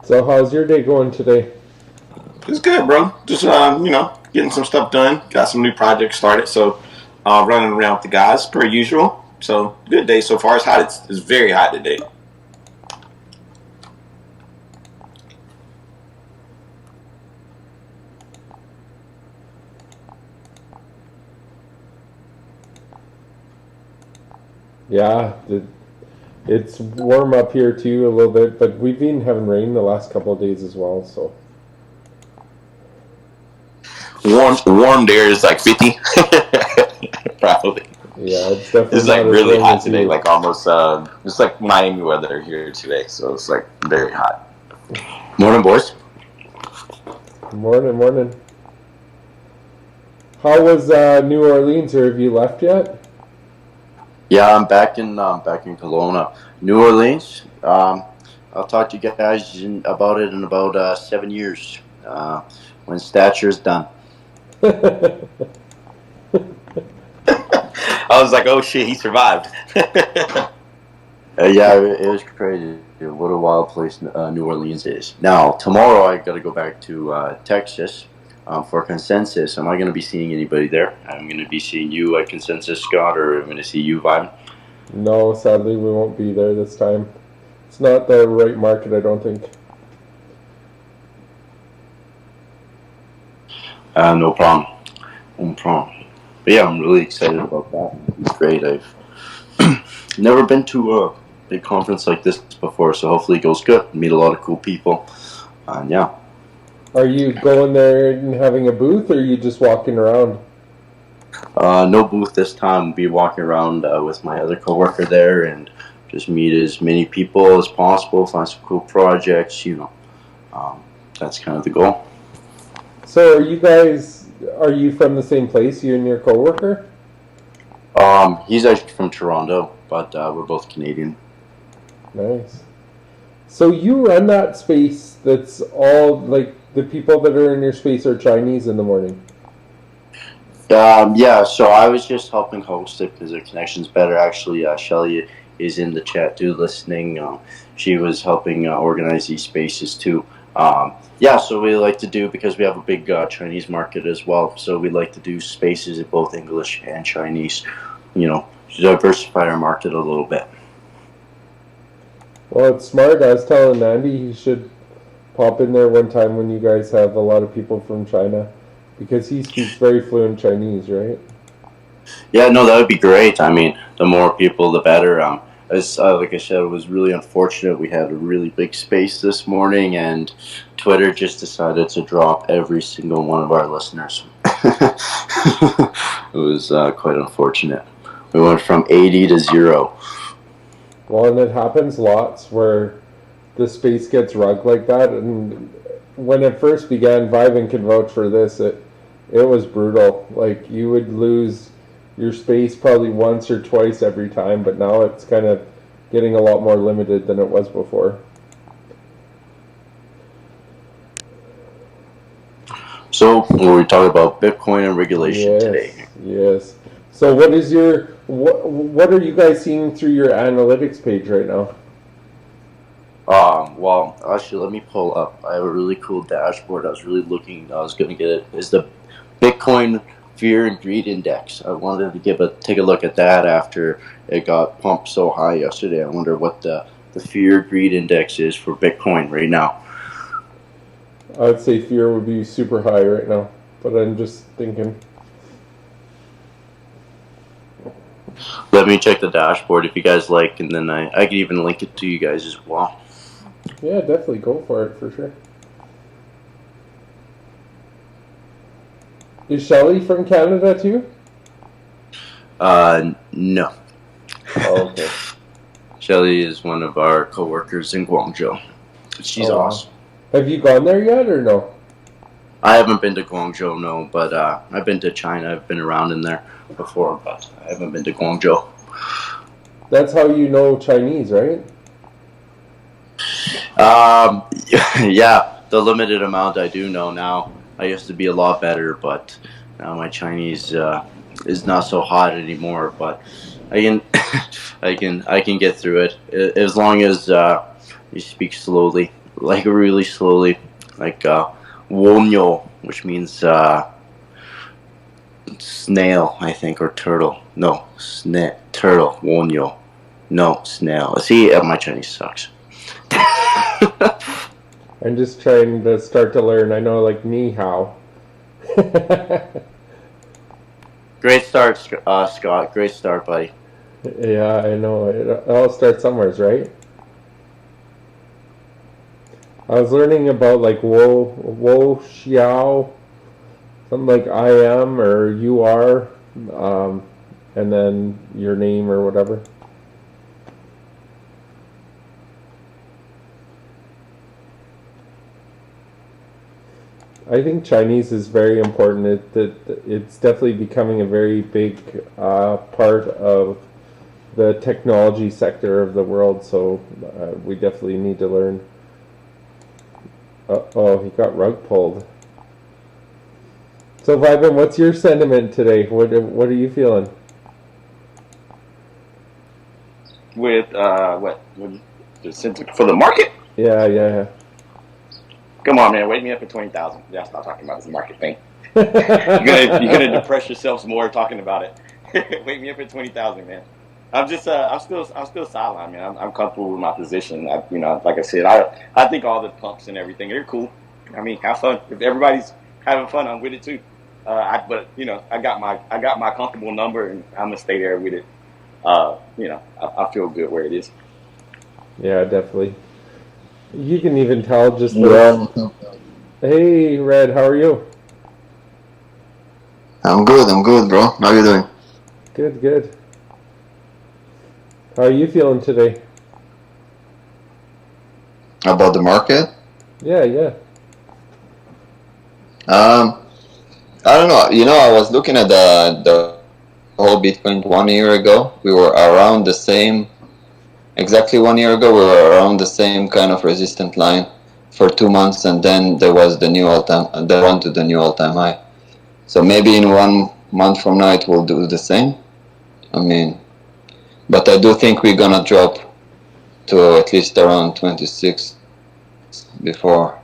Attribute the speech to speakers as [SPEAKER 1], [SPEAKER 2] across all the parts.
[SPEAKER 1] So how's your day going today?
[SPEAKER 2] It's good, bro. Just getting some stuff done. Got some new projects started, so running around with the guys per usual. So good day so far. It's hot. It's very hot today.
[SPEAKER 1] Yeah, it's warm up here too a little bit, but we've been having rain the last couple of days as well. So
[SPEAKER 2] Warm there is like 50, probably.
[SPEAKER 1] yeah, it's definitely
[SPEAKER 2] It's like
[SPEAKER 1] not as
[SPEAKER 2] really
[SPEAKER 1] warm
[SPEAKER 2] hot
[SPEAKER 1] as
[SPEAKER 2] today.
[SPEAKER 1] you.
[SPEAKER 2] Like almost it's like Miami weather here today. So it's like very hot. Morning, boys.
[SPEAKER 1] Morning, morning. How was New Orleans, or have you left yet?
[SPEAKER 3] Yeah, I'm back in Kelowna, New Orleans. I'll talk to you guys about it in about 7 years, when stature's done.
[SPEAKER 2] I was like, oh shit, he survived.
[SPEAKER 3] Yeah, it was crazy. What a wild place New Orleans is. Now tomorrow I got to go back to Texas for Consensus. Am I going to be seeing anybody there? I'm going to be seeing you at Consensus, Scott, or I'm going to see you, Vine.
[SPEAKER 1] No, sadly we won't be there this time. It's not the right market, I don't think.
[SPEAKER 3] No problem. No problem. But yeah, I'm really excited about that. It's great. I've never been to a big conference like this before, so hopefully it goes good. Meet a lot of cool people, and yeah.
[SPEAKER 1] Are you going there and having a booth, or are you just walking around?
[SPEAKER 3] No booth this time. Be walking around with my other coworker there and just meet as many people as possible. Find some cool projects. Um, that's kind of the goal.
[SPEAKER 1] So are you from the same place, you and your coworker?
[SPEAKER 3] He's actually from Toronto, but we're both Canadian.
[SPEAKER 1] Nice. So you run that space that's all like the people that are in your space are Chinese in the morning.
[SPEAKER 3] Yeah, so I was just helping host it because the connection's better. Actually, Shelly is in the chat too, listening. She was helping organize these spaces too. Yeah, so we like to do, because we have a big Chinese market as well. So we like to do spaces in both English and Chinese. To diversify our market a little bit.
[SPEAKER 1] Well, it's smart. I was telling Andy he should pop in there one time when you guys have a lot of people from China, because he speaks very fluent Chinese, right?
[SPEAKER 3] Yeah, no, that would be great. I mean, the more people, the better. As like I said, it was really unfortunate. We had a really big space this morning, and Twitter just decided to drop every single one of our listeners. It was quite unfortunate. We went from 80 to 0.
[SPEAKER 1] Well, and it happens lots where the space gets rugged like that. And when it first began, Vivan can vouch for this. It was brutal. Like you would lose your space probably once or twice every time, but now it's kind of getting a lot more limited than it was before.
[SPEAKER 3] So we talk about Bitcoin and regulation
[SPEAKER 1] Yes,
[SPEAKER 3] today.
[SPEAKER 1] yes. So what are you guys seeing through your analytics page right now?
[SPEAKER 3] Well, actually, let me pull up. I have a really cool dashboard. I was really looking. I was going to get it. Is the Bitcoin Fear and Greed Index. I wanted to take a look at that after it got pumped so high yesterday. I wonder what the Fear Greed Index is for Bitcoin right now.
[SPEAKER 1] I'd say fear would be super high right now, but I'm just thinking.
[SPEAKER 3] Let me check the dashboard if you guys like, and then I could even link it to you guys as well.
[SPEAKER 1] Yeah, definitely go for it for sure. Is Shelly from Canada too?
[SPEAKER 3] No.
[SPEAKER 1] Oh, okay.
[SPEAKER 3] Shelly is one of our coworkers in Guangzhou. She's awesome.
[SPEAKER 1] Have you gone there yet or no?
[SPEAKER 3] I haven't been to Guangzhou, no, but I've been to China. I've been around in there before, but I haven't been to Guangzhou.
[SPEAKER 1] That's how you know Chinese, right?
[SPEAKER 3] Yeah, the limited amount I do know now. I used to be a lot better, but now my Chinese is not so hot anymore. But I can, I can get through it as long as you speak slowly. like really slowly, like wonyo, which means snail, I think, or turtle. No, turtle, wonyo. No, snail. See, my Chinese sucks.
[SPEAKER 1] I'm just trying to start to learn. I know like ni hao.
[SPEAKER 3] Great start, Scott. Great start, buddy.
[SPEAKER 1] Yeah, I know. It all starts somewhere, right? I was learning about like wo xiao, something like I am or you are, and then your name or whatever. I think Chinese is very important. It's definitely becoming a very big part of the technology sector of the world. So we definitely need to learn. Oh, he got rug pulled. So Viben, what's your sentiment today? What are you feeling?
[SPEAKER 2] With what for the market?
[SPEAKER 1] Yeah.
[SPEAKER 2] Come on, man. Wake me up at 20,000. Yeah, stop talking about this market thing. You're gonna depress yourselves more talking about it. Wake me up at 20,000, man. I'm still sideline, man. I'm comfortable with my position. Like I said, I think all the pumps and everything are cool. I mean, have fun. If everybody's having fun, I'm with it too. But I got my comfortable number, and I'm gonna stay there with it. I feel good where it is.
[SPEAKER 1] Yeah, definitely. You can even tell just the... Hey, Red, how are you?
[SPEAKER 4] I'm good, bro. How are you doing?
[SPEAKER 1] Good. How are you feeling today?
[SPEAKER 4] About the market?
[SPEAKER 1] Yeah.
[SPEAKER 4] I don't know. I was looking at the whole Bitcoin 1 year ago. We were around the same, exactly 1 year ago, we were around the same kind of resistant line for 2 months, and then there was the new all-time, and they went to the new all-time high. So maybe in 1 month from now it will do the same. I mean, but I do think we're gonna drop to at least around 26 before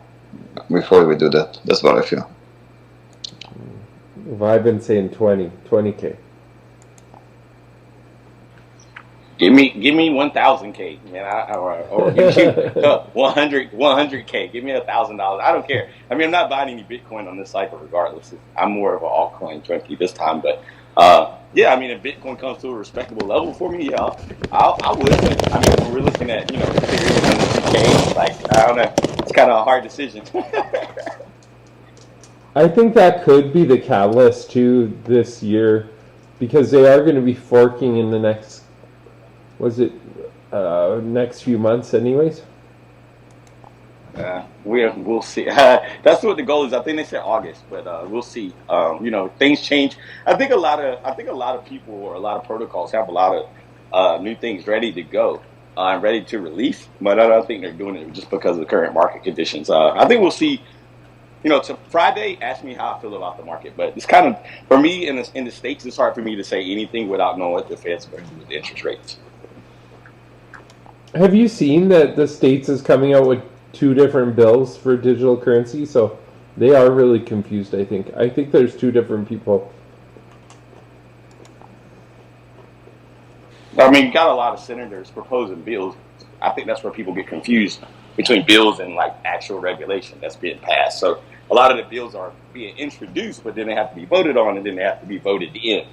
[SPEAKER 4] we do that. That's what I feel.
[SPEAKER 1] I've been saying 20K.
[SPEAKER 2] Give me 1,000K, man, or give me 100K. Give me $1,000. I don't care. I mean, I'm not buying any Bitcoin on this cycle, regardless. I'm more of an altcoin junkie this time, but yeah, I mean, if Bitcoin comes to a respectable level for me, yeah, I would. But I mean, when we're looking at Ethereum 100K, like I don't know, it's kind of a hard decision.
[SPEAKER 1] I think that could be the catalyst to this year, because they are going to be forking in the next few months anyways?
[SPEAKER 2] We'll see. That's what the goal is. I think they said August, but we'll see. Things change. I think a lot of people or a lot of protocols have a lot of new things ready to go and ready to release, but I don't think they're doing it just because of the current market conditions. I think we'll see. To Friday, ask me how I feel about the market, but it's kind of, for me in the States, it's hard for me to say anything without knowing what the Fed's going to do with the interest rates.
[SPEAKER 1] Have you seen that the States is coming out with 2 different bills for digital currency? So they are really confused, I think. I think there's 2 different people.
[SPEAKER 2] I mean, you got a lot of senators proposing bills. I think that's where people get confused between bills and like actual regulation that's being passed. So a lot of the bills are being introduced, but then they have to be voted on, and then they have to be voted in.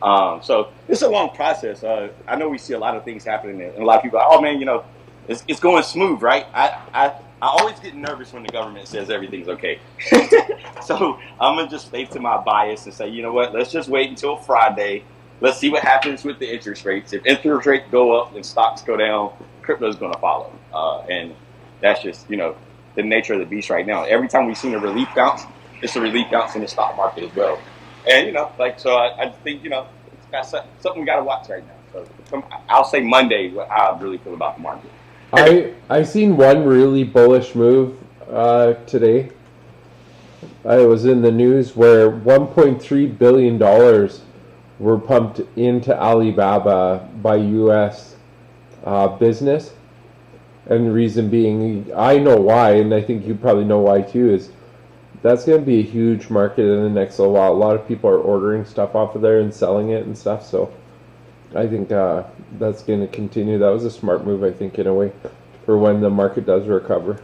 [SPEAKER 2] So it's a long process. I know we see a lot of things happening, and a lot of people are, oh man, it's going smooth, right? I always get nervous when the government says everything's okay. So I'm gonna just stay to my bias and say, you know what? Let's just wait until Friday. Let's see what happens with the interest rates. If interest rates go up and stocks go down, crypto's gonna follow. And that's just the nature of the beast right now. Every time we've seen a relief bounce, it's a relief bounce in the stock market as well. And so I think it's something we got to watch right now. So I'll say Monday how I really feel about the market.
[SPEAKER 1] I seen one really bullish move today. I was in the news where $1.3 billion were pumped into Alibaba by U.S. Business, And the reason being, I know why, and I think you probably know why too, is that's going to be a huge market in the next little while. A lot of people are ordering stuff off of there and selling it and stuff. So I think that's going to continue. That was a smart move, I think, in a way, for when the market does recover.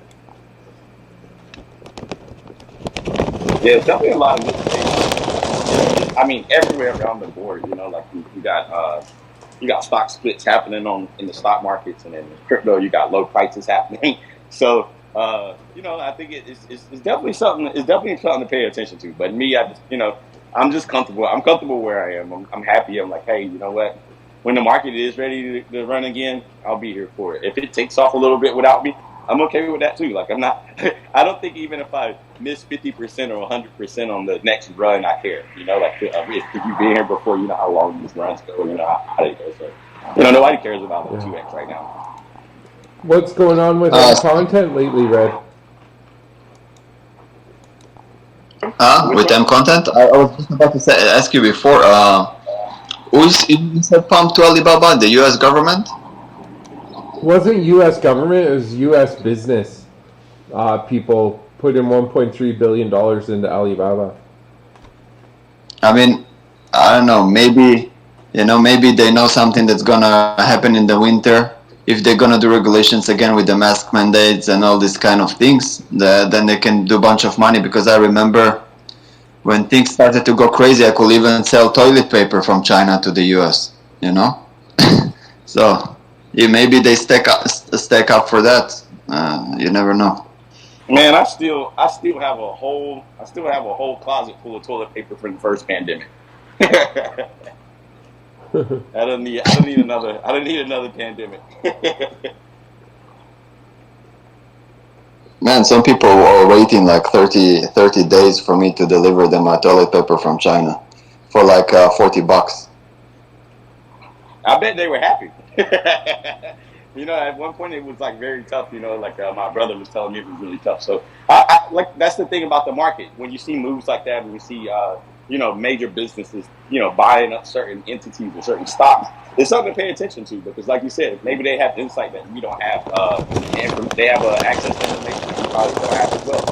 [SPEAKER 2] Yeah, it's definitely a lot of good things. I mean, everywhere around the board, you know, like you got stock splits happening in the stock markets, and then in crypto, you got low prices happening. So, you know, I think it's definitely something. It's definitely something to pay attention to. But me, I just, you know, I'm just comfortable. I'm comfortable where I am. I'm happy. I'm like, hey, you know what? When the market is ready to run again, I'll be here for it. If it takes off a little bit without me, I'm okay with that too. Like, I'm not. I don't think even if I miss 50% or 100% on the next run, I care. You know, like if you've been here before, you know how long these runs go. You know how they go. So, you know, nobody cares about the 2x right now.
[SPEAKER 1] What's going on with content lately, Red?
[SPEAKER 4] With them content, I was just about to ask you before. Who said pump to Alibaba? The U.S. government?
[SPEAKER 1] It wasn't U.S. government. It was U.S. business. People put in $1.3 billion into Alibaba.
[SPEAKER 4] I mean, I don't know. Maybe, you know, maybe they know something that's gonna happen in the winter. If they're gonna do regulations again with the mask mandates and all these kind of things, then they can do a bunch of money. Because I remember when things started to go crazy, I could even sell toilet paper from China to the US, you know? So, yeah, maybe they stack up for that. You never know.
[SPEAKER 2] Man, I still have a whole closet full of toilet paper from the first pandemic. I don't need another pandemic.
[SPEAKER 4] Man, some people are waiting like 30 days for me to deliver them a toilet paper from China for like $40.
[SPEAKER 2] I bet they were happy. You know, at one point it was like very tough. You know, like my brother was telling me it was really tough. So, I like that's the thing about the market. When you see moves like that, when you see you know, major businesses, you know, buying up certain entities or certain stocks, it's something to pay attention to, because, like you said, maybe they have insight that we don't have. And they have access to information that we probably don't have as well.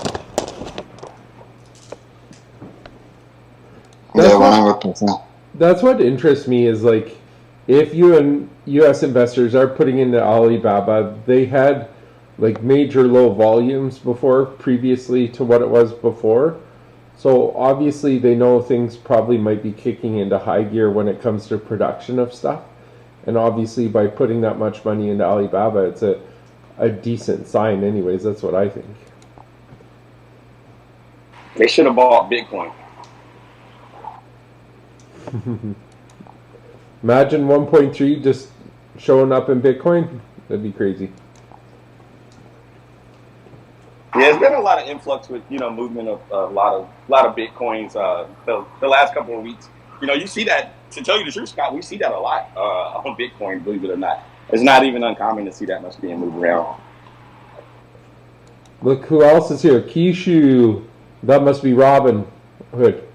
[SPEAKER 4] Yeah, 100%.
[SPEAKER 1] That's what interests me is, like, if you and U.S. investors are putting into Alibaba, they had like major low volumes previously to what it was before. So obviously they know things probably might be kicking into high gear when it comes to production of stuff. And obviously by putting that much money into Alibaba, it's a decent sign anyways. That's what I think.
[SPEAKER 2] They should have bought Bitcoin.
[SPEAKER 1] Imagine 1.3 just showing up in Bitcoin. That'd be crazy.
[SPEAKER 2] Yeah, there's been a lot of influx with, you know, movement of a lot of Bitcoins the last couple of weeks. You know, you see that, to tell you the truth, Scott, we see that a lot on Bitcoin, believe it or not. It's not even uncommon to see that much being moved around.
[SPEAKER 1] Look who else is here. Kishu. That must be Robin Hood.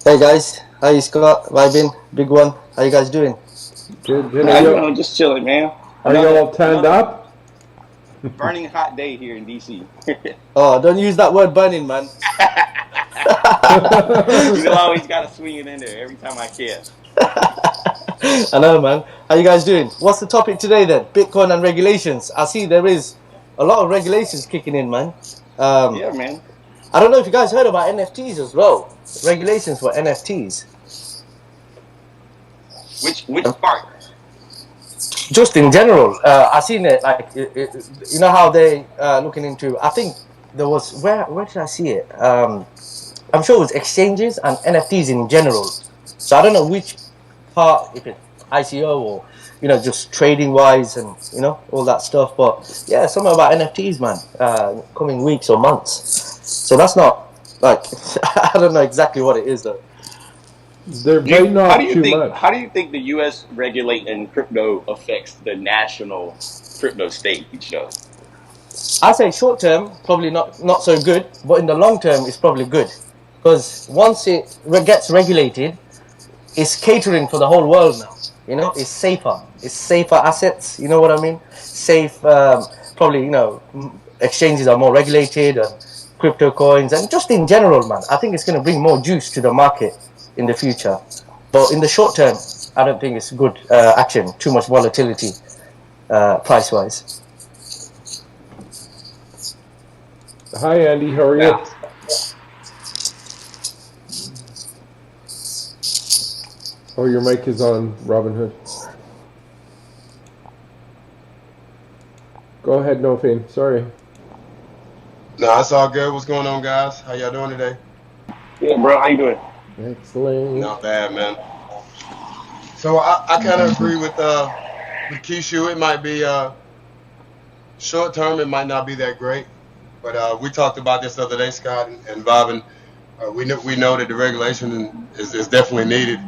[SPEAKER 5] Hey guys, hi Scott, Vibin, BigONE. How you guys doing?
[SPEAKER 1] Good.
[SPEAKER 2] Just chilling, man.
[SPEAKER 1] Are you all tanned up?
[SPEAKER 2] Burning hot day here in DC.
[SPEAKER 5] Oh, don't use that word burning, man.
[SPEAKER 2] You know, I always gotta swing it in there every time I can.
[SPEAKER 5] I know, man. How you guys doing? What's the topic today then? Bitcoin and regulations. I see there is a lot of regulations kicking in, man.
[SPEAKER 2] Yeah, man.
[SPEAKER 5] I don't know if you guys heard about NFTs as well. Regulations for NFTs.
[SPEAKER 2] Which part?
[SPEAKER 5] Just in general, I seen it like you know how they looking into. I think there was where did I see it? I'm sure it was exchanges and NFTs in general. So I don't know which part, if it's ICO or, you know, just trading wise and, you know, all that stuff. But yeah, something about NFTs, man, coming weeks or months. So that's not like I don't know exactly what it is though.
[SPEAKER 1] They're biting off too much.
[SPEAKER 2] How do you think the U.S. regulating crypto affects the national crypto stage, though?
[SPEAKER 5] I say short term, probably not so good, but in the long term, it's probably good, because once it gets regulated, it's catering for the whole world now. You know, it's safer. It's safer assets. You know what I mean? Safe. Probably, you know, exchanges are more regulated and crypto coins and just in general, man. I think it's going to bring more juice to the market in the future. But in the short term, I don't think it's good action. Too much volatility, price wise.
[SPEAKER 1] Hi, Andy. How are
[SPEAKER 2] Yeah.
[SPEAKER 1] you? Oh, your mic is on, Robinhood. Go ahead, no fame. Sorry.
[SPEAKER 6] No, it's all good. What's going on, guys? How y'all doing today?
[SPEAKER 2] Yeah, bro. How you doing?
[SPEAKER 1] Excellent.
[SPEAKER 6] Not bad, man. So I kind of agree with Kishu. It might be short term. It might not be that great, but we talked about this the other day, Scott and Bob, and we know that the regulation is definitely needed.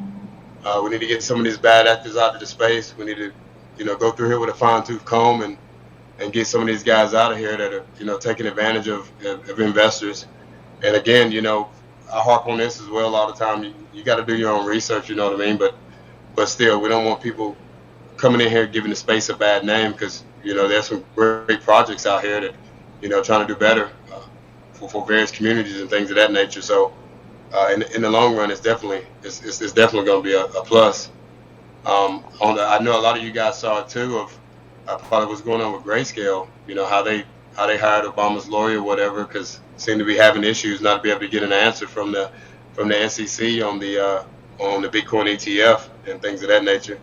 [SPEAKER 6] We need to get some of these bad actors out of the space. We need to, go through here with a fine tooth comb and get some of these guys out of here that are, taking advantage of investors. And again, I harp on this as well all the time. You got to do your own research, you know what I mean? But still, we don't want people coming in here giving the space a bad name because, there's some great projects out here that, trying to do better for various communities and things of that nature. So in the long run, it's definitely going to be a plus. I know a lot of you guys saw it too of probably what's going on with Grayscale. How they hired Obama's lawyer or whatever because seem to be having issues not to be able to get an answer from the SEC on the Bitcoin ETF and things of that nature.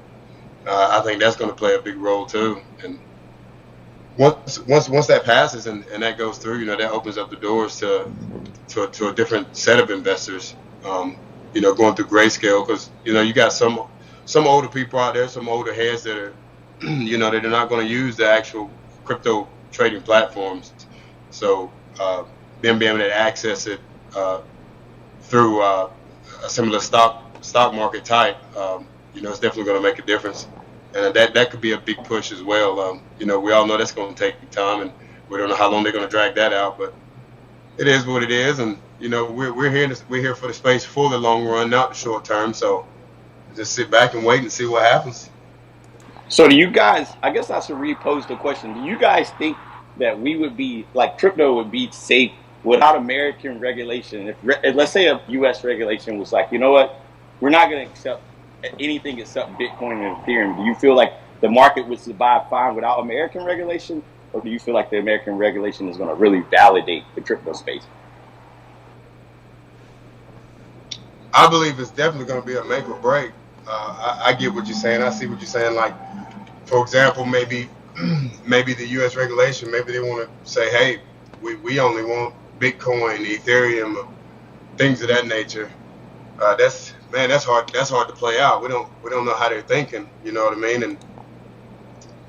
[SPEAKER 6] I think that's going to play a big role too. And once that passes and that goes through, that opens up the doors to a different set of investors. Going through Grayscale because you got some older people out there, some older heads that are that are not going to use the actual crypto trading platforms. So them being able to access it through a similar stock market type, it's definitely going to make a difference. And that could be a big push as well. We all know that's going to take time, and we don't know how long they're going to drag that out. But it is what it is, and we're here for the space for the long run, not the short term. So just sit back and wait and see what happens.
[SPEAKER 2] So do you guys, I guess I should repose the question. Do you guys think that we would be, like crypto would be safe without American regulation? If let's say a U.S. regulation was like, you know what, we're not going to accept anything except Bitcoin and Ethereum. Do you feel like the market would survive fine without American regulation? Or do you feel like the American regulation is going to really validate the crypto space?
[SPEAKER 6] I believe it's definitely going to be a make or break. I get what you're saying. I see what you're saying. Like, for example, maybe the U.S. regulation, maybe they want to say, hey, we only want Bitcoin, Ethereum, things of that nature. That's hard to play out. We don't know how they're thinking. You know what I mean? And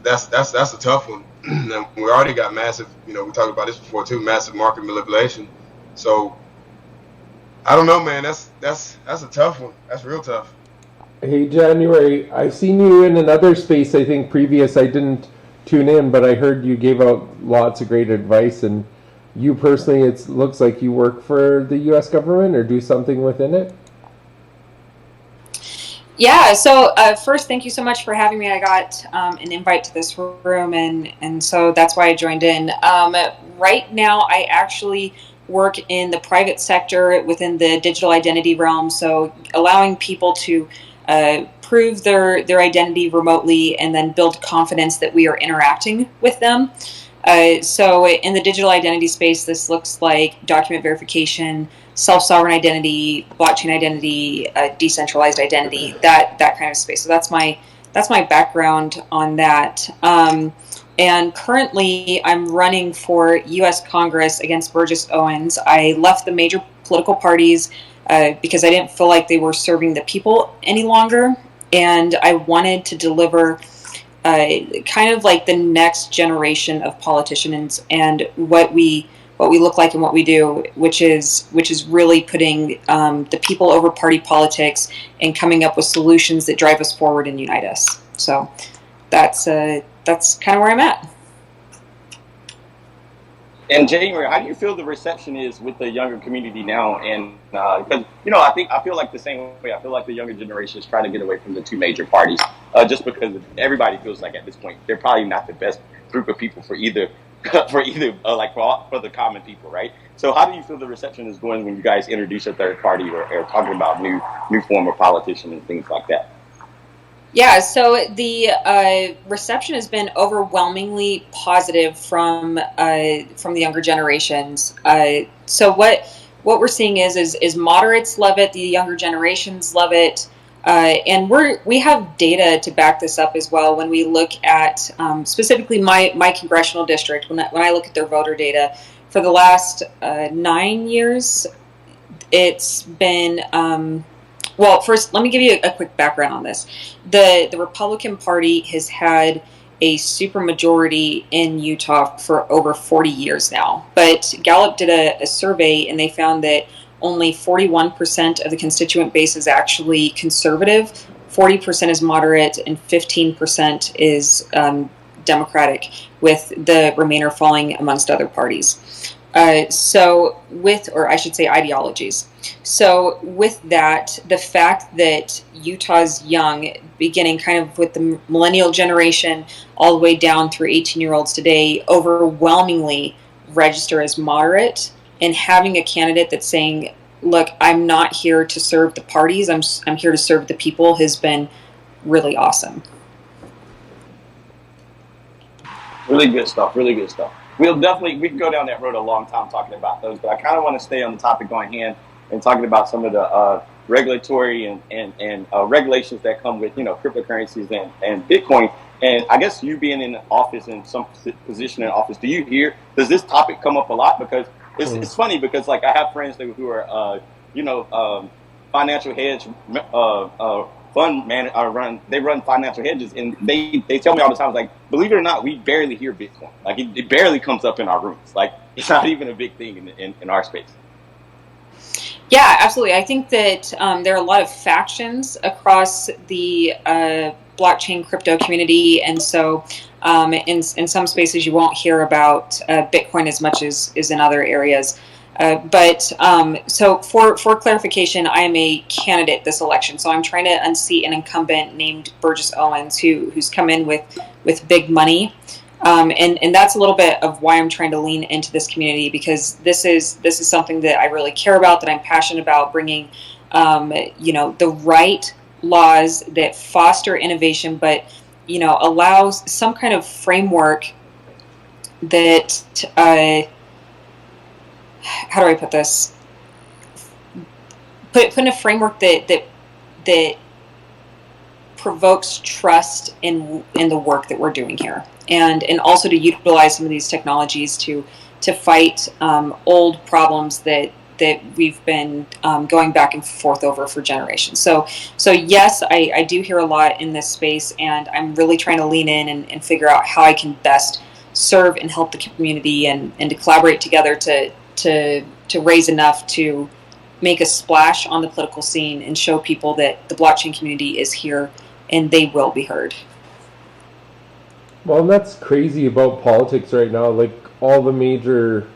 [SPEAKER 6] that's a tough one. And we already got massive. We talked about this before too. Massive market manipulation. So I don't know, man. That's a tough one. That's real tough.
[SPEAKER 1] Hey, January, I've seen you in another space, I think, previous. I didn't tune in, but I heard you gave out lots of great advice. And you personally, it looks like you work for the U.S. government or do something within it.
[SPEAKER 7] Yeah, so first, thank you so much for having me. I got an invite to this room, and so that's why I joined in. Right now, I actually work in the private sector within the digital identity realm, so allowing people to prove their identity remotely and then build confidence that we are interacting with them. So in the digital identity space, this looks like document verification, self-sovereign identity, blockchain identity, decentralized identity, that kind of space. So that's my background on that. And currently, I'm running for U.S. Congress against Burgess Owens. I left the major political parties because I didn't feel like they were serving the people any longer, and I wanted to deliver kind of like the next generation of politicians and what we look like and what we do, which is really putting the people over party politics and coming up with solutions that drive us forward and unite us. So that's kind of where I'm at.
[SPEAKER 2] And January, how do you feel the reception is with the younger community now? And because I feel like the same way. I feel like the younger generation is trying to get away from the two major parties, just because everybody feels like at this point they're probably not the best group of people for either, for the common people, right? So how do you feel the reception is going when you guys introduce a third party or talking about new form of politician and things like that?
[SPEAKER 7] Yeah, so the reception has been overwhelmingly positive from the younger generations. So what we're seeing is moderates love it, the younger generations love it, and we have data to back this up as well. When we look at specifically my congressional district, when I look at their voter data for the last 9 years, it's been well, first, let me give you a quick background on this. The Republican Party has had a supermajority in Utah for over 40 years now. But Gallup did a survey, and they found that only 41% of the constituent base is actually conservative, 40% is moderate, and 15% is Democratic, with the remainder falling amongst other parties. Or I should say ideologies. So with that, the fact that Utah's young, beginning kind of with the millennial generation all the way down through 18-year-olds today, overwhelmingly register as moderate, and having a candidate that's saying, look, I'm not here to serve the parties, I'm here to serve the people, has been really awesome.
[SPEAKER 2] Really good stuff. Really good stuff. We can go down that road a long time talking about those, but I kind of want to stay on the topic on hand and talking about some of the regulatory and regulations that come with cryptocurrencies and Bitcoin. And I guess you being in office, in some position in office, does this topic come up a lot? Because it's funny because like I have friends who are financial hedge they run financial hedges, and they tell me all the time, like, believe it or not, we barely hear Bitcoin. Like it barely comes up in our rooms. Like it's not even a big thing in our space.
[SPEAKER 7] Yeah, absolutely. I think that there are a lot of factions across the blockchain crypto community, and so in some spaces you won't hear about Bitcoin as much as in other areas. So for clarification, I am a candidate this election, so I'm trying to unseat an incumbent named Burgess Owens, who's come in with big money. And that's a little bit of why I'm trying to lean into this community, because this is something that I really care about, that I'm passionate about, bringing the right laws that foster innovation, but allows some kind of framework that how do I put this? Put in a framework that provokes trust in the work that we're doing here, and also to utilize some of these technologies to fight old problems that we've been going back and forth over for generations. So yes, I do hear a lot in this space, and I'm really trying to lean in and figure out how I can best serve and help the community, and to collaborate together to raise enough to make a splash on the political scene and show people that the blockchain community is here and they will be heard.
[SPEAKER 1] Well, and that's crazy about politics right now. Like, all the major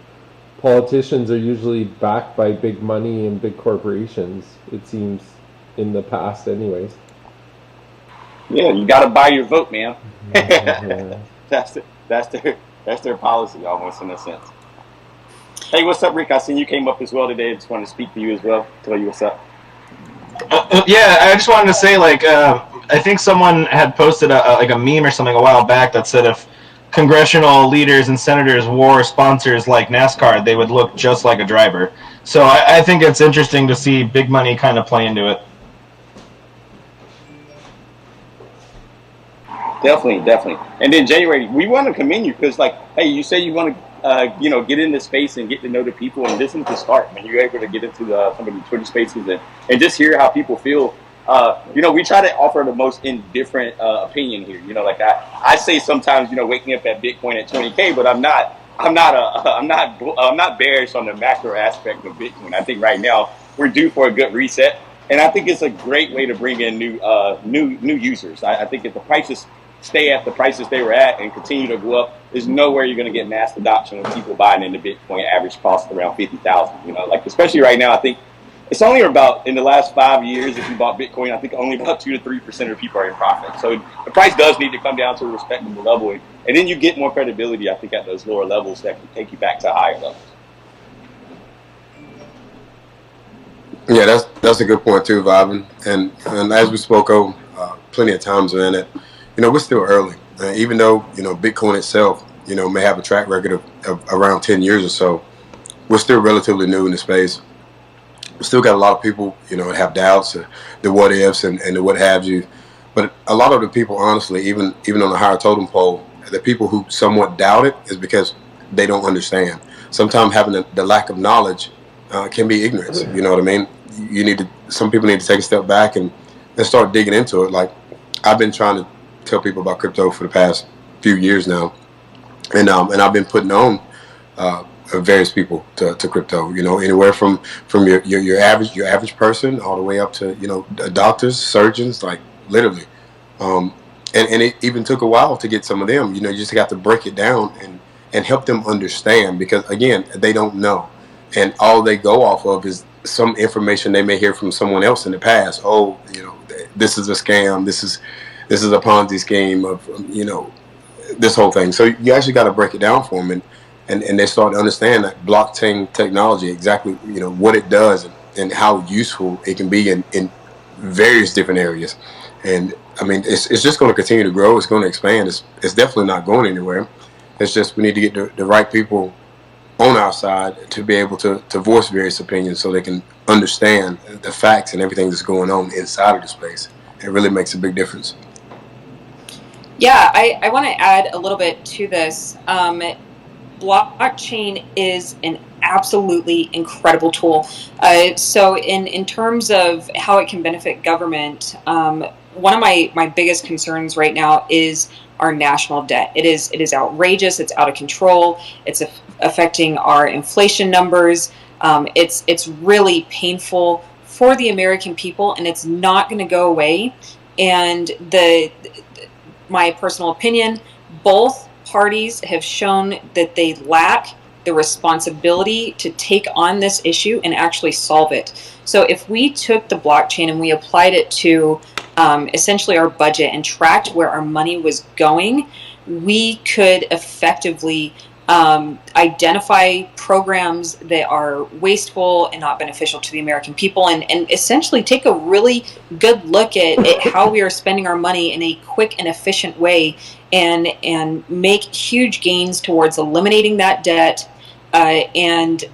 [SPEAKER 1] politicians are usually backed by big money and big corporations, it seems, in the past anyways.
[SPEAKER 2] Yeah, you got to buy your vote, man. That's their policy, almost, in a sense. Hey, what's up, Rick? I seen you came up as well today. I just wanted to speak to you as well, tell you what's up.
[SPEAKER 8] Yeah, I just wanted to say, I think someone had posted a meme or something a while back that said if congressional leaders and senators wore sponsors like NASCAR, they would look just like a driver. So I think it's interesting to see big money kind of play into it.
[SPEAKER 2] Definitely. And then January, we want to commend you because, hey, you say you want to, get into space and get to know the people, and this is the start. When you're able to get into some of the Twitter spaces and just hear how people feel. We try to offer the most indifferent opinion here. I say sometimes, waking up at Bitcoin at 20K, but I'm not bearish on the macro aspect of Bitcoin. I think right now we're due for a good reset, and I think it's a great way to bring in new users. I think if the prices stay at the prices they were at and continue to go up, there's nowhere you're going to get mass adoption of people buying into Bitcoin. Average cost around 50,000. You know, like especially right now, I think it's only about in the last 5 years if you bought Bitcoin, I think only about 2 to 3% of people are in profit. So the price does need to come down to a respectable level, and then you get more credibility. I think at those lower levels that can take you back to higher levels.
[SPEAKER 9] Yeah, that's a good point too, Vibin. And as we spoke of plenty of times in it, you know, we're still early. Even though, you know, Bitcoin itself, you know, may have a track record of around 10 years or so, we're still relatively new in the space. We still got a lot of people, you know, that have doubts, the what ifs and the what have you. But a lot of the people, honestly, even on the higher totem pole, the people who somewhat doubt it is because they don't understand. Sometimes having the lack of knowledge can be ignorance. You know what I mean? Some people need to take a step back and start digging into it. Like I've been trying to tell people about crypto for the past few years now, and I've been putting on various people to crypto. You know, anywhere from your average person all the way up to, you know, doctors, surgeons, like literally. And it even took a while to get some of them. You know, you just got to break it down and help them understand, because again, they don't know, and all they go off of is some information they may hear from someone else in the past. Oh, you know, this is a scam. This is a Ponzi scheme of, you know, this whole thing. So you actually got to break it down for them, and they start to understand that blockchain technology, exactly, you know, what it does and how useful it can be in various different areas. And I mean, it's just going to continue to grow. It's going to expand. It's definitely not going anywhere. It's just we need to get the right people on our side to be able to voice various opinions so they can understand the facts and everything that's going on inside of the space. It really makes a big difference.
[SPEAKER 7] Yeah, I want to add a little bit to this. Blockchain is an absolutely incredible tool. So in terms of how it can benefit government, one of my biggest concerns right now is our national debt. It is outrageous. It's out of control. It's affecting our inflation numbers. It's really painful for the American people, and it's not going to go away. And my personal opinion, both parties have shown that they lack the responsibility to take on this issue and actually solve it. So if we took the blockchain and we applied it to essentially our budget and tracked where our money was going, we could effectively identify programs that are wasteful and not beneficial to the American people, and essentially take a really good look at how we are spending our money in a quick and efficient way, and make huge gains towards eliminating that debt, and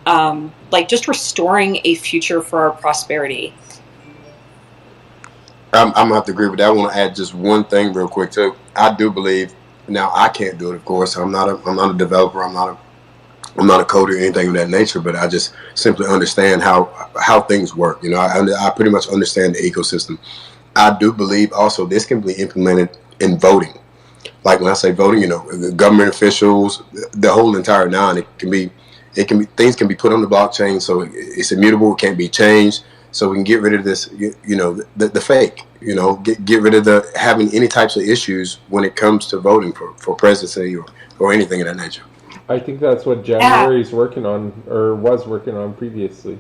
[SPEAKER 7] like just restoring a future for our prosperity.
[SPEAKER 9] I'm gonna have to agree with that. I want to add just one thing real quick too. I do believe, now I can't do it, of course. I'm not a developer. I'm not a coder or anything of that nature. But I just simply understand how things work. You know, I pretty much understand the ecosystem. I do believe also this can be implemented in voting. Like when I say voting, you know, the government officials, the whole entire nine. Things can be put on the blockchain, so it's immutable. It can't be changed. So we can get rid of this, you know, the fake, you know, get rid of having any types of issues when it comes to voting for presidency or anything of that nature.
[SPEAKER 1] I think that's what January's working on, or was working on previously.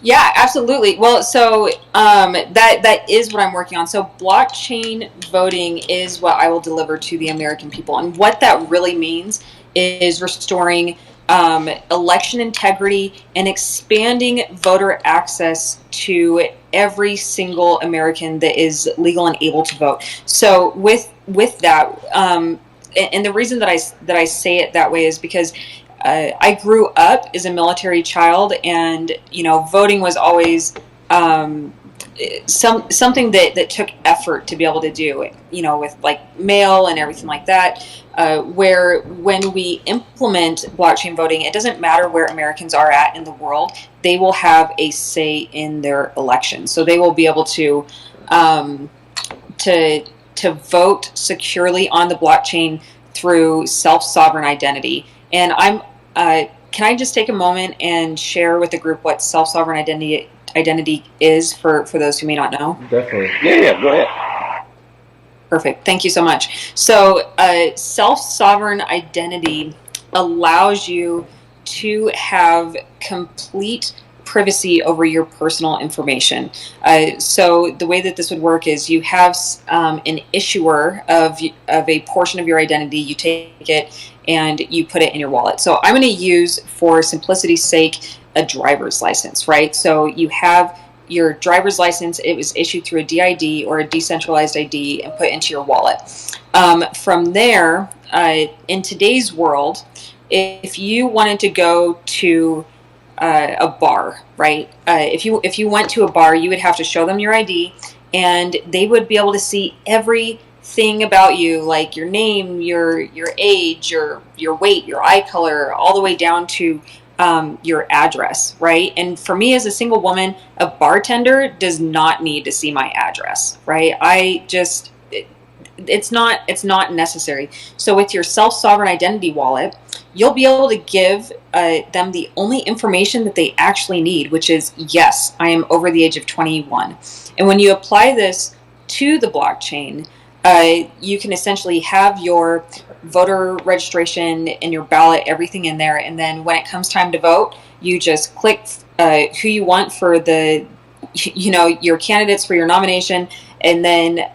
[SPEAKER 7] Yeah, absolutely. Well, so that is what I'm working on. So blockchain voting is what I will deliver to the American people. And what that really means is restoring election integrity and expanding voter access to every single American that is legal and able to vote. So with that, and the reason that I say it that way is because I grew up as a military child, and you know, voting was always something that took effort to be able to do. You know, with like mail and everything like that. Where when we implement blockchain voting, it doesn't matter where Americans are at in the world; they will have a say in their election. So they will be able to vote securely on the blockchain through self-sovereign identity. And can I just take a moment and share with the group what self-sovereign identity is for those who may not know?
[SPEAKER 1] Definitely.
[SPEAKER 2] Yeah, go ahead.
[SPEAKER 7] Perfect. Thank you so much. So, self-sovereign identity allows you to have complete privacy over your personal information. So the way that this would work is you have an issuer of a portion of your identity. You take it and you put it in your wallet. So I'm going to use, for simplicity's sake, a driver's license, right? So you have your driver's license. It was issued through a DID or a decentralized ID and put into your wallet. From there, in today's world, if you wanted to go to a bar, right? If you went to a bar, you would have to show them your ID, and they would be able to see everything about you, like your name, your age, your weight, your eye color, all the way down to your address, right? And for me as a single woman, a bartender does not need to see my address, right? It's not necessary. So with your self-sovereign identity wallet, you'll be able to give them the only information that they actually need, which is, yes, I am over the age of 21. And when you apply this to the blockchain, you can essentially have your voter registration and your ballot, everything in there. And then when it comes time to vote, you just click who you want for your candidates for your nomination. And then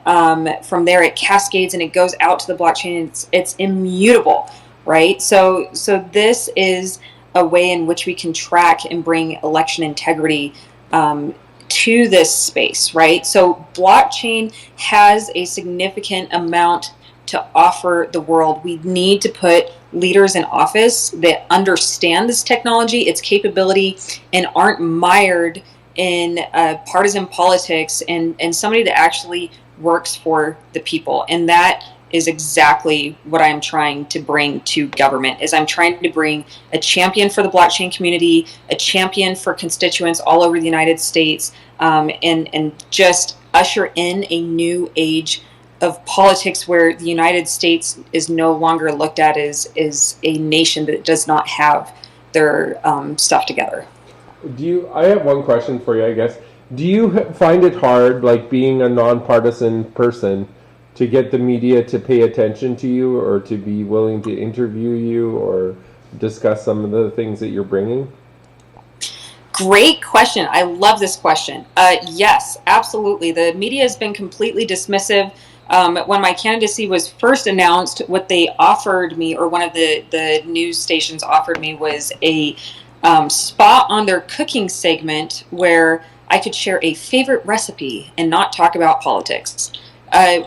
[SPEAKER 7] from there it cascades and it goes out to the blockchain, and it's immutable, right? So this is a way in which we can track and bring election integrity to this space, right? So blockchain has a significant amount to offer the world. We need to put leaders in office that understand this technology, its capability, and aren't mired in partisan politics, and somebody that actually works for the people. And that is exactly what I'm trying to bring to government. Is I'm trying to bring a champion for the blockchain community, a champion for constituents all over the United States, and just usher in a new age of politics where the United States is no longer looked at as a nation that does not have their stuff together.
[SPEAKER 1] I have one question for you, I guess. Do you find it hard, like being a nonpartisan person, to get the media to pay attention to you, or to be willing to interview you or discuss some of the things that you're bringing?
[SPEAKER 7] Great question. I love this question. Yes, absolutely. The media has been completely dismissive. When my candidacy was first announced, what they offered me, or one of the news stations offered me, was a spot on their cooking segment where I could share a favorite recipe and not talk about politics,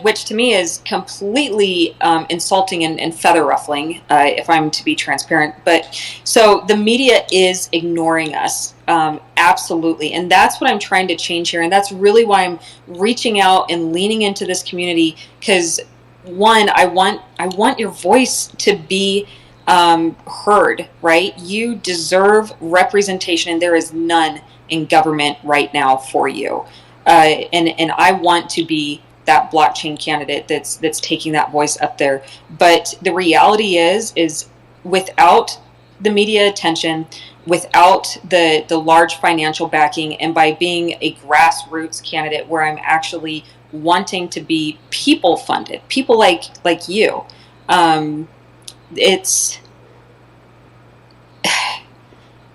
[SPEAKER 7] which to me is completely insulting and feather ruffling, if I'm to be transparent. But so the media is ignoring us, absolutely, and that's what I'm trying to change here, and that's really why I'm reaching out and leaning into this community, because one, I want your voice to be heard, right? You deserve representation, and there is none in government right now for you. And I want to be that blockchain candidate that's taking that voice up there. But the reality is without the media attention, without the large financial backing, and by being a grassroots candidate where I'm actually wanting to be people funded, people like you,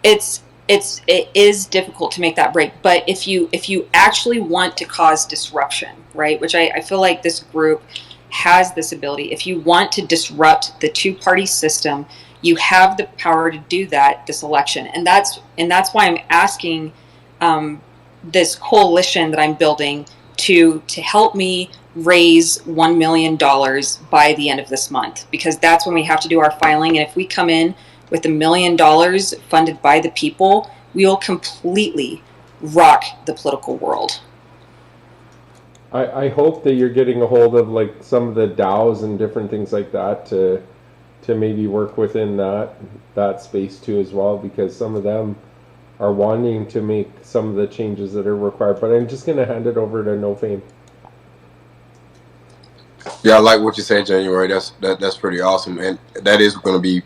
[SPEAKER 7] it is difficult to make that break. But if you actually want to cause disruption, right, which I feel like this group has this ability, if you want to disrupt the two-party system, you have the power to do that this election. And that's why I'm asking this coalition that I'm building to help me raise $1 million by the end of this month, because that's when we have to do our filing. And if we come in with $1 million funded by the people, we will completely rock the political world.
[SPEAKER 1] I hope that you're getting a hold of like some of the DAOs and different things like that to maybe work within that space too as well, because some of them are wanting to make some of the changes that are required. But I'm just going to hand it over to No Fame.
[SPEAKER 9] Yeah, I like what you said, January. That's pretty awesome, and that is going to be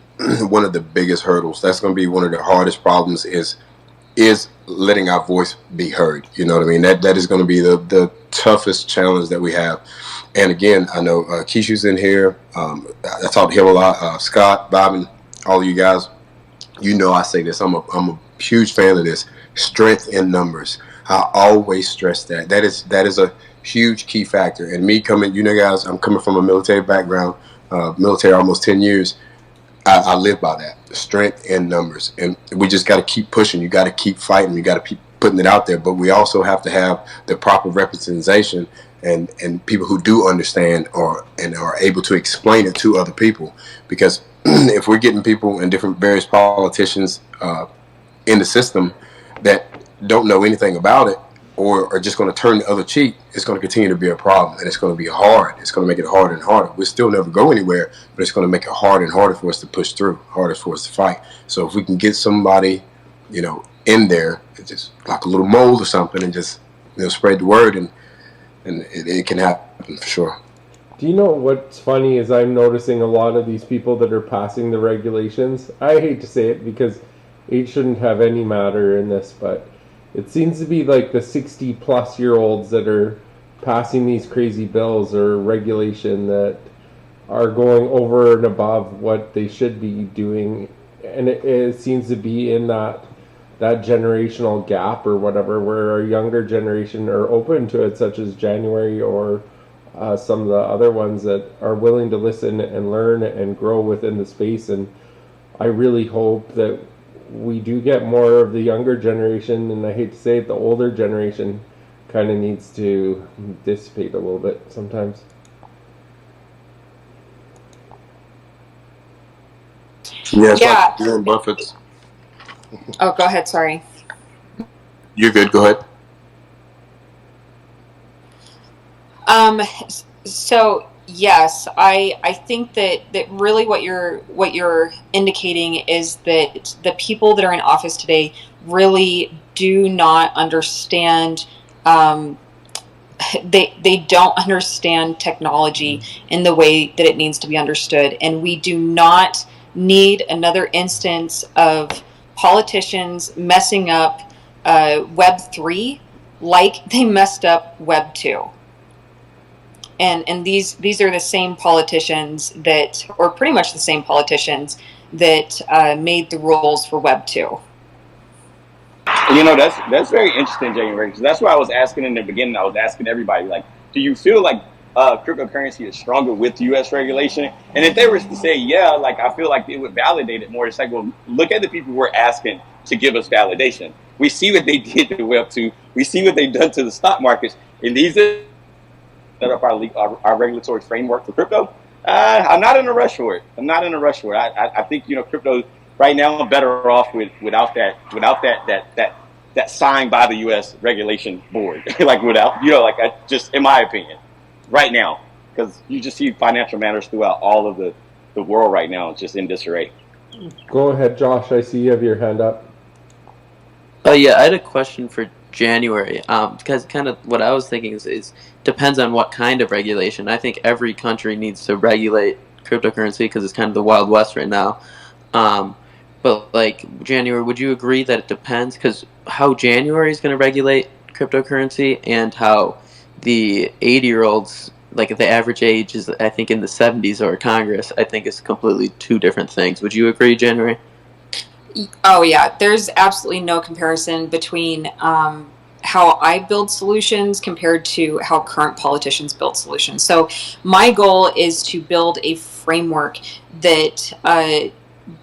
[SPEAKER 9] one of the biggest hurdles. That's going to be one of the hardest problems, is is letting our voice be heard. You know what I mean? That is going to be the toughest challenge that we have. And again, I know Kishu's in here. I talked to him a lot. Scott, Bobbin, all of you guys. You know I say this. I'm a huge fan of this. Strength in numbers. I always stress that. That is a huge key factor. And me coming, you know, guys, I'm coming from a military background, military almost 10 years. I live by that. Strength in numbers. And we just got to keep pushing. You got to keep fighting. You got to keep putting it out there. But we also have to have the proper representation and people who do understand and are able to explain it to other people. Because if we're getting people and different various politicians in the system that don't know anything about it or are just going to turn the other cheek, it's going to continue to be a problem, and it's going to be hard. It's going to make it harder and harder. We'll still never go anywhere, but it's going to make it harder and harder for us to push through, harder for us to fight. So if we can get somebody, you know, in there, just like a little mold or something, and just, you know, spread the word, and it can happen for sure.
[SPEAKER 1] Do you know what's funny is I'm noticing a lot of these people that are passing the regulations. I hate to say it because age shouldn't have any matter in this, but it seems to be like the 60-plus-year-olds that are passing these crazy bills or regulation that are going over and above what they should be doing, and it seems to be in that generational gap or whatever, where our younger generation are open to it, such as January or some of the other ones that are willing to listen and learn and grow within the space. And I really hope that we do get more of the younger generation, and I hate to say it, the older generation kind of needs to dissipate a little bit sometimes.
[SPEAKER 9] Yeah, it's
[SPEAKER 7] Yeah.
[SPEAKER 9] like Warren Buffett's.
[SPEAKER 7] Oh, go ahead. Sorry.
[SPEAKER 9] You're good. Go ahead.
[SPEAKER 7] So yes, I think that really what you're indicating is that the people that are in office today really do not understand. They don't understand technology in the way that it needs to be understood, and we do not need another instance of politicians messing up Web3 like they messed up Web2. And these are the same politicians that, or pretty much the same politicians that made the rules for Web2.
[SPEAKER 2] You know, that's very interesting, January, because that's what I was asking in the beginning. I was asking everybody, like, do you feel like cryptocurrency is stronger with U.S. regulation? And if they were to say, yeah, like, I feel like it would validate it more. It's like, well, look at the people we're asking to give us validation. We see what they did to Web2. We see what they've done to the stock markets. And these are set up our regulatory framework for crypto. I'm not in a rush for it. I think, you know, crypto right now I'm better off without that signed by the U.S. regulation board. Like without, you know, like just in my opinion, right now, because you just see financial matters throughout all of the world right now. It's just in disarray.
[SPEAKER 1] Go ahead, Josh. I see you have your hand up.
[SPEAKER 10] Oh yeah, I had a question for January. Because kind of what I was thinking is depends on what kind of regulation. I think every country needs to regulate cryptocurrency because it's kind of the Wild West right now. But like January, would you agree that it depends? Because how January is going to regulate cryptocurrency and how the 80-year-olds, like the average age is, I think, in the 70s or Congress, I think is completely two different things. Would you agree, January?
[SPEAKER 7] Oh yeah, there's absolutely no comparison between how I build solutions compared to how current politicians build solutions. So my goal is to build a framework that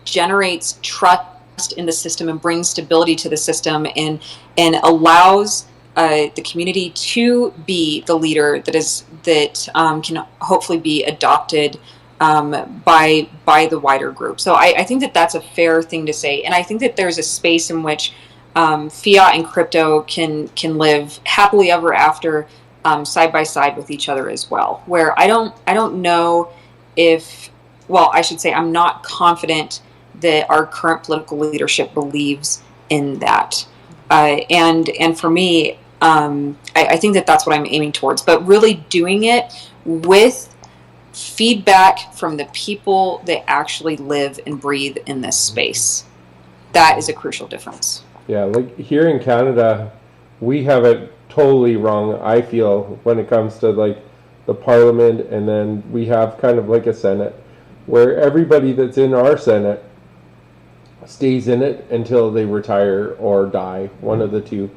[SPEAKER 7] generates trust in the system and brings stability to the system, and allows the community to be the leader that can hopefully be adopted by the wider group. So I think that that's a fair thing to say, and I think that there's a space in which fiat and crypto can live happily ever after, side by side with each other as well. Where I don't know if, well, I should say I'm not confident that our current political leadership believes in that. And for me, I think that that's what I'm aiming towards. But really doing it with feedback from the people that actually live and breathe in this space. That is a crucial difference.
[SPEAKER 1] Yeah, like here in Canada, we have it totally wrong, I feel, when it comes to like the parliament, and then we have kind of like a Senate where everybody that's in our Senate stays in it until they retire or die, one of the two.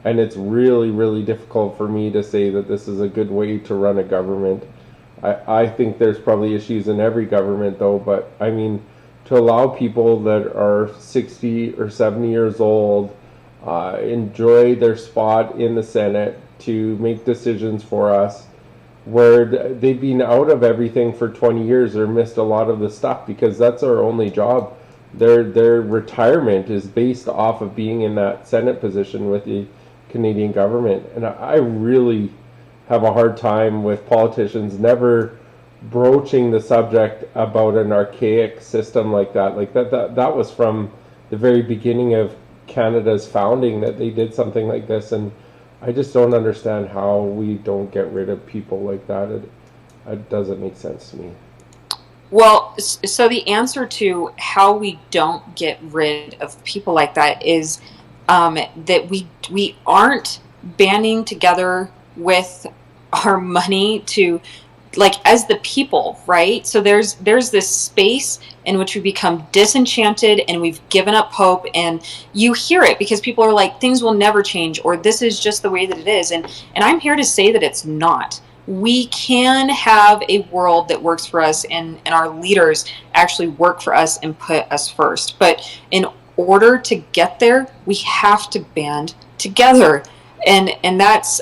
[SPEAKER 1] And it's really, really difficult for me to say that this is a good way to run a government. I think there's probably issues in every government, though, but I mean, to allow people that are 60 or 70 years old enjoy their spot in the Senate to make decisions for us, where they've been out of everything for 20 years or missed a lot of the stuff because that's our only job. Their retirement is based off of being in that Senate position with the Canadian government. And I really have a hard time with politicians never broaching the subject about an archaic system like that. Like that was from the very beginning of Canada's founding that they did something like this, and I just don't understand how we don't get rid of people like that. It doesn't make sense to me.
[SPEAKER 7] Well, so the answer to how we don't get rid of people like that is that we aren't banding together with our money to, like, as the people, right? So there's this space in which we become disenchanted and we've given up hope, and you hear it because people are like, things will never change, or this is just the way that it is, and I'm here to say that it's not. We can have a world that works for us, and our leaders actually work for us and put us first. But in order to get there, we have to band together. And that's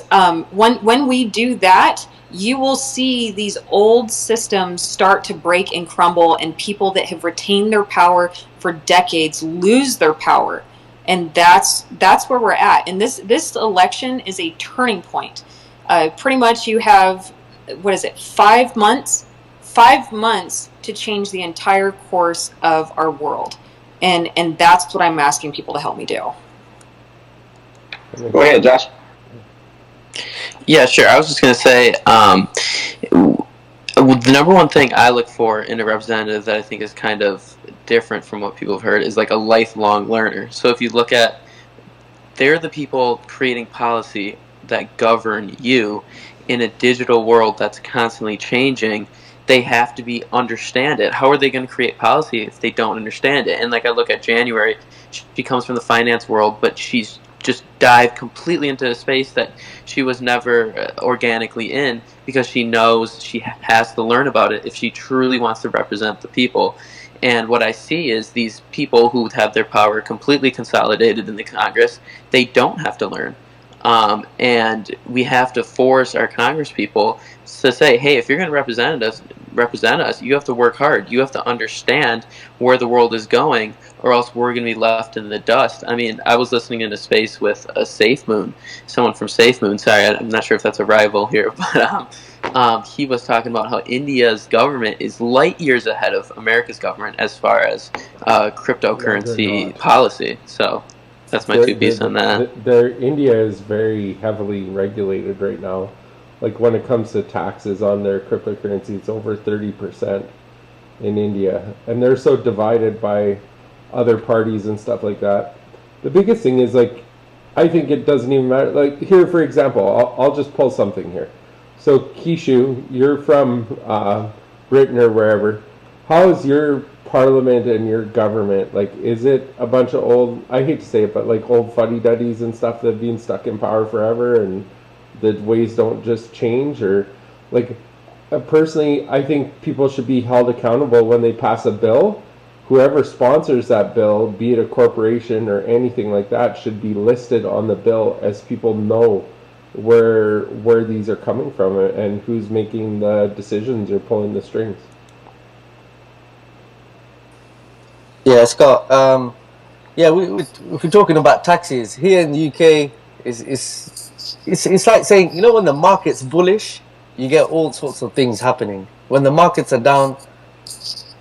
[SPEAKER 7] when we do that, you will see these old systems start to break and crumble, and people that have retained their power for decades lose their power. And that's where we're at. And this election is a turning point. Pretty much you have, 5 months? 5 months to change the entire course of our world. And that's what I'm asking people to help me do.
[SPEAKER 2] Go ahead, Josh.
[SPEAKER 10] Yeah, sure. I was just going to say, the number one thing I look for in a representative that I think is kind of different from what people have heard is like a lifelong learner. So if you look at, they're the people creating policy that govern you in a digital world that's constantly changing. They have to understand it. How are they going to create policy if they don't understand it? And like I look at January, she comes from the finance world, but she's just dived completely into a space that she was never organically in, because she knows she has to learn about it if she truly wants to represent the people. And what I see is these people who have their power completely consolidated in the Congress, they don't have to learn. And we have to force our Congress people to say, hey, if you're going to represent us, you have to work hard. You have to understand where the world is going, or else we're going to be left in the dust. I mean, I was listening in a space with a SafeMoon, someone from SafeMoon. Sorry, I'm not sure if that's a rival here, but he was talking about how India's government is light years ahead of America's government as far as cryptocurrency policy. So that's my 2 piece on that.
[SPEAKER 1] India is very heavily regulated right now. Like when it comes to taxes on their cryptocurrency, it's over 30% in India, and they're so divided by other parties and stuff like that. The biggest thing is, like, I think it doesn't even matter. Like here, for example, I'll just pull something here. So Kishu, you're from Britain or wherever. How is your parliament and your government? Like, is it a bunch of old, I hate to say it, but like old fuddy-duddies and stuff that have been stuck in power forever and the ways don't just change? Or like, personally, I think people should be held accountable when they pass a bill. Whoever sponsors that bill, be it a corporation or anything like that, should be listed on the bill as people know where these are coming from and who's making the decisions or pulling the strings.
[SPEAKER 5] Yeah, Scott. We're talking about taxes here in the UK. It's like saying, you know, when the market's bullish, you get all sorts of things happening. When the markets are down,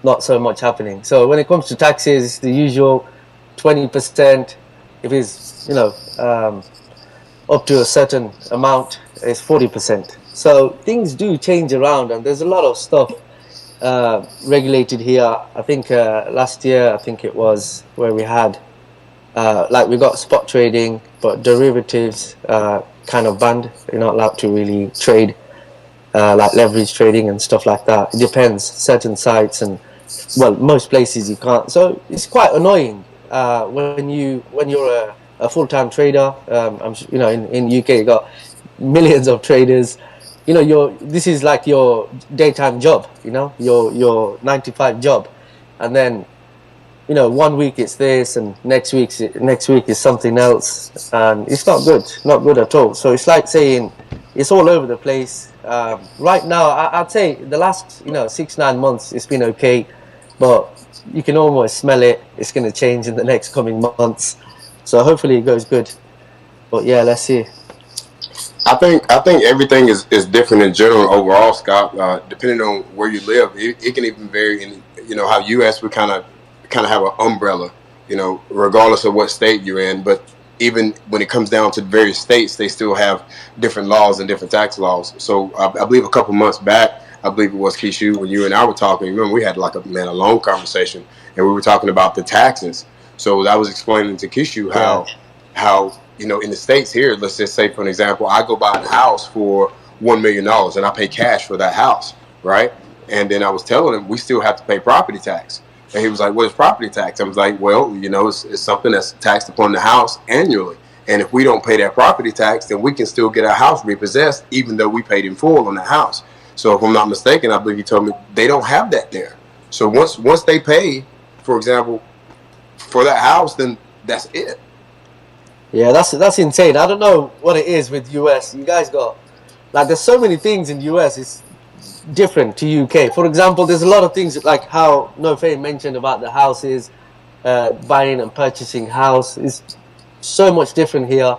[SPEAKER 5] not so much happening. So when it comes to taxes, the usual 20%, if it's, up to a certain amount, is 40%. So things do change around, and there's a lot of stuff regulated here. I think last year, it was where we had Like we got spot trading, but derivatives kind of banned. You're not allowed to really trade like leverage trading and stuff like that. It depends. Certain sites and well, most places you can't. So it's quite annoying when you're a full time trader. In UK you got millions of traders. This is like your daytime job. Your 9 to 5 job, and then 1 week it's this, and next week is something else, and it's not good at all. So it's like saying it's all over the place. Right now, I'd say the last 6 9 months it's been okay, but you can almost smell it. It's going to change in the next coming months. So hopefully it goes good. But yeah, let's see.
[SPEAKER 9] I think everything is different in general overall, Scott. Depending on where you live, it can even vary. In how U.S. we kind of have an umbrella, regardless of what state you're in. But even when it comes down to the various states, they still have different laws and different tax laws. So I believe a couple months back, I believe it was Kishu, when you and I were talking. Remember, we had like a long conversation, and we were talking about the taxes. So I was explaining to Kishu how in the states here, let's just say for an example, I go buy a house for $1 million and I pay cash for that house, right? And then I was telling him we still have to pay property tax. And he was like, "What is property tax?" I was like, "Well, it's something that's taxed upon the house annually. And if we don't pay that property tax, then we can still get our house repossessed, even though we paid in full on the house." So if I'm not mistaken, I believe he told me they don't have that there. So once they pay, for example, for that house, then that's it.
[SPEAKER 5] Yeah, that's insane. I don't know what it is with US. You guys got like there's so many things in US. It's different to UK. For example, there's a lot of things like how Nofe mentioned about the houses, buying and purchasing house is so much different here.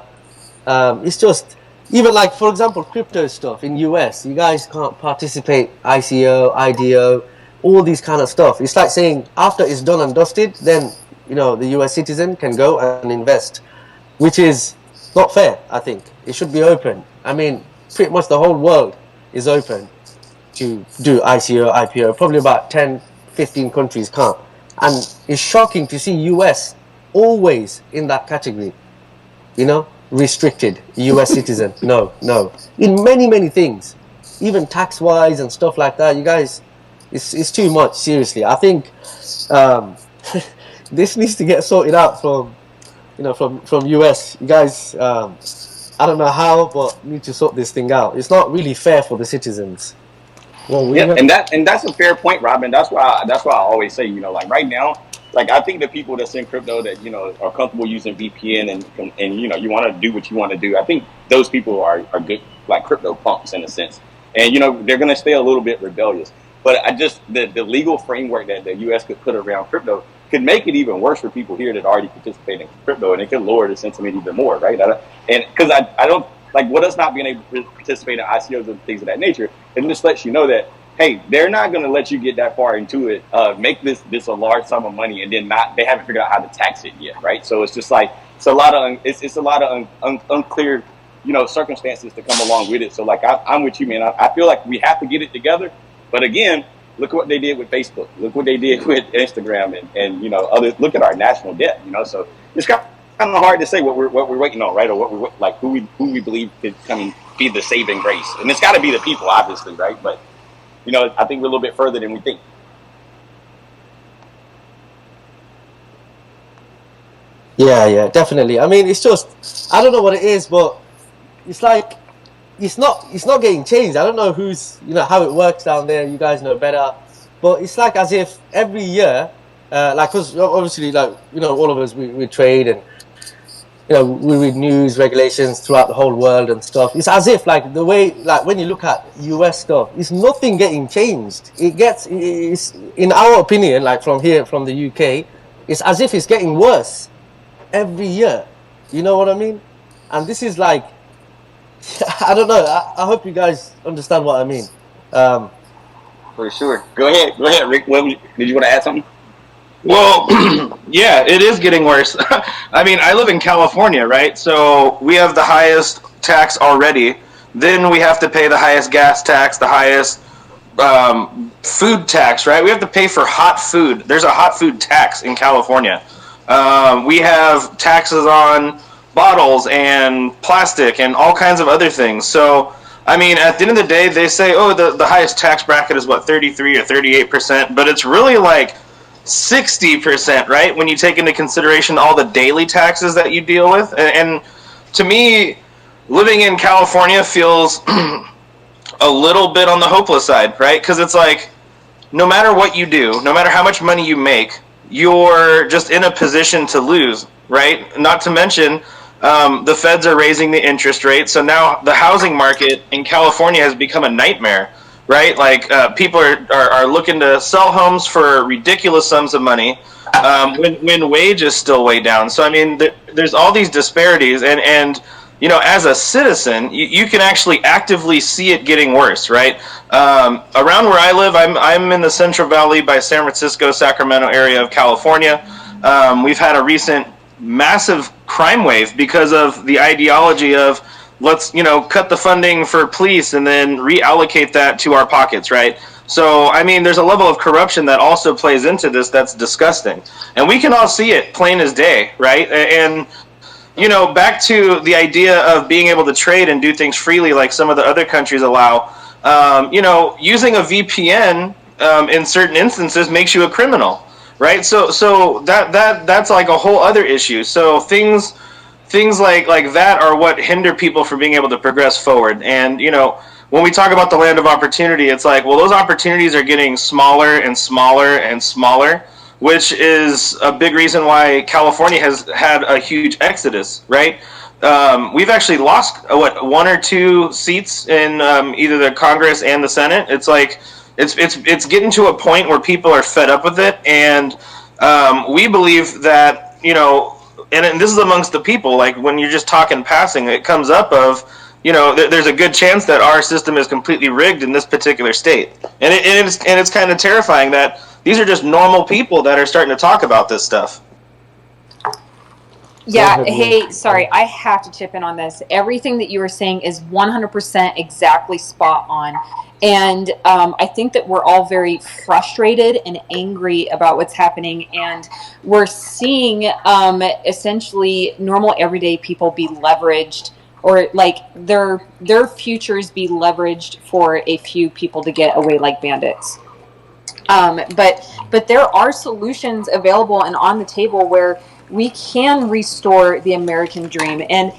[SPEAKER 5] It's just even like for example crypto stuff in US. You guys can't participate ICO, IDO, all these kind of stuff. It's like saying after it's done and dusted, then the US citizen can go and invest, which is not fair. I think it should be open. I mean, pretty much the whole world is open to do ICO, IPO. Probably about 10, 15 countries can't. And it's shocking to see US always in that category. Restricted US citizen. No. In many, many things, even tax-wise and stuff like that, you guys, it's too much, seriously. I think this needs to get sorted out from US. You guys, I don't know how, but need to sort this thing out. It's not really fair for the citizens. Well,
[SPEAKER 2] Yeah, and that's a fair point, Robin. That's why I always say, like right now, like I think the people that's in crypto that are comfortable using VPN and you want to do what you want to do. I think those people are good, like crypto punks in a sense, and they're gonna stay a little bit rebellious. But I just the legal framework that the U.S. could put around crypto could make it even worse for people here that already participate in crypto, and it could lower the sentiment even more, right? And because I don't like what us not being able to participate in ICOs and things of that nature, it just lets you know that hey, they're not going to let you get that far into it, make this a large sum of money, and then they haven't figured out how to tax it yet, right? So it's just like it's a lot of unclear circumstances to come along with it. So like I'm with you, man. I feel like we have to get it together, but again, look at what they did with Facebook. Look what they did with Instagram and others. Look at our national debt. So it's kind of hard to say what we're waiting on, right? Or who we believe could come and be the saving grace. And it's got to be the people, obviously, right? But I think we're a little bit further than we think.
[SPEAKER 5] Yeah, definitely. I mean, it's just I don't know what it is, but it's like it's not getting changed. I don't know who's how it works down there. You guys know better, but it's like as if every year, because obviously all of us we trade and we read news regulations throughout the whole world and stuff. It's as if like the way when you look at US stuff, it's nothing getting changed. It's in our opinion, like from here from the UK, it's as if it's getting worse every year. You know what I mean? And this is like I don't know. I hope you guys understand what I mean.
[SPEAKER 2] For sure. Go ahead, Rick. Did you want to add something?
[SPEAKER 8] Well, yeah, it is getting worse. I mean, I live in California, right? So we have the highest tax already. Then we have to pay the highest gas tax, the highest food tax, right? We have to pay for hot food. There's a hot food tax in California. We have taxes on bottles and plastic and all kinds of other things. So, I mean, at the end of the day, they say, oh, the highest tax bracket is what, 33 or 38%, but it's really like 60%, right? When you take into consideration all the daily taxes that you deal with. And to me, living in California feels a little bit on the hopeless side, right? Because it's like, no matter what you do, no matter how much money you make, you're just in a position to lose, right? Not to mention, the feds are raising the interest rate, so now the housing market in California has become a nightmare, right? Like people are looking to sell homes for ridiculous sums of money when wage is still way down. So I mean, there's all these disparities, and you know, as a citizen, you can actually actively see it getting worse, right? Around where I live, I'm in the Central Valley by San Francisco, Sacramento area of California. We've had a recent massive crime wave because of the ideology of let's, you know, cut the funding for police and then reallocate that to our pockets, right? So, I mean, there's a level of corruption that also plays into this that's disgusting. And we can all see it plain as day, right? And you know, back to the idea of being able to trade and do things freely like some of the other countries allow, you know, using a VPN in certain instances makes you a criminal, right? So that's like a whole other issue. So things like that are what hinder people from being able to progress forward. And, you know, when we talk about the land of opportunity, it's like, well, those opportunities are getting smaller and smaller and smaller, which is a big reason why California has had a huge exodus, right? We've actually lost, what, 1 or 2 seats in either the Congress and the Senate. It's like, it's getting to a point where people are fed up with it, and we believe that, you know, and this is amongst the people, like when you're just talking passing, it comes up of, you know, there's a good chance that our system is completely rigged in this particular state. And it's kind of terrifying that these are just normal people that are starting to talk about this stuff.
[SPEAKER 7] Yeah, hey, sorry, I have to chip in on this. Everything that you were saying is 100% exactly spot on. And I think that we're all very frustrated and angry about what's happening. And we're seeing essentially normal everyday people be leveraged, or like their futures be leveraged for a few people to get away like bandits. But there are solutions available and on the table where we can restore the American dream. And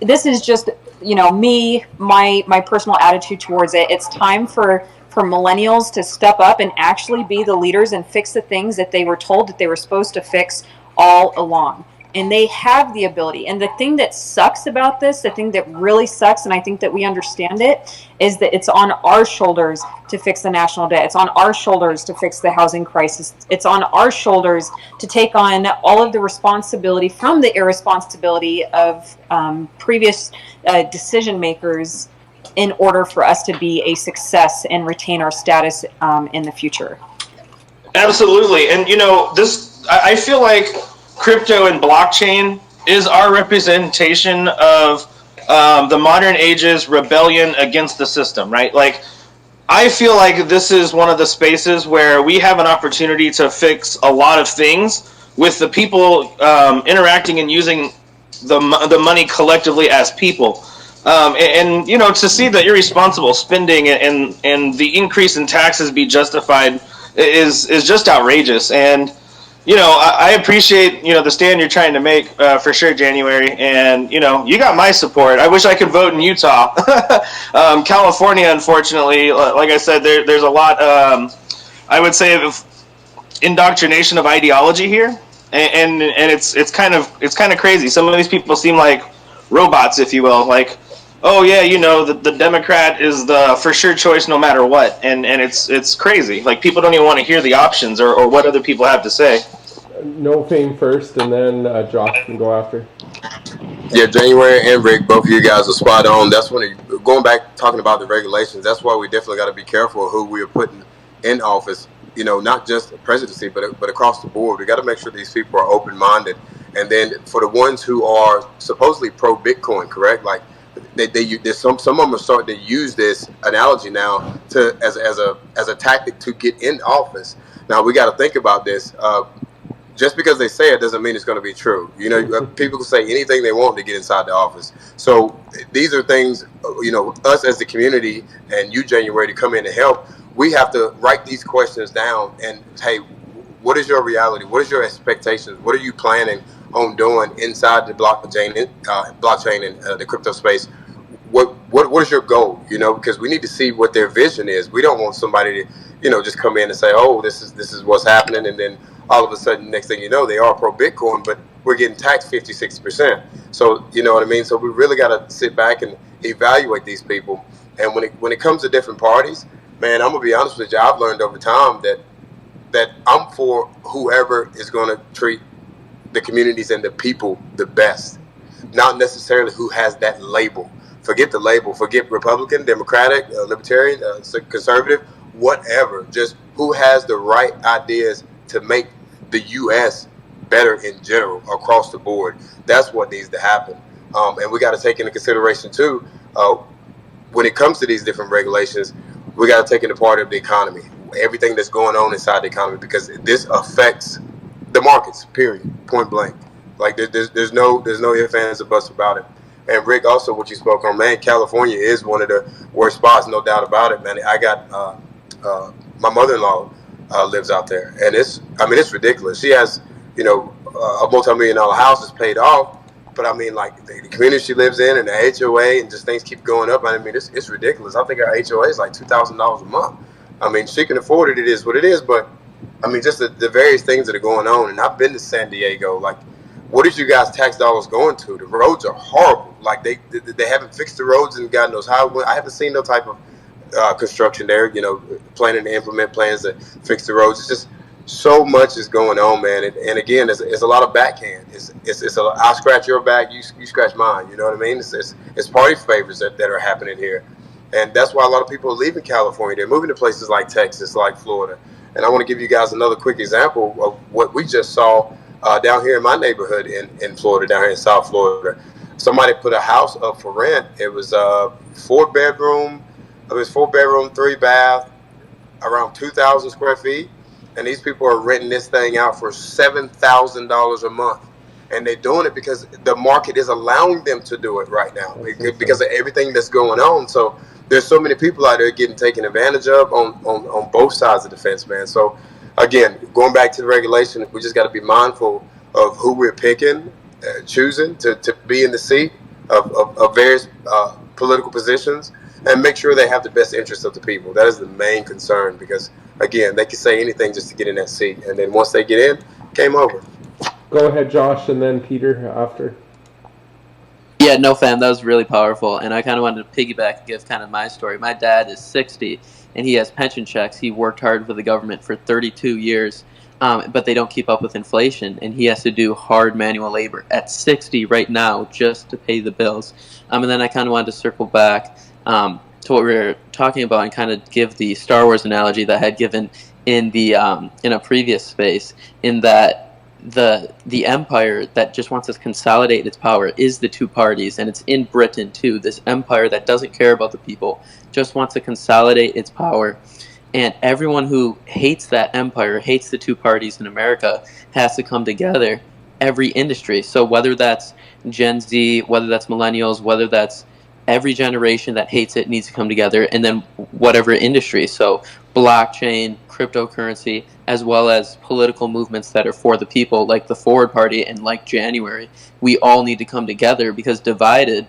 [SPEAKER 7] this is just, you know, my personal attitude towards it. It's time for millennials to step up and actually be the leaders and fix the things that they were told that they were supposed to fix all along. And they have the ability. And the thing that sucks about this, the thing that really sucks, and I think that we understand it, is that it's on our shoulders to fix the national debt. It's on our shoulders to fix the housing crisis. It's on our shoulders to take on all of the responsibility from the irresponsibility of previous decision makers in order for us to be a success and retain our status in the future.
[SPEAKER 8] Absolutely. And, you know, I feel like crypto and blockchain is our representation of the modern age's rebellion against the system, right? Like, I feel like this is one of the spaces where we have an opportunity to fix a lot of things with the people interacting and using the money collectively as people. And you know, to see the irresponsible spending and the increase in taxes be justified is just outrageous. And you know, I appreciate, you know, the stand you're trying to make for sure, January. And, you know, you got my support. I wish I could vote in Utah. California, unfortunately, like I said, there's a lot, I would say, of indoctrination of ideology here. And it's kind of crazy. Some of these people seem like robots, if you will. Like, oh, yeah, you know, the Democrat is the for sure choice no matter what. And it's crazy. Like, people don't even want to hear the options or what other people have to say.
[SPEAKER 1] No Fame first, and then Josh can go after.
[SPEAKER 9] Yeah, January and Rick, both of you guys are spot on. That's when going back talking about the regulations. That's why we definitely got to be careful of who we are putting in office. You know, not just the presidency, but across the board. We got to make sure these people are open-minded. And then for the ones who are supposedly pro Bitcoin, correct? Like there's some of them are starting to use this analogy now as a tactic to get in office. Now we got to think about this. just because they say it doesn't mean it's going to be true. You know, people can say anything they want to get inside the office. So these are things, you know, us as the community and you, January, to come in and help, we have to write these questions down and, hey, what is your reality? What is your expectations? What are you planning on doing inside the blockchain and the crypto space? What is your goal? You know, because we need to see what their vision is. We don't want somebody to, you know, just come in and say, oh, this is what's happening, and then all of a sudden, next thing you know, they are pro Bitcoin, but we're getting taxed 50-60%. So you know what I mean. So we really got to sit back and evaluate these people. And when it comes to different parties, man, I'm gonna be honest with you. I've learned over time that I'm for whoever is going to treat the communities and the people the best, not necessarily who has that label. Forget the label. Forget Republican, Democratic, Libertarian, conservative, whatever. Just who has the right ideas to make the U.S. better in general across the board. That's what needs to happen. And we got to take into consideration too, when it comes to these different regulations, we got to take into part of the economy, everything that's going on inside the economy, because this affects the markets. Period. Point blank. Like there's no ifs, ands, or buts about it. And Rick, also what you spoke on, man, California is one of the worst spots, no doubt about it, man. I got my mother-in-law lives out there, and it's ridiculous. She has, you know, a multi-million-dollar house is paid off, but I mean, like the community she lives in and the HOA and just things keep going up. I mean, it's ridiculous. I think our HOA is like $2,000 a month. I mean, she can afford it. It is what it is, but I mean, just the various things that are going on. And I've been to San Diego. Like, what is you guys' tax dollars going to? The roads are horrible. Like they haven't fixed the roads and God knows how. I haven't seen no type of construction there. You know, planning to implement plans to fix the roads. It's just so much is going on, man. And again, it's a lot of backhand. I scratch your back, you scratch mine. You know what I mean? It's party favors that are happening here, and that's why a lot of people are leaving California. They're moving to places like Texas, like Florida. And I want to give you guys another quick example of what we just saw down here in my neighborhood in Florida, down here in South Florida. Somebody put a house up for rent. It was four bedroom, 3-bath, around 2,000 square feet. And these people are renting this thing out for $7,000 a month. And they're doing it because the market is allowing them to do it right now because of everything that's going on. So there's so many people out there getting taken advantage of on both sides of the fence, man. So again, going back to the regulation, we just got to be mindful of who we're picking, choosing to be in the seat of various political positions, and make sure they have the best interest of the people. That is the main concern, because again, they can say anything just to get in that seat, and then once they get in, game over.
[SPEAKER 1] Go ahead, Josh, and then Peter after.
[SPEAKER 10] Yeah, no, fam, that was really powerful, and I kind of wanted to piggyback and give kind of my story. My dad is 60, and he has pension checks. He worked hard for the government for 32 years, but they don't keep up with inflation, and he has to do hard manual labor at 60 right now just to pay the bills. And then I kind of wanted to circle back to what we were talking about and kind of give the Star Wars analogy that I had given in the in a previous space, in that the empire that just wants to consolidate its power is the two parties, and it's in Britain too. This empire that doesn't care about the people just wants to consolidate its power, and everyone who hates that empire, hates the two parties in America, has to come together. Every industry, so whether that's Gen Z, whether that's millennials, whether that's every generation that hates it, needs to come together, and then whatever industry, so blockchain, cryptocurrency, as well as political movements that are for the people, like the Forward Party and like January, we all need to come together, because divided,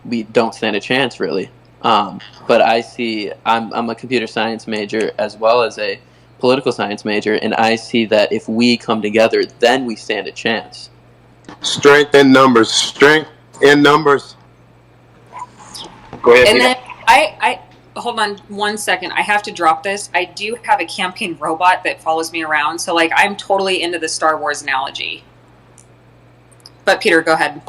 [SPEAKER 10] we don't stand a chance, really. But I see, I'm a computer science major as well as a political science major, and I see that if we come together, then we stand a chance.
[SPEAKER 9] Strength in numbers. Strength in numbers.
[SPEAKER 2] Go ahead,
[SPEAKER 7] And
[SPEAKER 2] Peter.
[SPEAKER 7] then I hold on 1 second. I have to drop this. I do have a campaign robot that follows me around, so like I'm totally into the Star Wars analogy. But Peter, go ahead.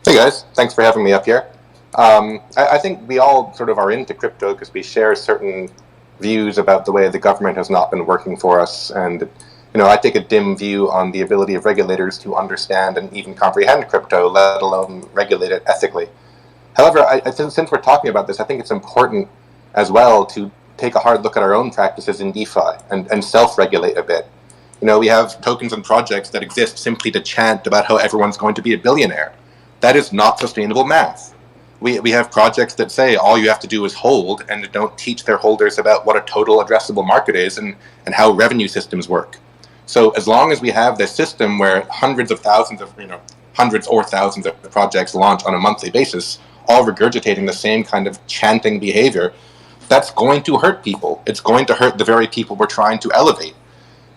[SPEAKER 11] Hey guys, thanks for having me up here. I think we all sort of are into crypto because we share certain views about the way the government has not been working for us, and you know, I take a dim view on the ability of regulators to understand and even comprehend crypto, let alone regulate it ethically. However, since we're talking about this, I think it's important as well to take a hard look at our own practices in DeFi and self-regulate a bit. We have tokens and projects that exist simply to chant about how everyone's going to be a billionaire. That is not sustainable math. We have projects that say all you have to do is hold and don't teach their holders about what a total addressable market is and how revenue systems work. So as long as we have this system where hundreds or thousands of projects launch on a monthly basis, all regurgitating the same kind of chanting behavior, that's going to hurt people. It's going to hurt the very people we're trying to elevate.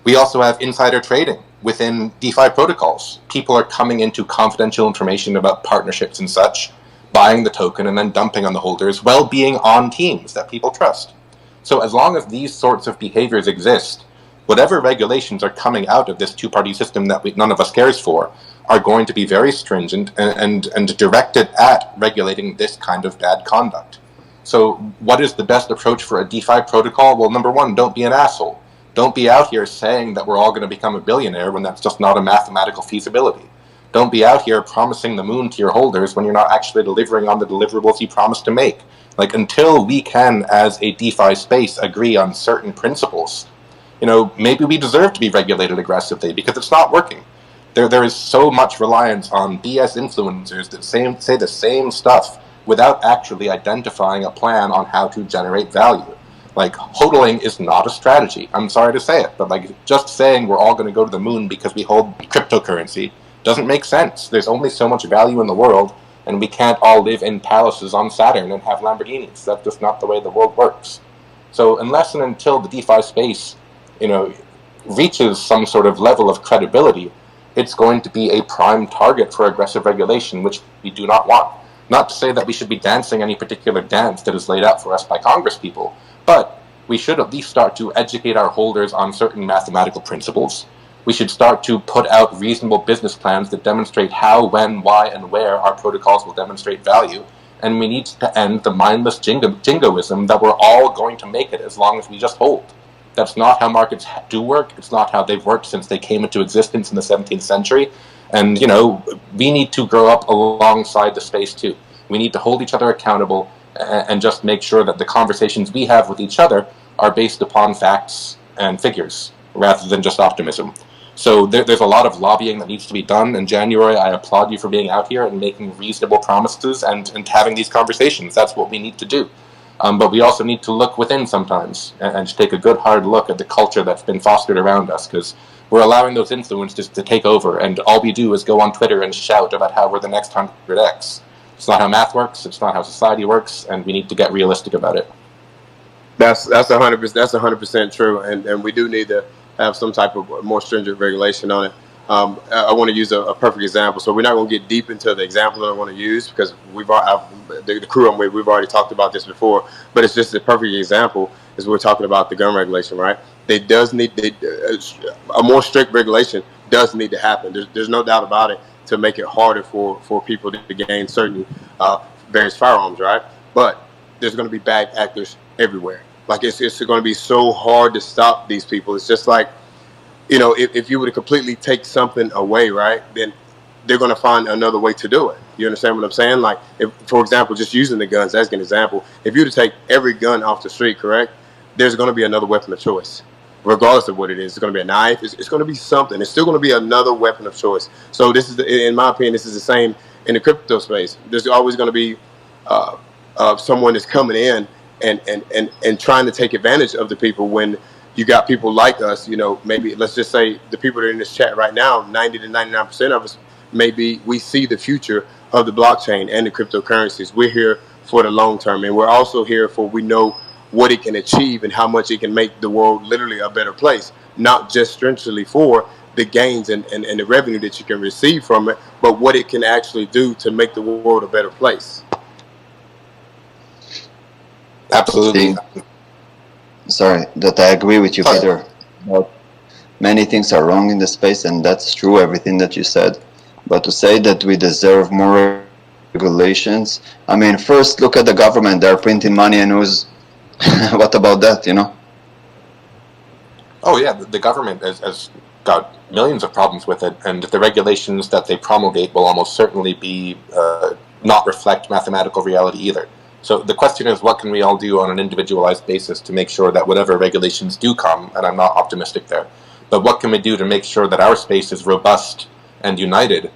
[SPEAKER 11] We also have insider trading within DeFi protocols. People are coming into confidential information about partnerships and such, buying the token and then dumping on the holders while being on teams that people trust. So as long as these sorts of behaviors exist, whatever regulations are coming out of this two-party system that none of us cares for are going to be very stringent and directed at regulating this kind of bad conduct. So what is the best approach for a DeFi protocol? Well, number one, don't be an asshole. Don't be out here saying that we're all going to become a billionaire when that's just not a mathematical feasibility. Don't be out here promising the moon to your holders when you're not actually delivering on the deliverables you promised to make. Like, until we can, as a DeFi space, agree on certain principles, maybe we deserve to be regulated aggressively because it's not working. There is so much reliance on BS influencers that say the same stuff without actually identifying a plan on how to generate value. Like, hodling is not a strategy. I'm sorry to say it, but just saying we're all going to go to the moon because we hold cryptocurrency doesn't make sense. There's only so much value in the world, and we can't all live in palaces on Saturn and have Lamborghinis. That's just not the way the world works. So unless and until the DeFi space, reaches some sort of level of credibility, it's going to be a prime target for aggressive regulation, which we do not want. Not to say that we should be dancing any particular dance that is laid out for us by Congress people, but we should at least start to educate our holders on certain mathematical principles. We should start to put out reasonable business plans that demonstrate how, when, why, and where our protocols will demonstrate value. And we need to end the mindless jingoism that we're all going to make it as long as we just hold. That's not how markets do work. It's not how they've worked since they came into existence in the 17th century. And, we need to grow up alongside the space too. We need to hold each other accountable and just make sure that the conversations we have with each other are based upon facts and figures rather than just optimism. So there's a lot of lobbying that needs to be done. In January, I applaud you for being out here and making reasonable promises and having these conversations. That's what we need to do. But we also need to look within sometimes and take a good hard look at the culture that's been fostered around us, because we're allowing those influences to take over, and all we do is go on Twitter and shout about how we're the next 100x. It's not how math works, it's not how society works, and we need to get realistic about it.
[SPEAKER 9] That's 100%. That's 100% true, and we do need to have some type of more stringent regulation on it. I want to use a perfect example. So we're not going to get deep into the example that I want to use because the crew I'm with, we've already talked about this before. But it's just a perfect example is we're talking about the gun regulation, right? A more strict regulation does need to happen. There's no doubt about it, to make it harder for people to gain certain various firearms, right? But there's going to be bad actors everywhere. Like it's going to be so hard to stop these people. It's just like, if you were to completely take something away, right, then they're going to find another way to do it. You understand what I'm saying? Like, if, for example, just using the guns as an example, if you were to take every gun off the street, correct, there's going to be another weapon of choice, regardless of what it is. It's going to be a knife. It's going to be something. It's still going to be another weapon of choice. So this is, in my opinion, this is the same in the crypto space. There's always going to be someone that's coming in and trying to take advantage of the people when you got people like us, maybe let's just say the people that are in this chat right now, 90 to 99% of us, maybe we see the future of the blockchain and the cryptocurrencies. We're here for the long term, and we're also here for we know what it can achieve and how much it can make the world literally a better place, not just strictly for the gains and the revenue that you can receive from it, but what it can actually do to make the world a better place.
[SPEAKER 11] Absolutely.
[SPEAKER 4] Sorry, that I agree with you, Peter. But many things are wrong in the space, and that's true, everything that you said. But to say that we deserve more regulations, I mean, first look at the government. They're printing money and who's... what about that,
[SPEAKER 11] Oh, yeah, the government has got millions of problems with it, and the regulations that they promulgate will almost certainly be not reflect mathematical reality either. So the question is, what can we all do on an individualized basis to make sure that whatever regulations do come, and I'm not optimistic there, but what can we do to make sure that our space is robust and united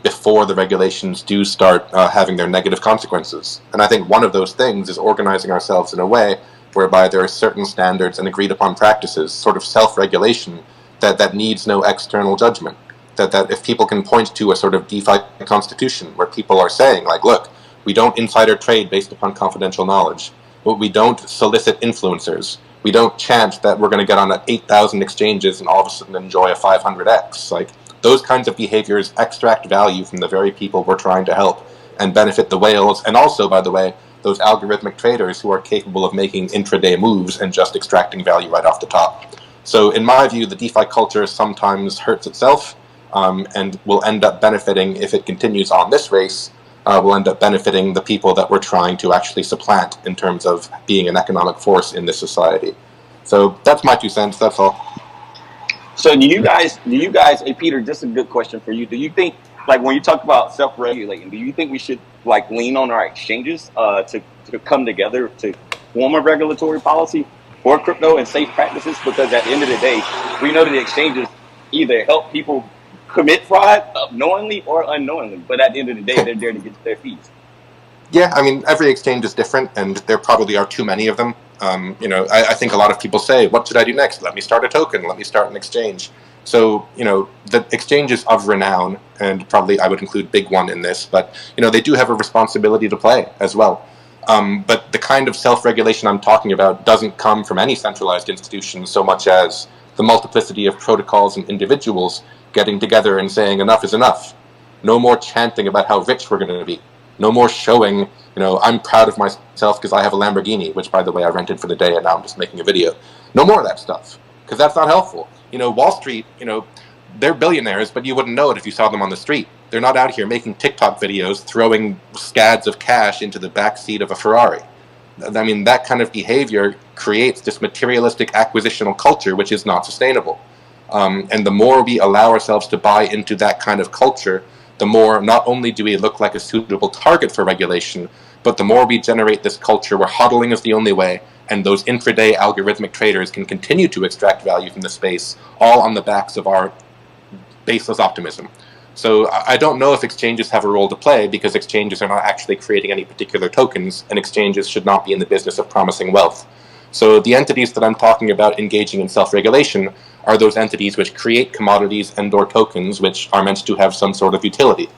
[SPEAKER 11] before the regulations do start having their negative consequences? And I think one of those things is organizing ourselves in a way whereby there are certain standards and agreed upon practices, sort of self-regulation, that needs no external judgment. That if people can point to a sort of DeFi constitution where people are saying, like, look, we don't insider trade based upon confidential knowledge, but we don't solicit influencers, we don't chant that we're going to get on 8,000 exchanges and all of a sudden enjoy a 500x. Like, those kinds of behaviors extract value from the very people we're trying to help and benefit the whales, and also, by the way, those algorithmic traders who are capable of making intraday moves and just extracting value right off the top. So in my view, the DeFi culture sometimes hurts itself, and will end up benefiting, if it continues on this race, will end up benefiting the people that we're trying to actually supplant in terms of being an economic force in this society. So that's my 2 cents, that's all.
[SPEAKER 2] So do you guys, hey Peter, just a good question for you. Do you think, like when you talk about self-regulating, do you think we should like lean on our exchanges to come together to form a regulatory policy for crypto and safe practices? Because at the end of the day, we know that the exchanges either help people commit fraud knowingly or unknowingly, but at the end of the day, they're there to get their fees.
[SPEAKER 11] Yeah, I mean, every exchange is different, and there probably are too many of them. I think a lot of people say, what should I do next? Let me start a token, let me start an exchange. So, the exchanges of renown, and probably I would include BigONE in this, but, they do have a responsibility to play as well. But the kind of self-regulation I'm talking about doesn't come from any centralized institution so much as the multiplicity of protocols and individuals getting together and saying enough is enough. No more chanting about how rich we're going to be. No more showing, I'm proud of myself because I have a Lamborghini, which, by the way, I rented for the day and now I'm just making a video. No more of that stuff, because that's not helpful. Wall Street, they're billionaires, but you wouldn't know it if you saw them on the street. They're not out here making TikTok videos, throwing scads of cash into the backseat of a Ferrari. I mean, that kind of behavior creates this materialistic acquisitional culture, which is not sustainable. And the more we allow ourselves to buy into that kind of culture, the more not only do we look like a suitable target for regulation, but the more we generate this culture where hodling is the only way, and those intraday algorithmic traders can continue to extract value from the space, all on the backs of our baseless optimism. So I don't know if exchanges have a role to play, because exchanges are not actually creating any particular tokens, and exchanges should not be in the business of promising wealth. So the entities that I'm talking about engaging in self-regulation are those entities which create commodities and/or tokens which are meant to have some sort of utility.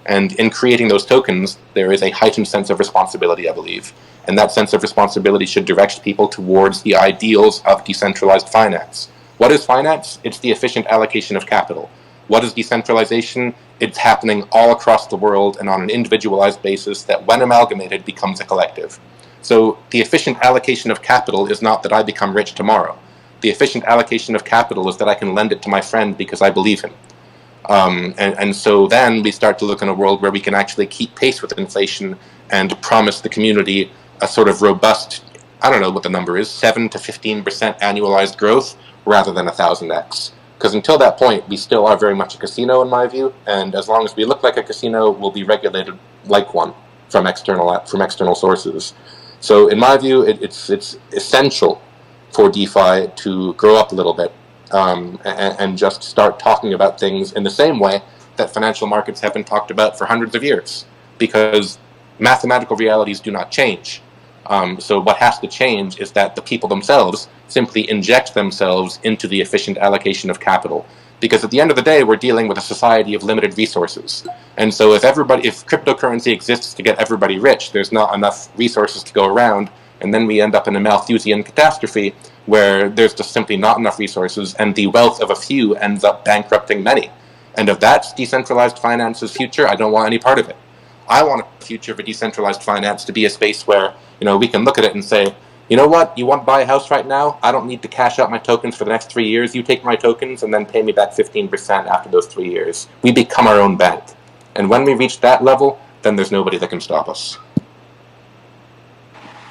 [SPEAKER 11] And in creating those tokens, there is a heightened sense of responsibility, I believe. And that sense of responsibility should direct people towards the ideals of decentralized finance. What is finance? It's the efficient allocation of capital. What is decentralization? It's happening all across the world and on an individualized basis that, when amalgamated, becomes a collective. So the efficient allocation of capital is not that I become rich tomorrow. The efficient allocation of capital is that I can lend it to my friend because I believe him. And so then we start to look in a world where we can actually keep pace with inflation and promise the community a sort of robust, I don't know what the number is, 7 to 15% annualized growth rather than 1,000x. Because until that point, we still are very much a casino, in my view. And as long as we look like a casino, we'll be regulated like one from external sources. So in my view, it's essential for DeFi to grow up a little bit and just start talking about things in the same way that financial markets have been talked about for hundreds of years, because mathematical realities do not change. So what has to change is that the people themselves simply inject themselves into the efficient allocation of capital. Because at the end of the day, we're dealing with a society of limited resources. And so if cryptocurrency exists to get everybody rich, there's not enough resources to go around, and then we end up in a Malthusian catastrophe where there's just simply not enough resources, and the wealth of a few ends up bankrupting many. And if that's decentralized finance's future, I don't want any part of it. I want a future for decentralized finance to be a space where, we can look at it and say, you know what, you want to buy a house right now? I don't need to cash out my tokens for the next 3 years. You take my tokens and then pay me back 15% after those 3 years. We become our own bank. And when we reach that level, then there's nobody that can stop us.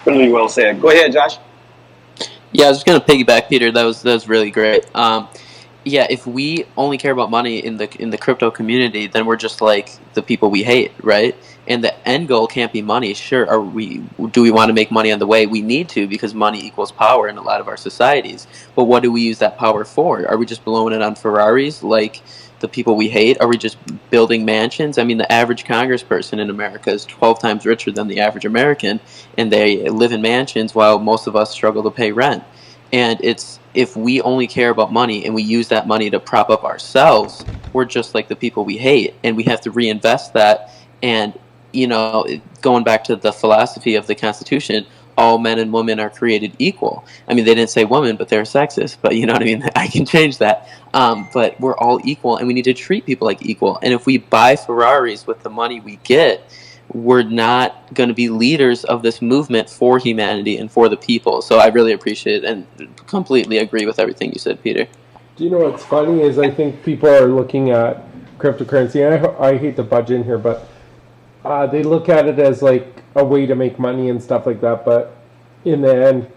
[SPEAKER 2] Really well said. Go ahead, Josh.
[SPEAKER 10] Yeah, I was just going to piggyback, Peter. That was really great. yeah, if we only care about money in the crypto community, then we're just like the people we hate, right? And the end goal can't be money. Sure, do we want to make money on the way? We need to, because money equals power in a lot of our societies. But what do we use that power for? Are we just blowing it on Ferraris like the people we hate? Are we just building mansions? I mean, the average congressperson in America is 12 times richer than the average American, and they live in mansions while most of us struggle to pay rent. And it's, if we only care about money and we use that money to prop up ourselves, we're just like the people we hate, and we have to reinvest that. And going back to the philosophy of the Constitution, all men and women are created equal. I mean, they didn't say woman, but they're sexist. But you know what I mean. I can change that. But we're all equal, and we need to treat people like equal. And if we buy Ferraris with the money we get, we're not going to be leaders of this movement for humanity and for the people. So I really appreciate it and completely agree with everything you said, Peter.
[SPEAKER 1] Do you know what's funny is I think people are looking at cryptocurrency, and I hate to budge in here, but they look at it as like a way to make money and stuff like that. But in the end,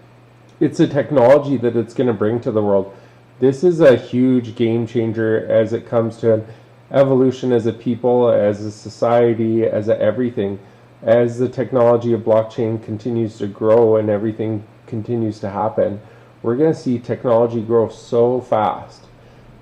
[SPEAKER 1] it's a technology that it's going to bring to the world. This is a huge game changer as it comes to evolution as a people, as a society, as a everything. As the technology of blockchain continues to grow and everything continues to happen, we're going to see technology grow so fast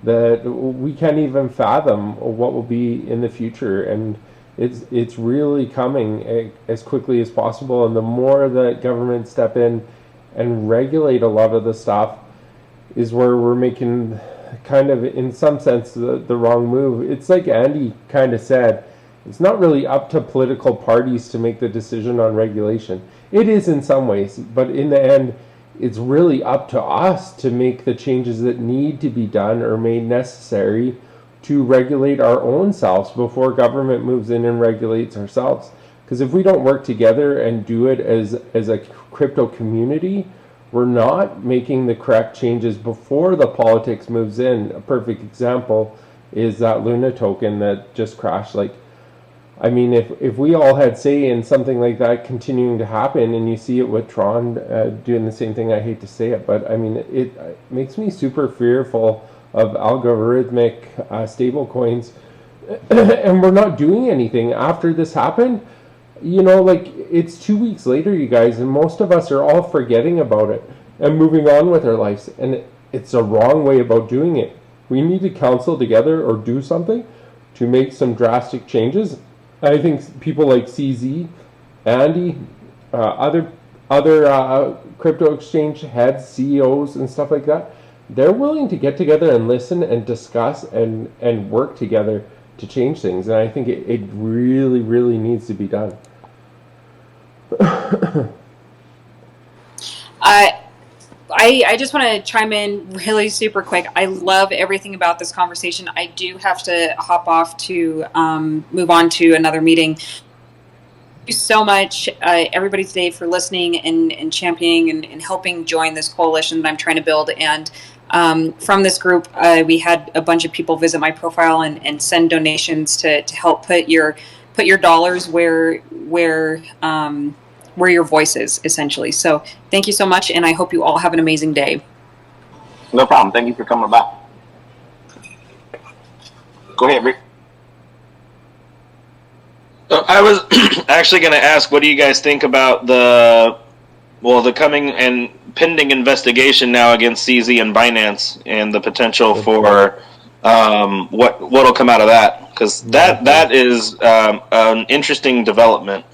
[SPEAKER 1] that we can't even fathom what will be in the future. And it's really coming as quickly as possible. And the more that governments step in and regulate a lot of the stuff is where we're making kind of, in some sense, the wrong move. It's like Andy kind of said, it's not really up to political parties to make the decision on regulation. It is in some ways, but in the end, it's really up to us to make the changes that need to be done or made necessary to regulate our own selves before government moves in and regulates ourselves. Because if we don't work together and do it as a crypto community, we're not making the correct changes before the politics moves in. A perfect example is that Luna token that just crashed. Like, I mean, if we all had say in something like that continuing to happen, and you see it with Tron doing the same thing, I hate to say it, but I mean, it makes me super fearful of algorithmic stable coins, and we're not doing anything after this happened. Like, it's 2 weeks later, you guys, and most of us are all forgetting about it and moving on with our lives, and it's a wrong way about doing it. We need to counsel together or do something to make some drastic changes. I think people like CZ, Andy, other crypto exchange heads, CEOs, and stuff like that, they're willing to get together and listen and discuss and work together to change things. And I think it really, really needs to be done.
[SPEAKER 7] I just want to chime in really super quick. I love everything about this conversation. I do have to hop off to move on to another meeting. Thank you so much, everybody today, for listening and championing and helping join this coalition that I'm trying to build. And from this group, we had a bunch of people visit my profile and send donations to help put your dollars where your voice is, essentially. So thank you so much, and I hope you all have an amazing day.
[SPEAKER 2] No problem. Thank you for coming by. Go ahead, Rick.
[SPEAKER 8] I was actually going to ask, what do you guys think about the coming and pending investigation now against CZ and Binance, and the potential for what'll come out of that? Because that is an interesting development.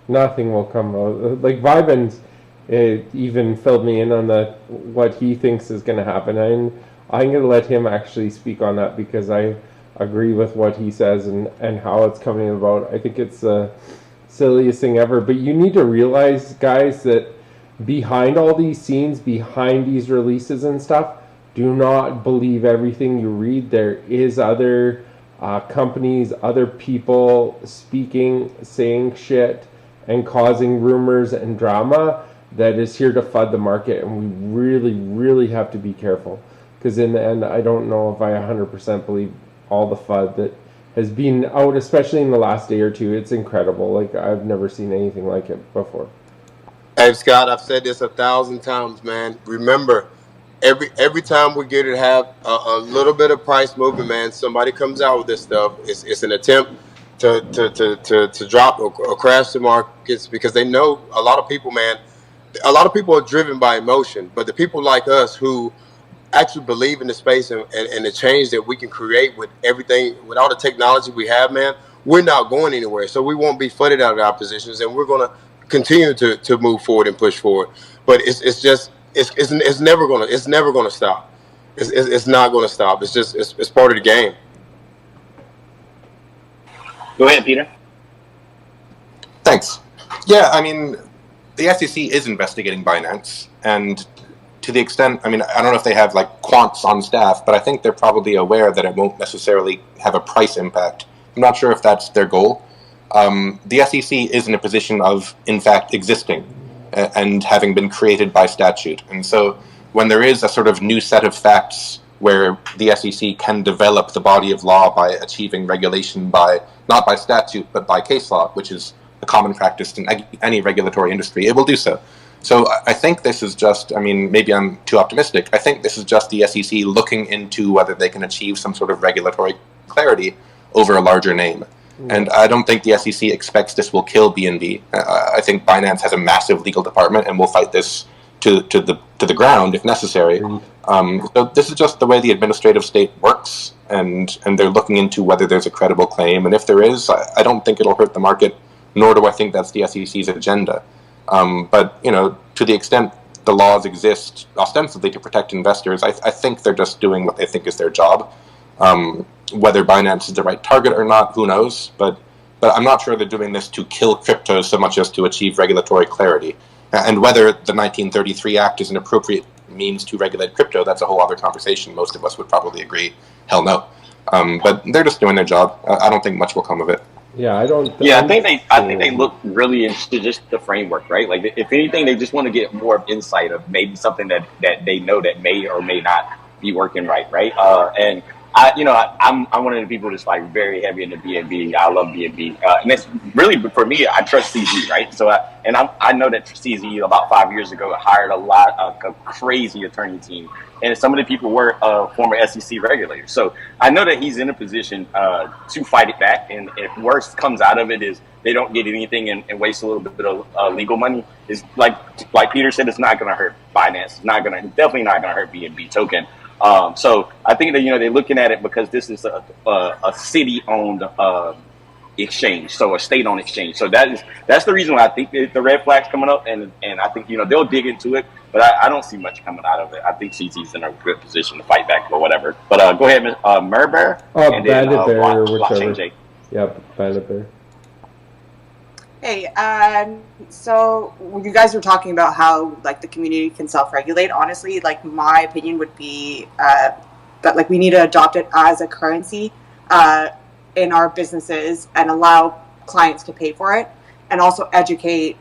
[SPEAKER 1] Nothing will come out. Like, Vibens even filled me in on what he thinks is going to happen, and I'm going to let him actually speak on that, because I agree with what he says and how it's coming about. I think it's the silliest thing ever. But you need to realize, guys, that behind all these scenes, behind these releases and stuff, do not believe everything you read. There is other companies, other people speaking, saying shit, and causing rumors and drama that is here to flood the market. And we really, really have to be careful. Because in the end, I don't know if I 100% believe all the FUD that has been out, especially in the last day or two. It's incredible. Like, I've never seen anything like it before.
[SPEAKER 9] Hey, Scott, I've said this 1,000 times, man. Remember, every time we get to have a little bit of price movement, man, somebody comes out with this stuff. It's an attempt to drop or crash the markets because they know a lot of people, man. A lot of people are driven by emotion, but the people like us who actually believe in the space and the change that we can create with everything, with all the technology we have, man, we're not going anywhere. So we won't be flooded out of our positions, and we're going to continue to move forward and push forward. But it's never gonna stop. It's not gonna stop. It's part of the game.
[SPEAKER 2] Go ahead, Peter.
[SPEAKER 11] Thanks. Yeah, I mean, the SEC is investigating Binance, and to the extent, I mean, I don't know if they have like quants on staff, but I think they're probably aware that it won't necessarily have a price impact. I'm not sure if that's their goal. The SEC is in a position of, in fact, existing and having been created by statute. And so when there is a sort of new set of facts where the SEC can develop the body of law by achieving regulation by, not by statute, but by case law, which is a common practice in any regulatory industry, it will do so. So I think this is just, I mean, maybe I'm too optimistic. I think this is just the SEC looking into whether they can achieve some sort of regulatory clarity over a larger name. And I don't think the SEC expects this will kill BNB. I think Binance has a massive legal department and will fight this to the ground if necessary. So this is just the way the administrative state works, and they're looking into whether there's a credible claim. And if there is, I don't think it'll hurt the market, nor do I think that's the SEC's agenda. But, you know, to the extent the laws exist ostensibly to protect investors, I think they're just doing what they think is their job. Whether Binance is the right target or not, who knows? But I'm not sure they're doing this to kill crypto so much as to achieve regulatory clarity. And whether the 1933 Act is an appropriate means to regulate crypto, that's a whole other conversation. Most of us would probably agree, hell no. But they're just doing their job. I don't think much will come of it.
[SPEAKER 1] Yeah, I don't.
[SPEAKER 2] Yeah, I think they look really into just the framework, right? Like, if anything, they just want to get more insight of maybe something that they know that may or may not be working right? And I'm one of the people that's like very heavy into BNB. I love BNB, and it's really, for me, I trust CZ, right? So I know that CZ about 5 years ago hired a crazy attorney team, and some of the people were former SEC regulators. So I know that he's in a position to fight it back, and if worse comes out of it is they don't get anything and waste a little bit of legal money, it's like Peter said, it's not going to hurt Binance. It's definitely not going to hurt BNB token. So I think that, they're looking at it because this is a city-owned exchange, so a state-owned exchange. So that's the reason why I think the red flag's coming up, and I think they'll dig into it, but I don't see much coming out of it. I think CZ's in a good position to fight back or whatever. But go ahead, Merbear, and then
[SPEAKER 1] Bandit Bear or
[SPEAKER 2] Blockchain
[SPEAKER 1] whichever.
[SPEAKER 2] Jake.
[SPEAKER 1] Yep, Bandit Bear.
[SPEAKER 12] Hey, so you guys were talking about how like the community can self-regulate. Honestly, like my opinion would be that like we need to adopt it as a currency in our businesses and allow clients to pay for it, and also educate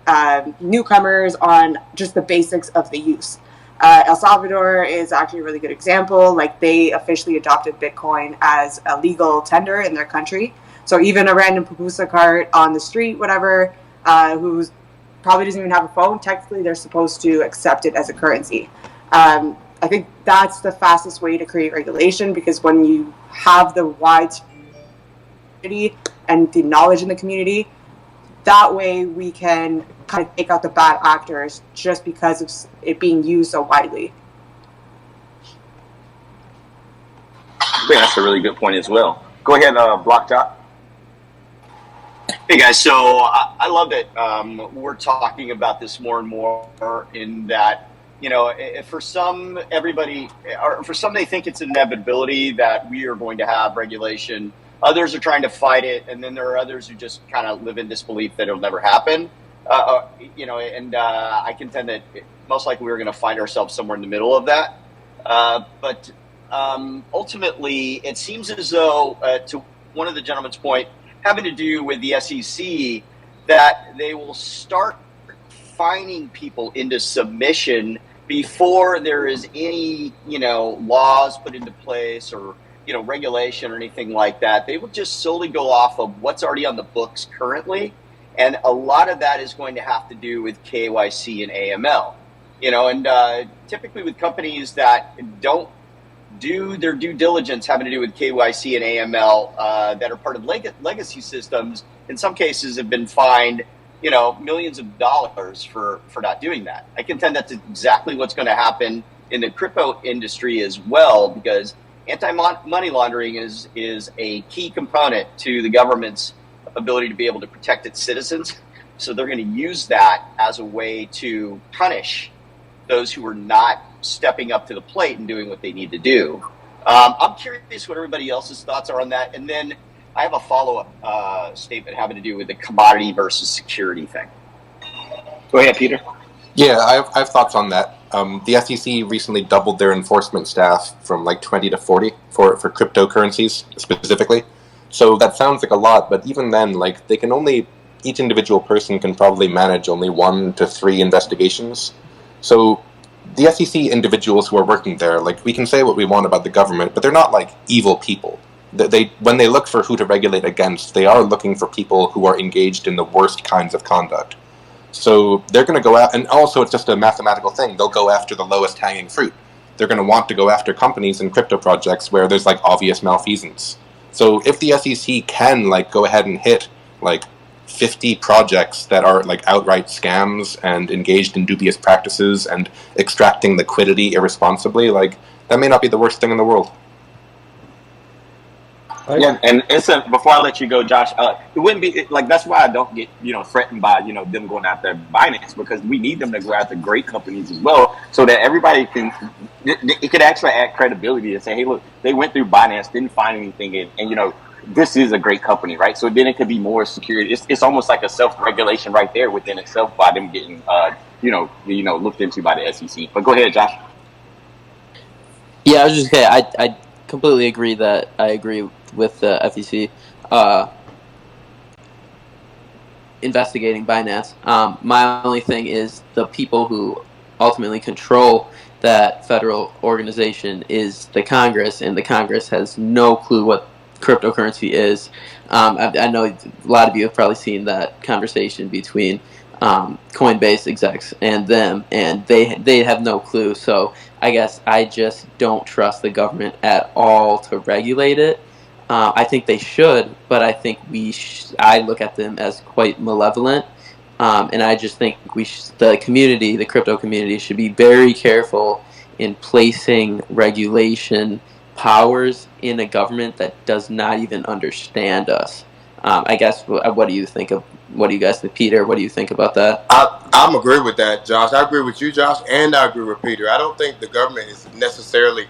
[SPEAKER 12] newcomers on just the basics of the use. El Salvador is actually a really good example. Like they officially adopted Bitcoin as a legal tender in their country. So even a random pupusa cart on the street, whatever, who's probably doesn't even have a phone, technically they're supposed to accept it as a currency. I think that's the fastest way to create regulation, because when you have the wide and the knowledge in the community, that way we can kind of take out the bad actors just because of it being used so widely.
[SPEAKER 2] I think that's a really good point as well. Go ahead, Blockjock.
[SPEAKER 13] Hey guys, so I love that we're talking about this more and more, in that, for some, they think it's an inevitability that we are going to have regulation. Others are trying to fight it, and then there are others who just kind of live in disbelief that it'll never happen. I contend that most likely we're going to find ourselves somewhere in the middle of that. But ultimately, it seems as though, to one of the gentlemen's point, having to do with the SEC, that they will start fining people into submission before there is any, laws put into place or, regulation or anything like that. They will just solely go off of what's already on the books currently. And a lot of that is going to have to do with KYC and AML. And typically with companies that don't do their due diligence having to do with KYC and AML that are part of legacy systems, in some cases have been fined, millions of dollars for not doing that. I contend that's exactly what's going to happen in the crypto industry as well, because anti-money laundering is a key component to the government's ability to be able to protect its citizens. So they're going to use that as a way to punish those who are not stepping up to the plate and doing what they need to do. I'm curious what everybody else's thoughts are on that. And then I have a follow-up statement having to do with the commodity versus security thing. Go ahead, Peter.
[SPEAKER 11] Yeah, I have thoughts on that. The SEC recently doubled their enforcement staff from like 20 to 40 for cryptocurrencies specifically. So that sounds like a lot, but even then, like each individual person can probably manage only 1 to 3 investigations. So the SEC individuals who are working there, like, we can say what we want about the government, but they're not like evil people. When they look for who to regulate against, they are looking for people who are engaged in the worst kinds of conduct. So they're going to go out, and also it's just a mathematical thing. They'll go after the lowest hanging fruit. They're going to want to go after companies and crypto projects where there's like obvious malfeasance. So if the SEC can like go ahead and hit like 50 projects that are like outright scams and engaged in dubious practices and extracting liquidity irresponsibly, like, that may not be the worst thing in the world.
[SPEAKER 2] Yeah, and before I let you go, Josh, it wouldn't be like, that's why I don't get threatened by them going after Binance, because we need them to go after great companies as well, so that everybody it could actually add credibility and say, hey, look, they went through Binance, didn't find anything, and this is a great company, right? So then it could be more security. It's almost like a self-regulation right there within itself by them getting looked into by the SEC. But go ahead, Josh.
[SPEAKER 10] Yeah, I was just saying, I completely agree that I agree with the FEC investigating Binance. My only thing is the people who ultimately control that federal organization is the Congress, and the Congress has no clue what cryptocurrency is. I know a lot of you have probably seen that conversation between Coinbase execs and them, and they have no clue. So I guess I just don't trust the government at all to regulate it. I think they should, but I think I look at them as quite malevolent, and I just think the crypto community, should be very careful in placing regulation powers in a government that does not even understand us. I guess. What do you think of? What do you guys think, Peter? What do you think about that?
[SPEAKER 9] I'm agree with that, Josh. I agree with you, Josh, and I agree with Peter. I don't think the government is necessarily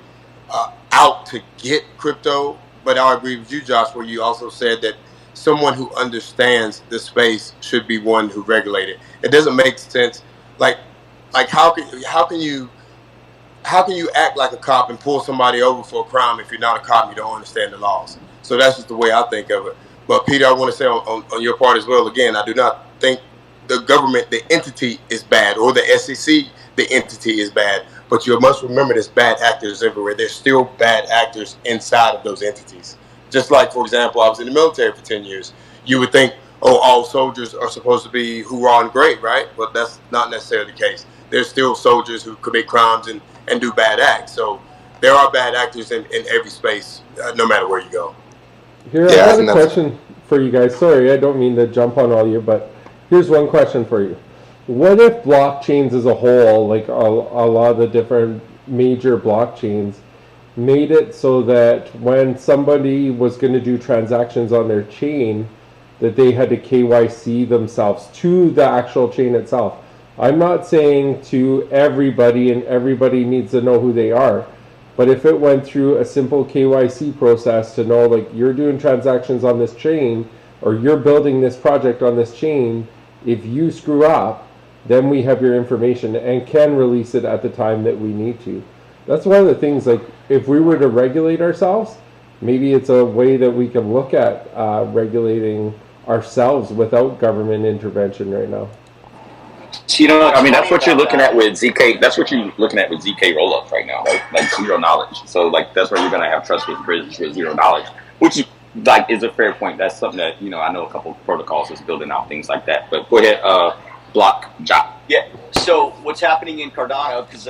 [SPEAKER 9] out to get crypto, but I agree with you, Josh, where you also said that someone who understands the space should be one who regulates it. It doesn't make sense. Like how can you act like a cop and pull somebody over for a crime if you're not a cop and you don't understand the laws? So that's just the way I think of it. But Peter, I want to say on your part as well, again, I do not think the government, the entity, is bad, or the SEC, the entity, is bad. But you must remember there's bad actors everywhere. There's still bad actors inside of those entities. Just like, for example, I was in the military for 10 years. You would think, oh, all soldiers are supposed to be hoorah and great, right? But that's not necessarily the case. There's still soldiers who commit crimes and do bad acts. So there are bad actors in every space, no matter where you go.
[SPEAKER 1] Here, I have a question for you guys. Sorry, I don't mean to jump on all you, but here's one question for you. What if blockchains as a whole, like a lot of the different major blockchains, made it so that when somebody was going to do transactions on their chain, that they had to KYC themselves to the actual chain itself? I'm not saying to everybody and everybody needs to know who they are, but if it went through a simple KYC process to know, like, you're doing transactions on this chain, or you're building this project on this chain, if you screw up, then we have your information and can release it at the time that we need to. That's one of the things, like, if we were to regulate ourselves, maybe it's a way that we can look at regulating ourselves without government intervention right now.
[SPEAKER 2] That's what you're looking at with ZK. That's what you're looking at with ZK rollups right now, right? Like, zero knowledge. So, like, that's where you're going to have trust with bridges with zero knowledge, which is a fair point. That's something that, I know a couple of protocols is building out things like that. But go ahead, Block Jock.
[SPEAKER 13] Yeah. So what's happening in Cardano, because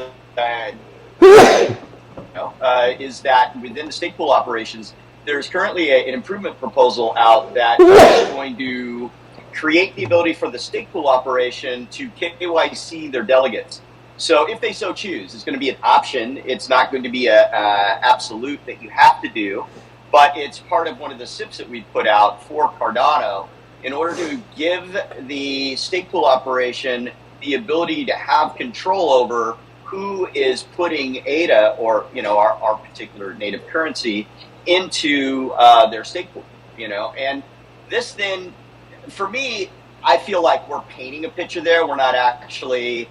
[SPEAKER 13] is that within the stake pool operations, there's currently an improvement proposal out that is going to create the ability for the stake pool operation to KYC their delegates. So if they so choose, it's going to be an option. It's not going to be a absolute that you have to do, but it's part of one of the SIPs that we put out for Cardano in order to give the stake pool operation the ability to have control over who is putting ADA, or our particular native currency, into their stake pool. And this then, for me, I feel like we're painting a picture there. We're not actually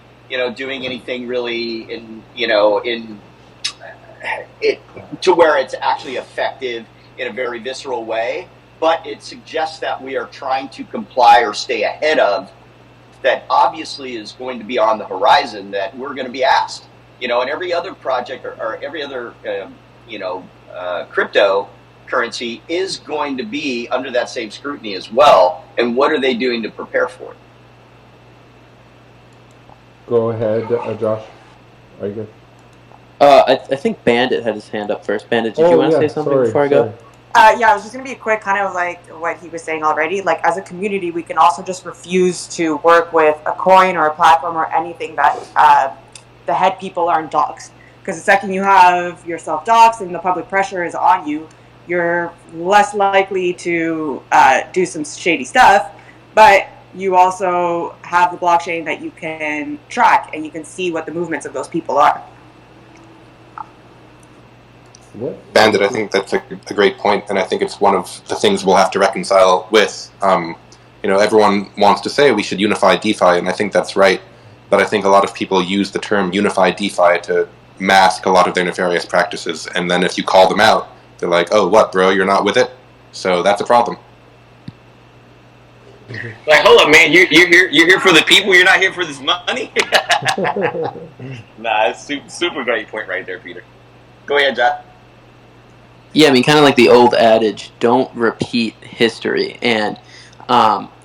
[SPEAKER 13] doing anything really to where it's actually effective in a very visceral way, but it suggests that we are trying to comply or stay ahead of that obviously is going to be on the horizon, that we're going to be asked, and every other project or every other, cryptocurrency is going to be under that same scrutiny as well. And what are they doing to prepare for it?
[SPEAKER 1] Go ahead, Josh. Are you good?
[SPEAKER 10] I think Bandit had his hand up first. Bandit, did you want to say something before I go?
[SPEAKER 12] Yeah, it was just going to be a quick kind of like what he was saying already. Like, as a community, we can also just refuse to work with a coin or a platform or anything that the head people aren't doxxed. Because the second you have yourself doxxed and the public pressure is on you, you're less likely to do some shady stuff. But you also have the blockchain that you can track, and you can see what the movements of those people are.
[SPEAKER 11] Bandit, I think that's a great point, and I think it's one of the things we'll have to reconcile with. Everyone wants to say we should unify DeFi, and I think that's right, but I think a lot of people use the term unify DeFi to mask a lot of their nefarious practices, and then if you call them out, they're like, oh, what, bro, you're not with it? So that's a problem.
[SPEAKER 2] Like, hold up, man, you're here for the people, you're not here for this money? Nah, it's super great point right there, Peter. Go ahead, Josh.
[SPEAKER 10] Yeah, I mean, kind of like the old adage, don't repeat history. And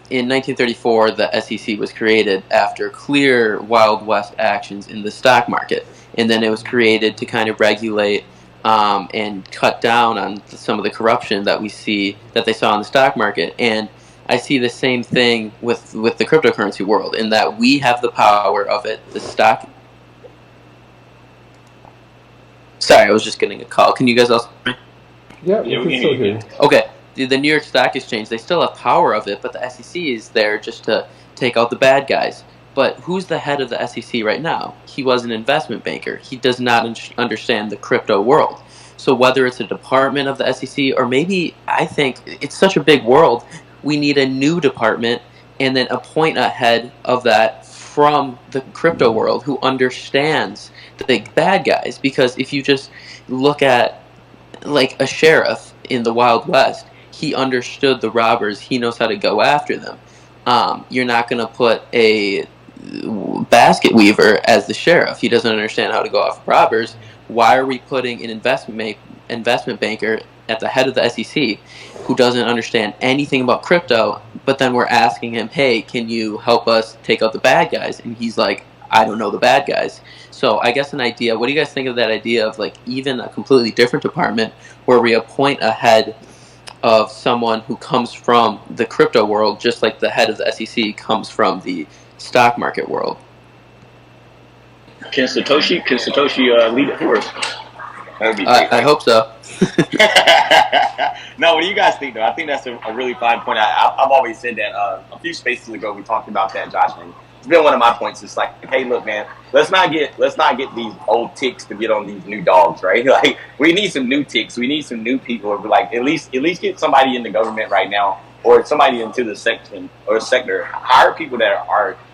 [SPEAKER 10] in 1934, the SEC was created after clear Wild West actions in the stock market. And then it was created to kind of regulate and cut down on some of the corruption that they saw in the stock market. And I see the same thing with the cryptocurrency world, in that we have the power of it. The stock... Sorry, I was just getting a call. Can you guys also...
[SPEAKER 1] Yeah, we can still hear you.
[SPEAKER 10] Okay, the New York Stock Exchange, they still have power of it, but the SEC is there just to take out the bad guys. But who's the head of the SEC right now? He was an investment banker. He does not understand the crypto world. So whether it's a department of the SEC, or maybe, I think it's such a big world, we need a new department and then appoint a head of that from the crypto world who understands the bad guys. Because if you just look at like a sheriff in the Wild West, he understood the robbers. He knows how to go after them. You're not going to put a basket weaver as the sheriff. He doesn't understand how to go after robbers. Why are we putting an investment banker at the head of the SEC who doesn't understand anything about crypto, but then we're asking him, hey, can you help us take out the bad guys? And he's like, I don't know the bad guys. So I guess an idea, what do you guys think of that idea of like even a completely different department where we appoint a head of someone who comes from the crypto world, just like the head of the SEC comes from the stock market world?
[SPEAKER 2] Can Satoshi lead it for us?
[SPEAKER 10] I hope so.
[SPEAKER 2] No, what do you guys think, though? I think that's a really fine point. I've always said that a few spaces ago we talked about that, Josh, and it's been one of my points. It's like, hey, look, man, let's not get these old ticks to get on these new dogs, right? Like, we need some new ticks. We need some new people. Like, at least get somebody in the government right now, or somebody into the section or sector. Hire people that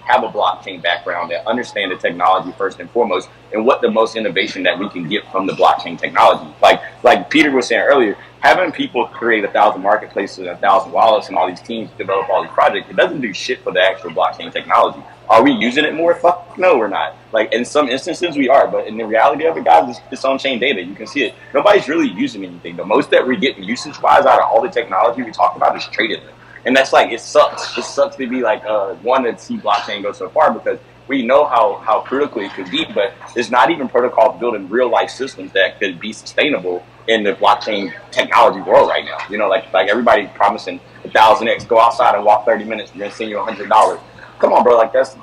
[SPEAKER 2] have a blockchain background, that understand the technology first and foremost, and what the most innovation that we can get from the blockchain technology. Like Peter was saying earlier, having people create 1,000 marketplaces and 1,000 wallets and all these teams develop all these projects, it doesn't do shit for the actual blockchain technology. Are we using it more? Fuck no, we're not. Like, in some instances we are, but in the reality of it, guys, it's on-chain data. You can see it. Nobody's really using anything. The most that we're getting usage-wise out of all the technology we talk about is trading. And that's like, it sucks. It sucks to be like, one, to see blockchain go so far, because we know how critical it could be, but there's not even protocols building real life systems that could be sustainable in the blockchain technology world right now. You know, like everybody promising 1,000x, go outside and walk 30 minutes, we're gonna send you $100. Come on, bro, like that's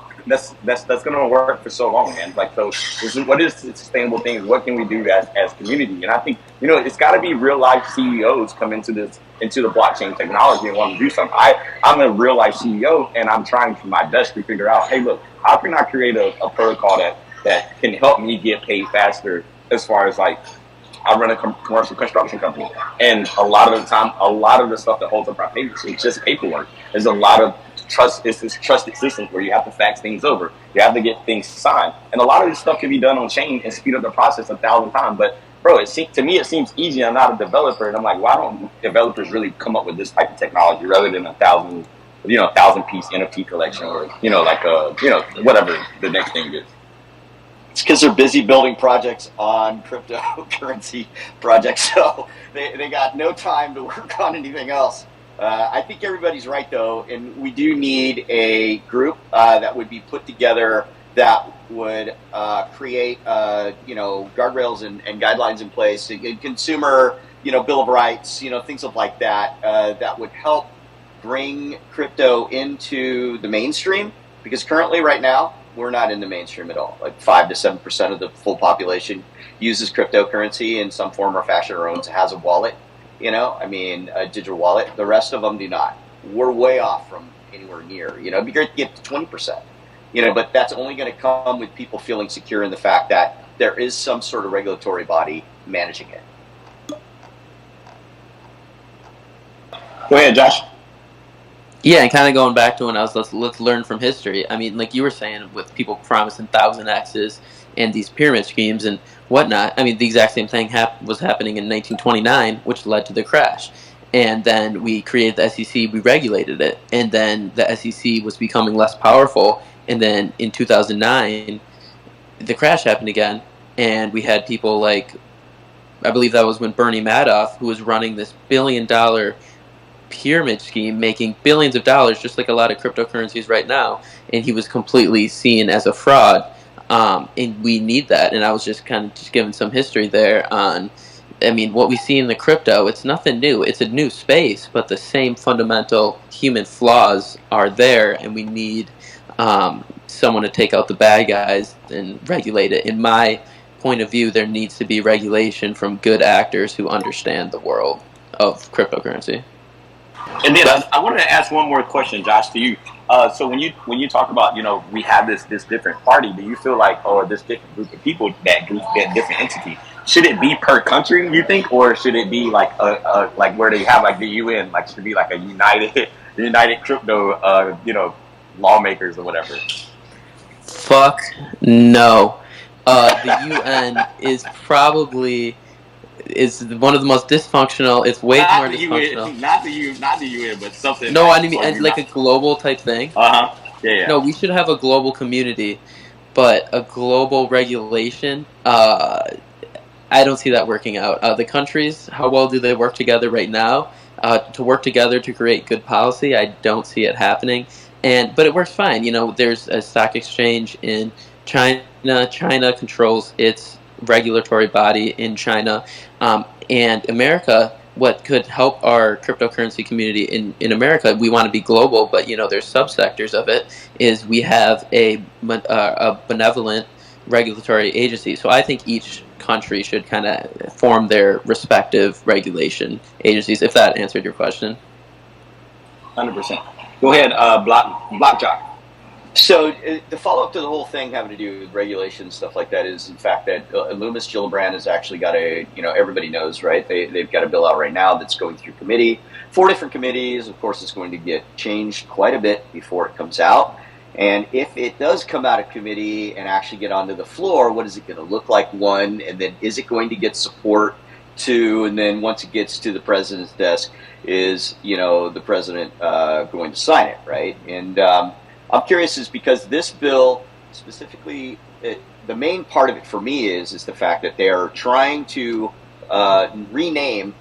[SPEAKER 2] gonna work for so long, man. Like, so what is the sustainable things? What can we do as community? And I think, you know, it's got to be real life CEOs come into the blockchain technology and want to do something. I'm a real life CEO, and I'm trying to my best to figure out, hey, look, how can I create a protocol that can help me get paid faster? As far as like, I run a commercial construction company, and a lot of the time, a lot of the stuff that holds up our payments is just paperwork. There's a lot of trust. It's this trusted system where you have to fax things over, you have to get things signed, and a lot of this stuff can be done on chain and speed up the process 1,000 times. But bro, to me it seems easy. I'm not a developer, and I'm like, why don't developers really come up with this type of technology rather than 1,000 piece NFT collection, or whatever the next thing is.
[SPEAKER 13] It's because they're busy building projects on cryptocurrency projects, so they got no time to work on anything else. I think everybody's right, though, and we do need a group that would be put together that would create, guardrails and guidelines in place, a consumer, Bill of Rights, things like that, that would help bring crypto into the mainstream, because currently, right now, we're not in the mainstream at all. Like 5 to 7% of the full population uses cryptocurrency in some form or fashion, or has a wallet. A digital wallet. The rest of them do not. We're way off from anywhere near. It'd be great to get to 20%. But that's only going to come with people feeling secure in the fact that there is some sort of regulatory body managing it.
[SPEAKER 2] Go ahead, Josh.
[SPEAKER 10] Yeah, and kind of going back to when I was let's learn from history. I mean, like you were saying, with people promising 1,000x's and these pyramid schemes and whatnot. I mean, the exact same thing was happening in 1929, which led to the crash. And then we created the SEC, we regulated it, and then the SEC was becoming less powerful. And then in 2009, the crash happened again, and we had people like, I believe that was when Bernie Madoff, who was running this billion-dollar pyramid scheme, making billions of dollars, just like a lot of cryptocurrencies right now, and he was completely seen as a fraud. And we need that. And I was just giving some history there on, I mean, what we see in the crypto, it's nothing new. It's a new space, but the same fundamental human flaws are there, and we need someone to take out the bad guys and regulate it. In my point of view, there needs to be regulation from good actors who understand the world of cryptocurrency.
[SPEAKER 2] And then I wanted to ask one more question, Josh, to you. So when you talk about, we have this different party, do you feel like, or this different group of people, that different entity, should it be per country, you think, or should it be like like where they have like the UN, like should it be like a united crypto, lawmakers or whatever?
[SPEAKER 10] Fuck no. The UN is probably one of the most dysfunctional. It's way more dysfunctional.
[SPEAKER 2] Not the UN, but something.
[SPEAKER 10] No, I mean like a global type thing.
[SPEAKER 2] Yeah.
[SPEAKER 10] No, we should have a global community, but a global regulation. I don't see that working out. The countries, how well do they work together right now? To work together to create good policy, I don't see it happening. But it works fine. There's a stock exchange in China. China controls its regulatory body in China, and America. What could help our cryptocurrency community in America? We want to be global, but there's subsectors of it. Is we have a benevolent regulatory agency. So I think each country should kind of form their respective regulation agencies. If that answered your question.
[SPEAKER 2] 100%. Go ahead, Blockjock.
[SPEAKER 13] So the follow-up to the whole thing having to do with regulation and stuff like that is, in fact, that Loomis Gillibrand has actually got everybody knows, right? They've got a bill out right now that's going through committee. 4 different committees. Of course, it's going to get changed quite a bit before it comes out. And if it does come out of committee and actually get onto the floor, what is it going to look like, one? And then is it going to get support, 2? And then once it gets to the president's desk, is, the president going to sign it, right? And I'm curious, is because this bill specifically, the main part of it for me is the fact that they are trying to rename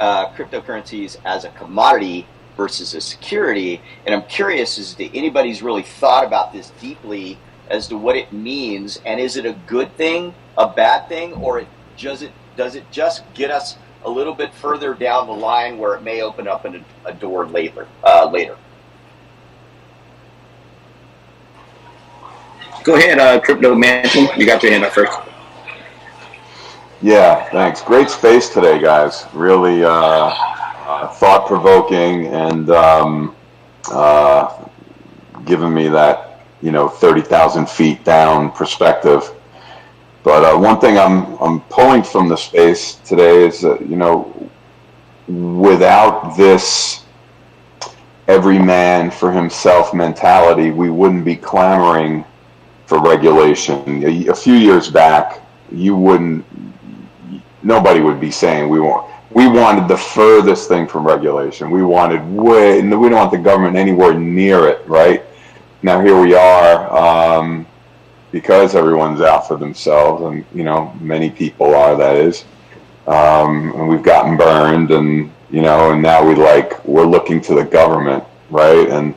[SPEAKER 13] cryptocurrencies as a commodity versus a security. And I'm curious as to anybody's really thought about this deeply as to what it means, and is it a good thing, a bad thing, or does it just get us a little bit further down the line where it may open up a door later?
[SPEAKER 2] Go ahead, Crypto Mansion. You got your hand up first.
[SPEAKER 14] Yeah, thanks. Great space today, guys. Really thought-provoking and giving me that, 30,000 feet down perspective. But one thing I'm pulling from the space today is that, without this every man for himself mentality, we wouldn't be clamoring for regulation. A few years back, nobody would be saying we wanted the furthest thing from regulation. We don't want the government anywhere near it, right? Now here we are, because everyone's out for themselves, and many people are, that is, and we've gotten burned, and and now we're looking to the government, right? And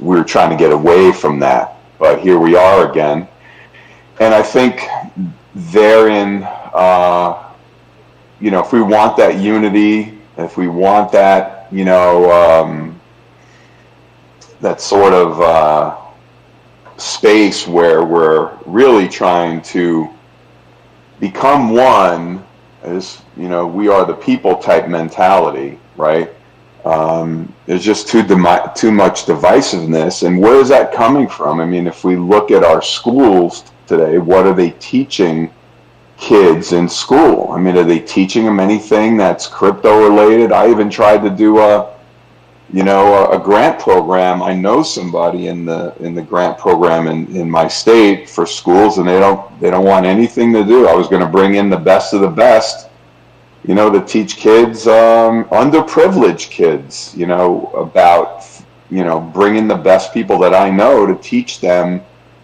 [SPEAKER 14] we're trying to get away from that, but here we are again. And I think therein, if we want that unity, if we want that, that sort of space where we're really trying to become one, as we are the people type mentality, right? There's just too much divisiveness, and where is that coming from? I mean, if we look at our schools today, what are they teaching kids in school? I mean, are they teaching them anything that's crypto related? I even tried to do a grant program. I know somebody in the grant program in my state for schools, and they don't want anything to do. I was going to bring in the best of the best, to teach kids, underprivileged kids, about, bringing the best people that I know to teach them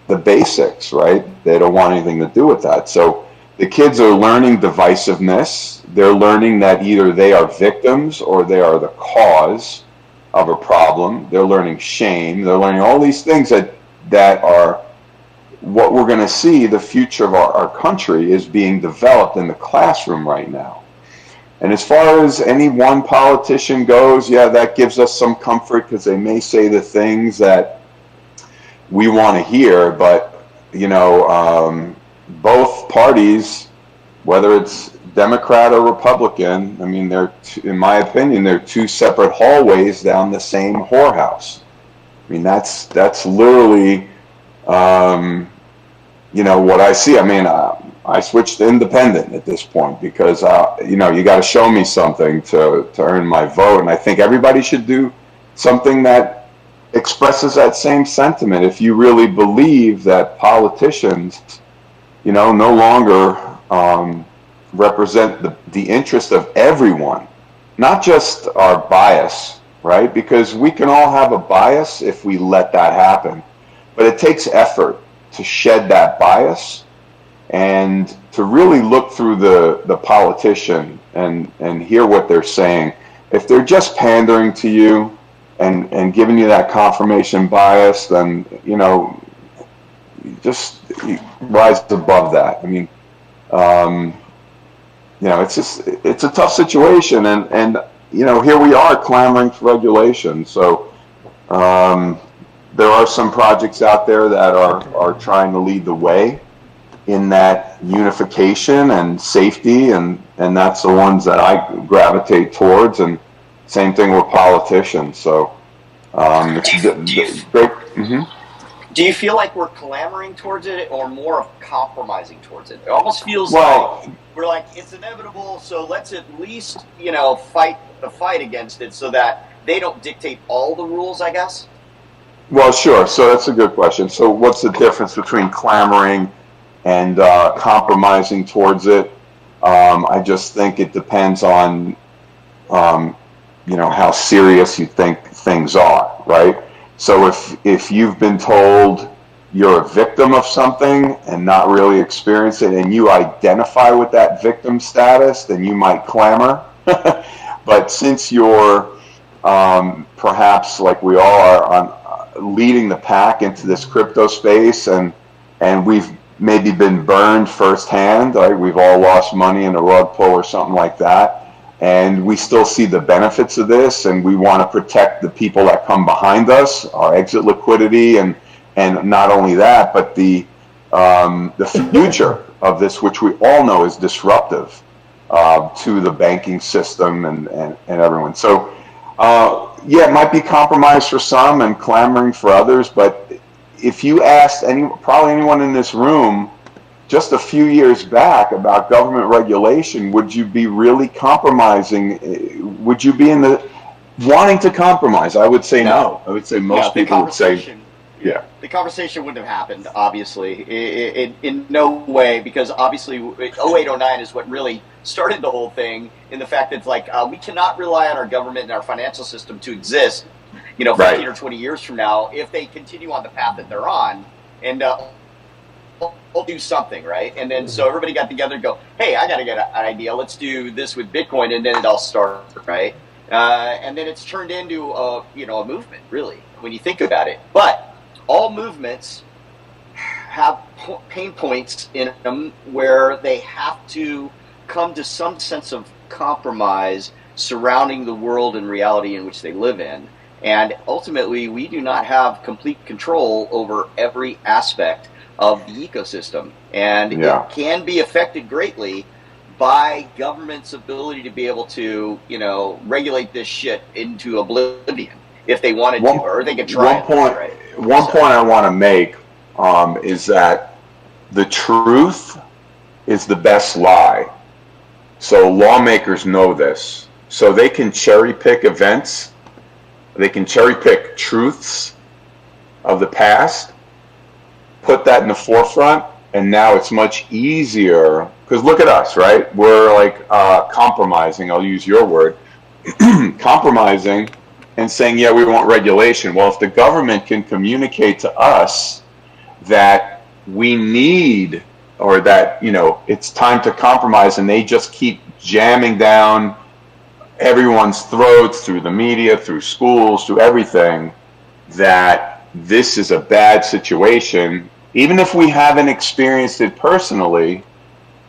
[SPEAKER 14] the basics, right? They don't want anything to do with that. So the kids are learning divisiveness. They're learning that either they are victims or they are the cause of a problem. They're learning shame. They're learning all these things that are what we're going to see. The future of our country is being developed in the classroom right now. And as far as any one politician goes, yeah, that gives us some comfort because they may say the things that we want to hear, but both parties, whether it's Democrat or Republican, I mean, in my opinion, they're two separate hallways down the same whorehouse. I mean, that's literally, what I see. I mean, I switched to independent at this point because, you got to show me something to earn my vote. And I think everybody should do something that expresses that same sentiment. If you really believe that politicians, no longer represent the interest of everyone, not just our bias, right? Because we can all have a bias if we let that happen. But it takes effort to shed that bias and to really look through the politician and hear what they're saying. If they're just pandering to you and giving you that confirmation bias, then, just rise above that. I mean, it's a tough situation, and here we are clamoring for regulation. So there are some projects out there that are trying to lead the way in that unification and safety, and that's the ones that I gravitate towards, and same thing with politicians. So it's great. Mm-hmm.
[SPEAKER 13] Do you feel like we're clamoring towards it or more of compromising towards it? It almost feels like we're like, it's inevitable, so let's at least, fight the fight against it so that they don't dictate all the rules, I guess?
[SPEAKER 14] Well, sure. So that's a good question. So what's the difference between clamoring and compromising towards it? I just think it depends on, how serious you think things are, right? So if you've been told you're a victim of something and not really experience it, and you identify with that victim status, then you might clamor. But since you're perhaps like we all are leading the pack into this crypto space, and we've maybe been burned firsthand. Like we've all lost money in a rug pull or something like that, and we still see the benefits of this, and we want to protect the people that come behind us, our exit liquidity, and not only that, but the future of this, which we all know is disruptive to the banking system and everyone. So yeah, it might be compromised for some and clamoring for others, but if you asked probably anyone in this room just a few years back about government regulation, would you be really compromising? Would you be wanting to compromise? I would say no. I would say most people would say, yeah.
[SPEAKER 13] The conversation wouldn't have happened, obviously, in no way, because obviously 0809 is what really started the whole thing, in the fact that it's like we cannot rely on our government and our financial system to exist, 15 or 20 years from now, if they continue on the path that they're on, and we'll do something, right? And then so everybody got together and go, hey, I got to get an idea. Let's do this with Bitcoin, and then it all started, right? And then it's turned into a movement, really, when you think about it. But all movements have pain points in them where they have to come to some sense of compromise surrounding the world and reality in which they live in. And ultimately, we do not have complete control over every aspect of the ecosystem. And it can be affected greatly by government's ability to be able to, regulate this shit into oblivion if they wanted to, or they could try.
[SPEAKER 14] One point I want to make is that the truth is the best lie. So lawmakers know this. So they can cherry pick events. They can cherry pick truths of the past, put that in the forefront, and now it's much easier. Because look at us, right? We're like compromising, I'll use your word, compromising and saying, yeah, we want regulation. Well, if the government can communicate to us that we need, or that, it's time to compromise, and they just keep jamming down everyone's throats through the media, through schools, through everything, that this is a bad situation, even if we haven't experienced it personally,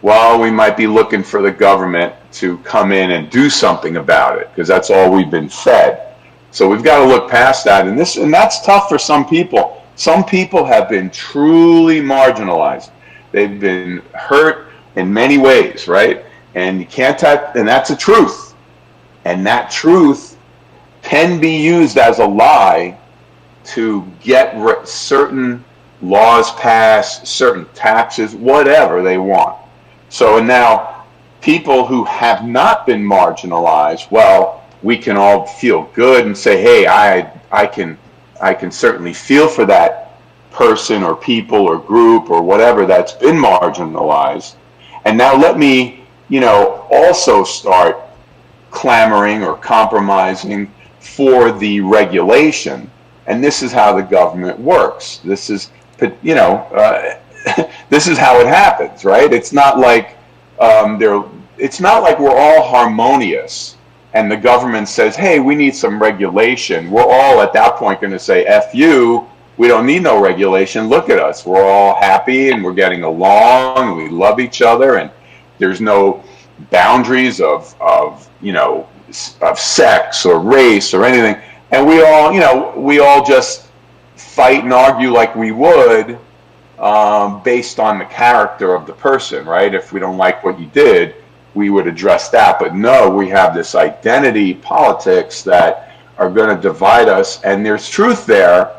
[SPEAKER 14] well, we might be looking for the government to come in and do something about it, because that's all we've been fed. So we've got to look past that, and that's tough for some people. Some people have been truly marginalized. They've been hurt in many ways, right? And you can't and that's the truth. And that truth can be used as a lie to get certain laws passed, certain taxes, whatever they want. So now people who have not been marginalized, well, we can all feel good and say, hey, I can certainly feel for that person or people or group or whatever that's been marginalized. And now let me, also start clamoring or compromising for the regulation. And this is how the government works. This is, this is how it happens, right? It's not like it's not like we're all harmonious and the government says, hey, we need some regulation. We're all at that point going to say, F you, we don't need no regulation. Look at us. We're all happy and we're getting along. And we love each other, and there's no boundaries of sex or race or anything. And we all just fight and argue like we would based on the character of the person, right? If we don't like what you did, we would address that. But no, we have this identity politics that are going to divide us, and there's truth there,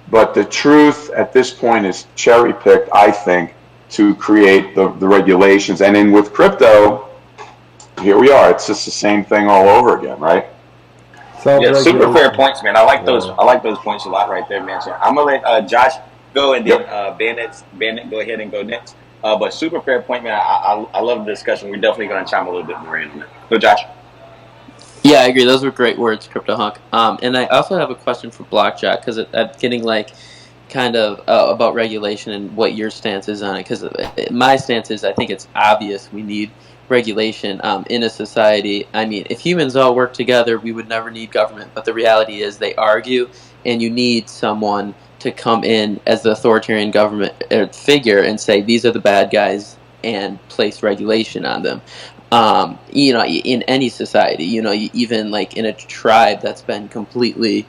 [SPEAKER 14] but the truth at this point is cherry-picked, I think, to create the regulations. And then with crypto, here we are. It's just the same thing all over again, right?
[SPEAKER 2] Yeah, super fair points, man. I like those points a lot right there, man. So I'm gonna let Josh go, and then Bandit go ahead and go next. But super fair point, man. I love the discussion. We're definitely gonna chime a little bit more in on it. Go, Josh.
[SPEAKER 10] Yeah, I agree. Those were great words, Crypto Hunk. And I also have a question for Blockjack, because I'm getting kind of about regulation and what your stance is on it. Because my stance is, I think it's obvious we need regulation in a society. I mean, if humans all work together, we would never need government. But the reality is they argue, and you need someone to come in as the authoritarian government figure and say, these are the bad guys, and place regulation on them. You know, in any society, you know, even like in a tribe that's been completely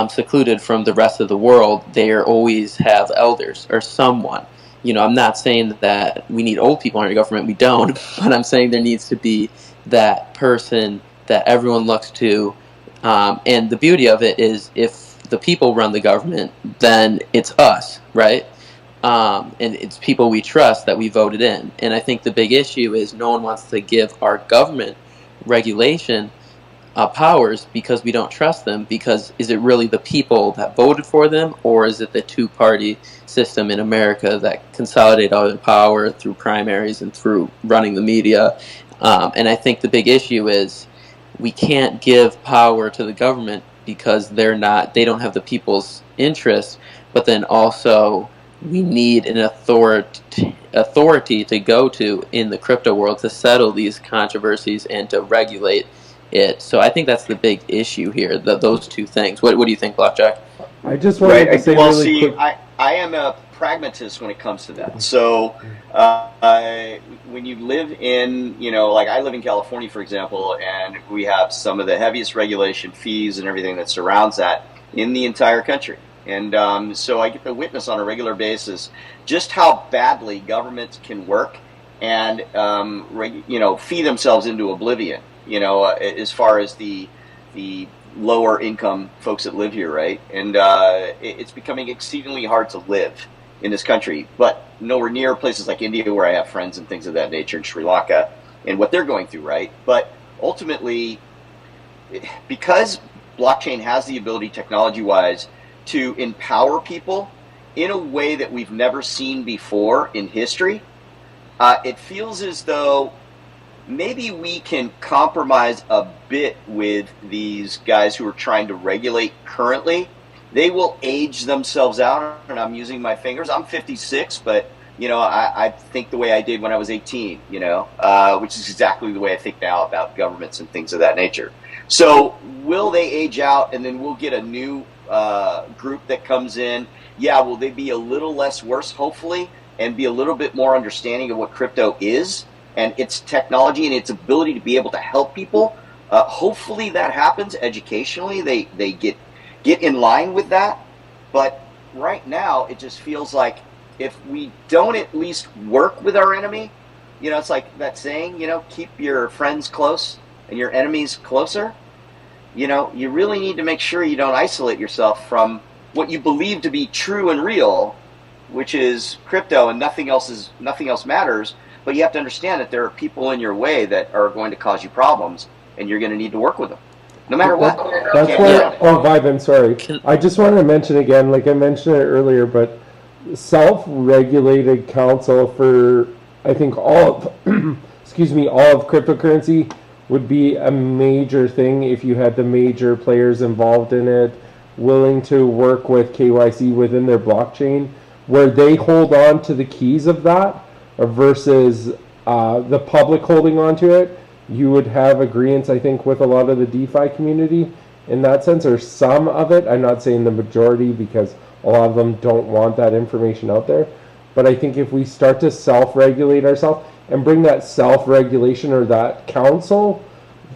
[SPEAKER 10] secluded from the rest of the world, they always have elders or someone. You know, I'm not saying that we need old people in our government. We don't, but I'm saying there needs to be that person that everyone looks to. And the beauty of it is, if the people run the government, then it's us, right? And it's people we trust that we voted in. And I think the big issue is no one wants to give our government regulation powers because we don't trust them. Because is it really the people that voted for them, or is it the two-party system in America that consolidate all the power through primaries and through running the media? And I think the big issue is we can't give power to the government because they don't have the people's interests. But then also we need an authority to go to in the crypto world to settle these controversies and to regulate it. So I think that's the big issue here, those two things. What do you think, Blackjack?
[SPEAKER 1] I just wanted to say
[SPEAKER 13] Well,
[SPEAKER 1] really
[SPEAKER 13] see,
[SPEAKER 1] quick.
[SPEAKER 13] I am a pragmatist when it comes to that. So when you live in, you know, like I live in California, for example, and we have some of the heaviest regulation fees and everything that surrounds that in the entire country. And so I get to witness on a regular basis just how badly governments can work and, you know, feed themselves into oblivion, you know, as far as the lower income folks that live here, right? And it's becoming exceedingly hard to live in this country, but nowhere near places like India, where I have friends and things of that nature, and Sri Lanka, and what they're going through, right? But ultimately, because blockchain has the ability, technology-wise, to empower people in a way that we've never seen before in history, it feels as though maybe we can compromise a bit with these guys who are trying to regulate currently. They will age themselves out, and I'm using my fingers. I'm 56, but you know, I think the way I did when I was 18, you know, which is exactly the way I think now about governments and things of that nature. So will they age out, and then we'll get a new group that comes in? Yeah, will they be a little less worse, hopefully, and be a little bit more understanding of what crypto is and its technology and its ability to be able to help people? Hopefully that happens educationally. They get in line with that. But right now, it just feels like if we don't at least work with our enemy, you know, it's like that saying, you know, keep your friends close and your enemies closer. You know, you really need to make sure you don't isolate yourself from what you believe to be true and real, which is crypto, and nothing else matters. But you have to understand that there are people in your way that are going to cause you problems, and you're going to need to work with them, no matter what.
[SPEAKER 1] That's where, oh, Vibe, I'm sorry. I just wanted to mention again, like I mentioned it earlier, but self-regulated council for, I think, all of, excuse me, all of cryptocurrency would be a major thing if you had the major players involved in it, willing to work with KYC within their blockchain, where they hold on to the keys of that versus the public holding on to it. You would have agreements, I think, with a lot of the DeFi community in that sense, or some of it. I'm not saying the majority, because a lot of them don't want that information out there. But I think if we start to self-regulate ourselves and bring that self-regulation or that council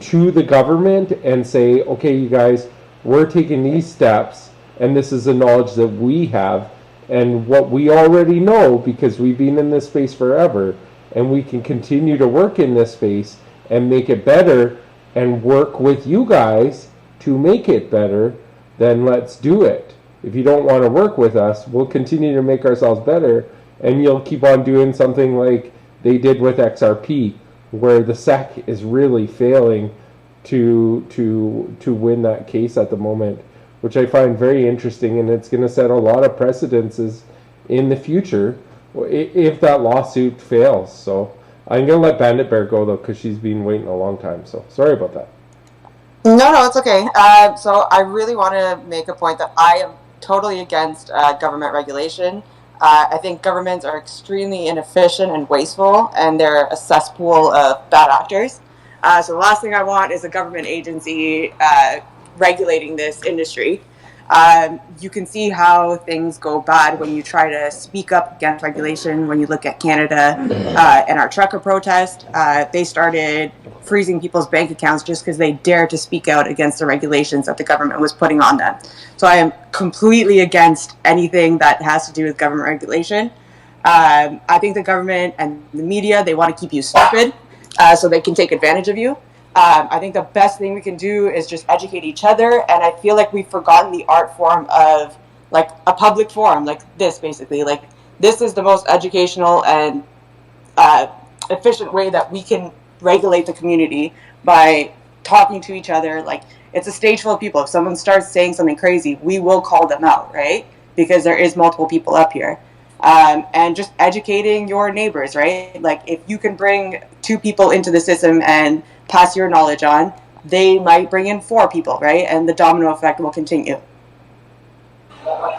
[SPEAKER 1] to the government and say, okay, you guys, we're taking these steps, and this is the knowledge that we have and what we already know because we've been in this space forever, and we can continue to work in this space and make it better and work with you guys to make it better, then let's do it. If you don't want to work with us, we'll continue to make ourselves better, and you'll keep on doing something like they did with XRP, where the SEC is really failing to win that case at the moment, which I find very interesting, and it's going to set a lot of precedences in the future if that lawsuit fails. So I'm going to let Bandit Bear go, though, because she's been waiting a long time. So sorry about that.
[SPEAKER 12] No, it's okay. So I really want to make a point that I am totally against government regulation. I think governments are extremely inefficient and wasteful, and they're a cesspool of bad actors. So the last thing I want is a government agency regulating this industry. You can see how things go bad when you try to speak up against regulation. When you look at Canada and our trucker protest, they started freezing people's bank accounts just because they dared to speak out against the regulations that the government was putting on them. So I am completely against anything that has to do with government regulation. I think the government and the media, they want to keep you stupid so they can take advantage of you. I think the best thing we can do is just educate each other. And I feel like we've forgotten the art form of like a public forum like this, basically. Like, this is the most educational and efficient way that we can regulate the community, by talking to each other. Like, it's a stage full of people. If someone starts saying something crazy, we will call them out, right? Because there is multiple people up here. And just educating your neighbors, right? Like, if you can bring 2 people into the system and pass your knowledge on, they might bring in 4 people, right? And the domino effect will continue.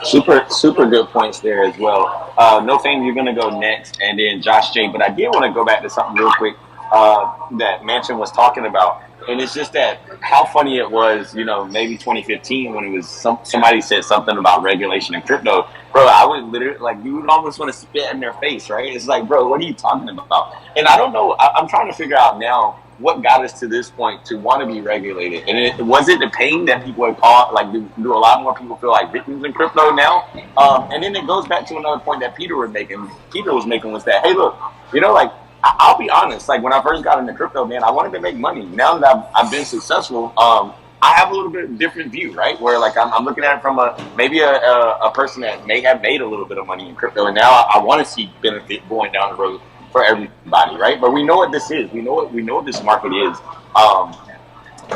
[SPEAKER 2] Super good points there as well. No Fame, you're going to go next, and then Josh J. But I did want to go back to something real quick that Mansion was talking about. And it's just that how funny it was, maybe 2015 when it was somebody said something about regulation in crypto. Bro, I would literally, like, you would almost want to spit in their face, right? It's like, bro, what are you talking about? And I don't know. I'm trying to figure out now what got us to this point to want to be regulated. And was it the pain that people had caught? Like, do a lot more people feel like victims in crypto now? And then it goes back to another point that Peter was making. Was that, hey, look, like, I'll be honest. Like, when I first got into crypto, man, I wanted to make money. Now that I've been successful, I have a little bit different view, right? Where, like, I'm looking at it from maybe a person that may have made a little bit of money in crypto, and now I want to see benefit going down the road for everybody, right? But we know what this is. We know what this market is.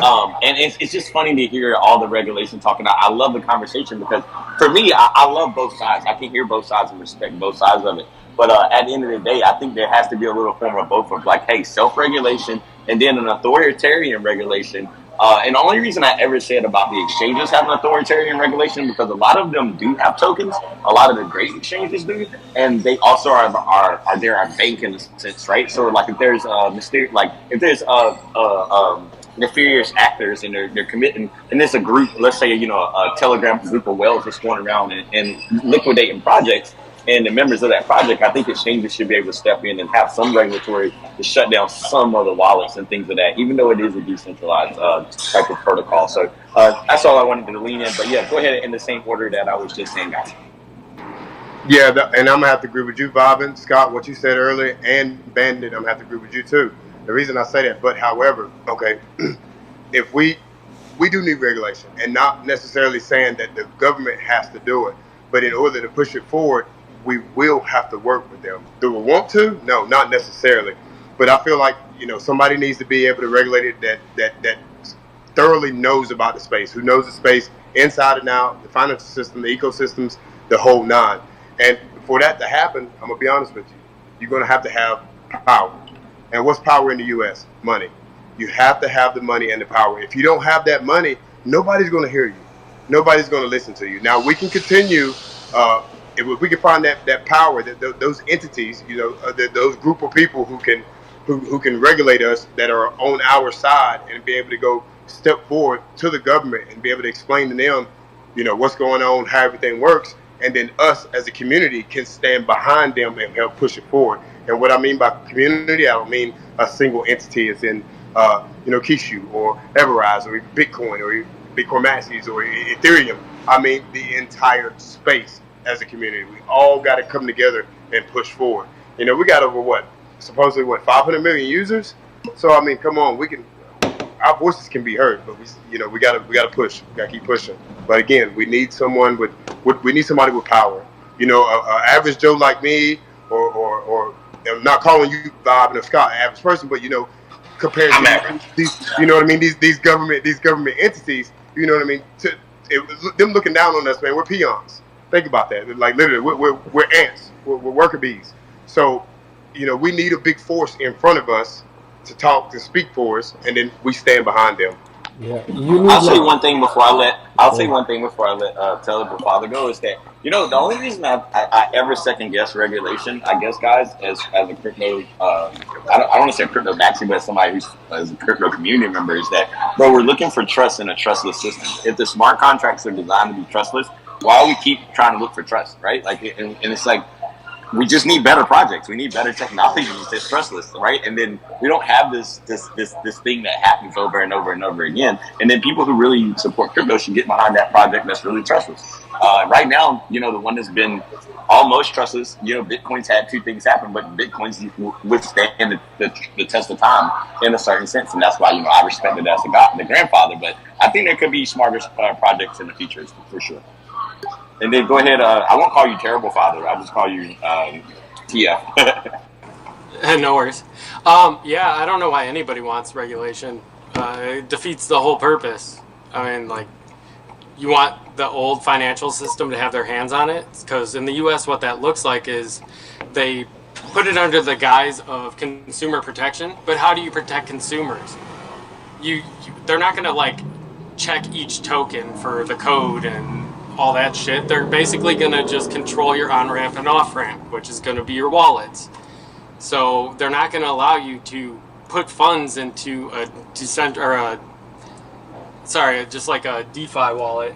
[SPEAKER 2] And it's just funny to hear all the regulation talking. I love the conversation because for me, I love both sides. I can hear both sides and respect both sides of it. But at the end of the day, I think there has to be a little form of both of, like, hey, self-regulation and then an authoritarian regulation. And the only reason I ever said about the exchanges having authoritarian regulation, because a lot of them do have tokens. A lot of the great exchanges do, and they also are there a bank in a sense, right? So, like, if there's nefarious actors and they're committing, and there's a group, let's say, a Telegram group of whales that's going around and liquidating projects, and the members of that project, I think exchanges should be able to step in and have some regulatory to shut down some of the wallets and things of that, even though it is a decentralized type of protocol. So that's all I wanted to lean in. But yeah, go ahead in the same order that I was just saying, guys.
[SPEAKER 6] Yeah, and I'm going to have to agree with you, Bobbin, Scott, what you said earlier, and Bandit, I'm going to have to agree with you too. The reason I say that, but however, okay, if we do need regulation, and not necessarily saying that the government has to do it, but in order to push it forward, we will have to work with them. Do we want to? No, not necessarily. But I feel like, somebody needs to be able to regulate it that thoroughly knows about the space, who knows the space inside and out, the financial system, the ecosystems, the whole nine. And for that to happen, I'm going to be honest with you, you're going to have power. And what's power in the U.S.? Money. You have to have the money and the power. If you don't have that money, nobody's going to hear you. Nobody's going to listen to you. Now, we can continue, if we can find that power, those entities, those group of people who can regulate us, that are on our side, and be able to go step forward to the government and be able to explain to them, what's going on, how everything works, and then us as a community can stand behind them and help push it forward. And what I mean by community, I don't mean a single entity as in, Kishu or Everrise or Bitcoin or Bitcoin Maxis or Ethereum. I mean the entire space as a community. We all got to come together and push forward. We got over supposedly 500 million users. So I mean, come on, our voices can be heard, but we got to push. We got to keep pushing. But again, we need somebody with power. An average Joe like me, or I'm not calling you Bob and Scott an average person, but compared to these, what I mean, these government entities, what I mean, them looking down on us, man, we're peons. Think about that. Like, literally, we're ants. We're worker bees. So, we need a big force in front of us to talk, to speak for us, and then we stand behind them.
[SPEAKER 1] Yeah, you need
[SPEAKER 2] I'll say
[SPEAKER 1] like
[SPEAKER 2] one thing before I let Taylor Father go is that the only reason I ever second guess regulation, I guess, guys, as a crypto, I don't want to say crypto maxi, but somebody who's as a crypto community member, is that, bro, we're looking for trust in a trustless system. If the smart contracts are designed to be trustless, why do we keep trying to look for trust, right? Like, and it's like, we just need better projects. We need better technology that's trustless, right? And then we don't have this thing that happens over and over and over again. And then people who really support crypto should get behind that project that's really trustless. Right now, the one that's been almost trustless, Bitcoin's had two things happen, but Bitcoin's withstand the test of time in a certain sense. And that's why, I respect it as the grandfather. But I think there could be smarter projects in the future for sure. And then go ahead. I won't call you Terrible Father. I'll just call you TF.
[SPEAKER 15] No worries. Yeah, I don't know why anybody wants regulation. It defeats the whole purpose. I mean, like, you want the old financial system to have their hands on it? Because in the U.S., what that looks like is they put it under the guise of consumer protection. But how do you protect consumers? They're not going to, like, check each token for the code and all that shit. They're basically going to just control your on-ramp and off-ramp, which is going to be your wallets. So they're not going to allow you to put funds into just like a DeFi wallet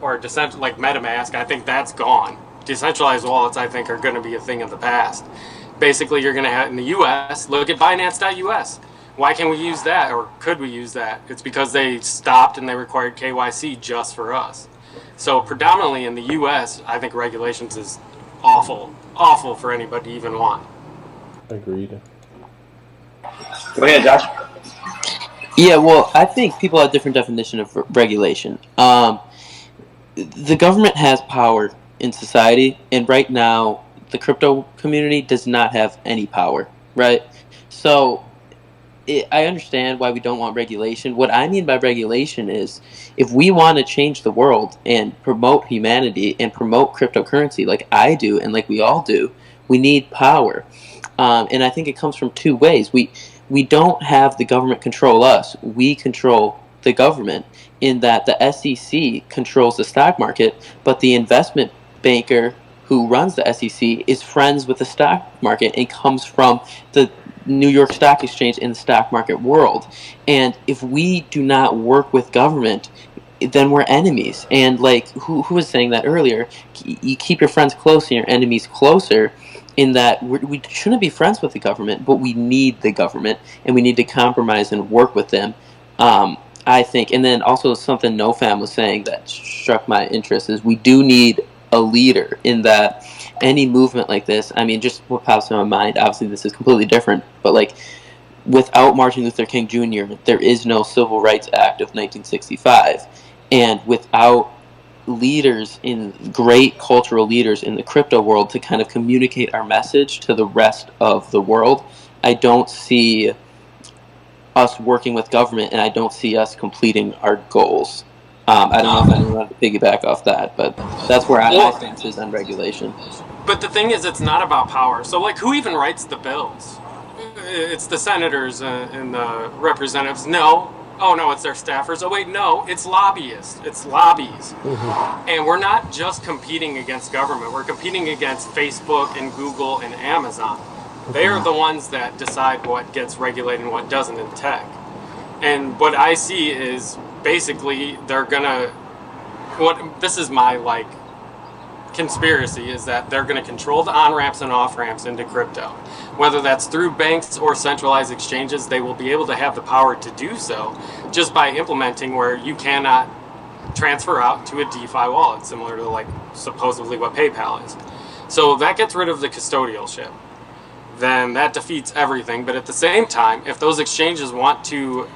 [SPEAKER 15] or like MetaMask. I think that's gone. Decentralized wallets, I think, are going to be a thing of the past. Basically, you're going to have, in the U.S., look at Binance.us. Why can we use that, or could we use that? It's because they stopped and they required KYC just for us. So predominantly in the U.S., I think regulations is awful for anybody to even want.
[SPEAKER 1] agreed.
[SPEAKER 2] Go ahead, Josh.
[SPEAKER 10] Yeah, well, I think people have different definition of regulation. The government has power in society, and right now the crypto community does not have any power, right? So I understand why we don't want regulation. What I mean by regulation is, if we want to change the world and promote humanity and promote cryptocurrency like I do and like we all do, we need power. And I think it comes from two ways. We don't have the government control us. We control the government, in that the SEC controls the stock market, but the investment banker who runs the SEC is friends with the stock market and comes from the New York Stock Exchange in the stock market world. And if we do not work with government, then we're enemies. And like who was saying that earlier, you keep your friends close and your enemies closer, in that we shouldn't be friends with the government, but we need the government and we need to compromise and work with them. I think, and then also something NoFam was saying that struck my interest is we do need a leader, in that any movement like this, I mean, just what pops in my mind, obviously this is completely different, but like, without Martin Luther King Jr., there is no Civil Rights Act of 1965. And without great cultural leaders in the crypto world to kind of communicate our message to the rest of the world, I don't see us working with government, and I don't see us completing our goals. I don't know if anyone wanted to piggyback off that, but that's where my stance is on regulation.
[SPEAKER 15] But the thing is, it's not about power. So, like, who even writes the bills? It's the senators and the representatives. No. Oh, no, it's their staffers. Oh, wait, no, it's lobbyists. It's lobbies. Mm-hmm. And we're not just competing against government. We're competing against Facebook and Google and Amazon. Mm-hmm. They are the ones that decide what gets regulated and what doesn't in tech. And what I see is basically they're going to... This is my, like, conspiracy, is that they're going to control the on-ramps and off-ramps into crypto. Whether that's through banks or centralized exchanges, they will be able to have the power to do so just by implementing where you cannot transfer out to a DeFi wallet, similar to like supposedly what PayPal is. So that gets rid of the custodialship. Then that defeats everything. But at the same time, if those exchanges want to